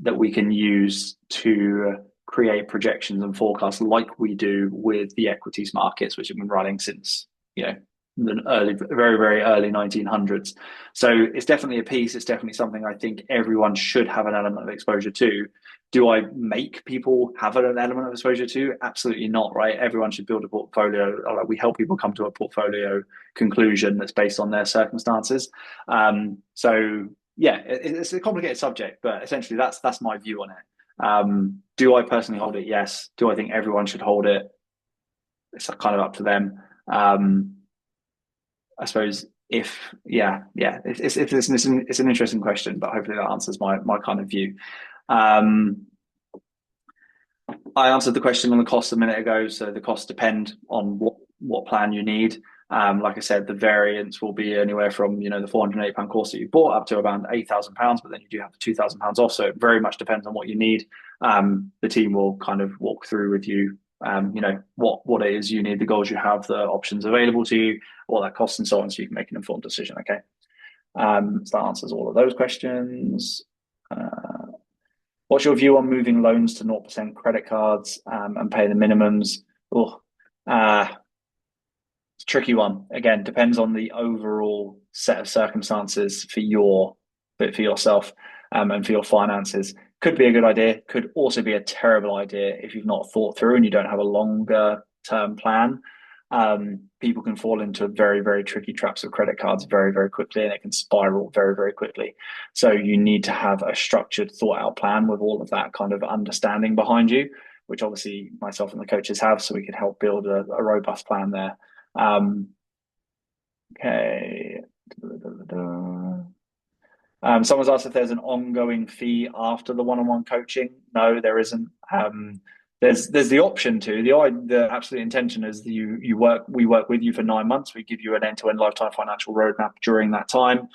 that we can use to create projections and forecasts like we do with the equities markets, which have been running since, you know, the very, very early 1900s. So it's definitely a piece. It's definitely something I think everyone should have an element of exposure to. Do I make people have an element of exposure to? Absolutely not, right? Everyone should build a portfolio. We help people come to a portfolio conclusion that's based on their circumstances. So yeah, it's a complicated subject, but essentially that's my view on it. Do I personally hold it? Yes. Do I think everyone should hold it? It's kind of up to them. I suppose it's an interesting question, but hopefully that answers my kind of view. I answered the question on the cost a minute ago. So the costs depend on what plan you need. Like I said, the variance will be anywhere from, you know, the £408 course that you bought up to around £8,000, but then you do have the £2,000 off. So it very much depends on what you need. The team will kind of walk through with you, you know, what it is you need, the goals you have, the options available to you, what that costs and so on, so you can make an informed decision. Okay. So that answers all of those questions. What's your view on moving loans to 0% credit cards and pay the minimums? It's a tricky one. Again, depends on the overall set of circumstances for yourself and for your finances. Could be a good idea, could also be a terrible idea if you've not thought through and you don't have a longer term plan. People can fall into very, very tricky traps of credit cards very, very quickly, and it can spiral very, very quickly. So you need to have a structured, thought out plan with all of that kind of understanding behind you, which obviously myself and the coaches have, so we can help build a robust plan there. Okay. Someone's asked if there's an ongoing fee after the one-on-one coaching. No, there isn't. There's the option to. The absolute intention is we work with you for 9 months. We give you an end-to-end lifetime financial roadmap during that time.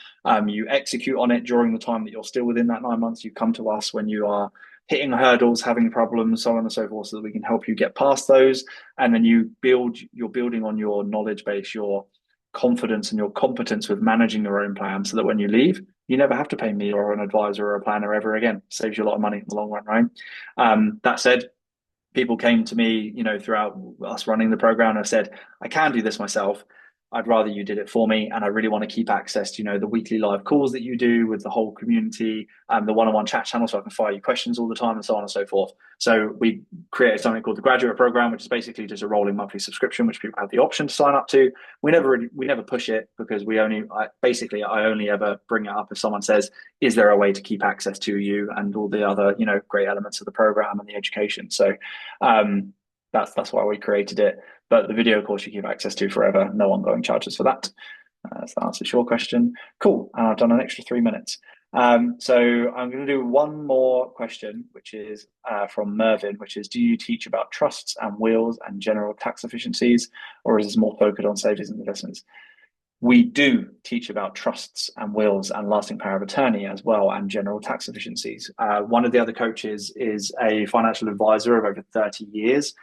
You execute on it during the time that you're still within that 9 months. You come to us when you are hitting hurdles, having problems, so on and so forth, so that we can help you get past those. And then you're building on your knowledge base, your confidence and your competence with managing your own plan, so that when you leave, you never have to pay me or an advisor or a planner ever again. Saves you a lot of money in the long run, right? That said, people came to me, you know, throughout us running the program and said, I can do this myself. I'd rather you did it for me. And I really want to keep access to, you know, the weekly live calls that you do with the whole community, the one-on-one chat channel, so I can fire you questions all the time and so on and so forth. So we created something called the graduate program, which is basically just a rolling monthly subscription, which people have the option to sign up to. We never push it, because I only ever bring it up if someone says, is there a way to keep access to you and all the other, you know, great elements of the program and the education. So that's why we created it. But the video course you keep access to forever, no ongoing charges for that. So that answers your question. Cool, and I've done an extra 3 minutes. So I'm going to do one more question, which is from Mervyn, which is, do you teach about trusts and wills and general tax efficiencies, or is this more focused on savings and investments? We do teach about trusts and wills and lasting power of attorney as well, and general tax efficiencies. One of the other coaches is a financial advisor of over 30 years.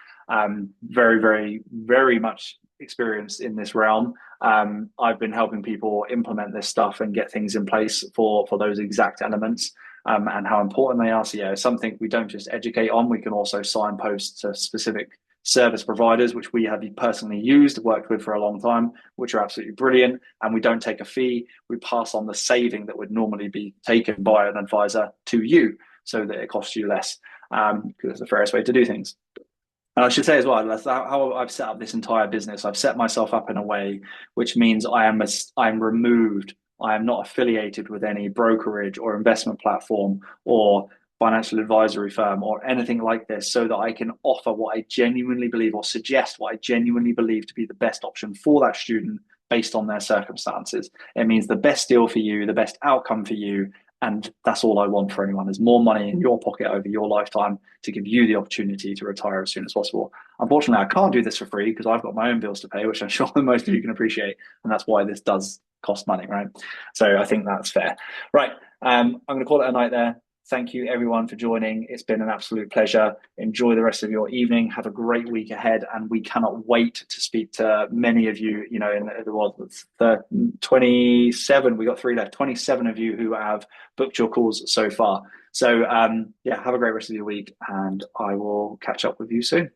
Very, very, very much experienced in this realm. I've been helping people implement this stuff and get things in place for those exact elements, and how important they are. So yeah, it's something we don't just educate on, we can also signpost to specific service providers, which we have personally used, worked with for a long time, which are absolutely brilliant. And we don't take a fee. We pass on the saving that would normally be taken by an advisor to you, so that it costs you less, because it's the fairest way to do things. And I should say as well, that's how I've set up this entire business. I've set myself up in a way which means I'm removed. I am not affiliated with any brokerage or investment platform or financial advisory firm or anything like this, so that I can offer what I genuinely believe or suggest what I genuinely believe to be the best option for that student based on their circumstances. It means the best deal for you, the best outcome for you. And that's all I want for anyone, is more money in your pocket over your lifetime to give you the opportunity to retire as soon as possible. Unfortunately, I can't do this for free because I've got my own bills to pay, which I'm sure most of you can appreciate. And that's why this does cost money, right? So I think that's fair. Right. I'm going to call it a night there. Thank you everyone for joining. It's been an absolute pleasure. Enjoy the rest of your evening. Have a great week ahead, and we cannot wait to speak to many of you. You know, in the 27, we got 3 left. 27 of you who have booked your calls so far. So yeah, have a great rest of your week, and I will catch up with you soon.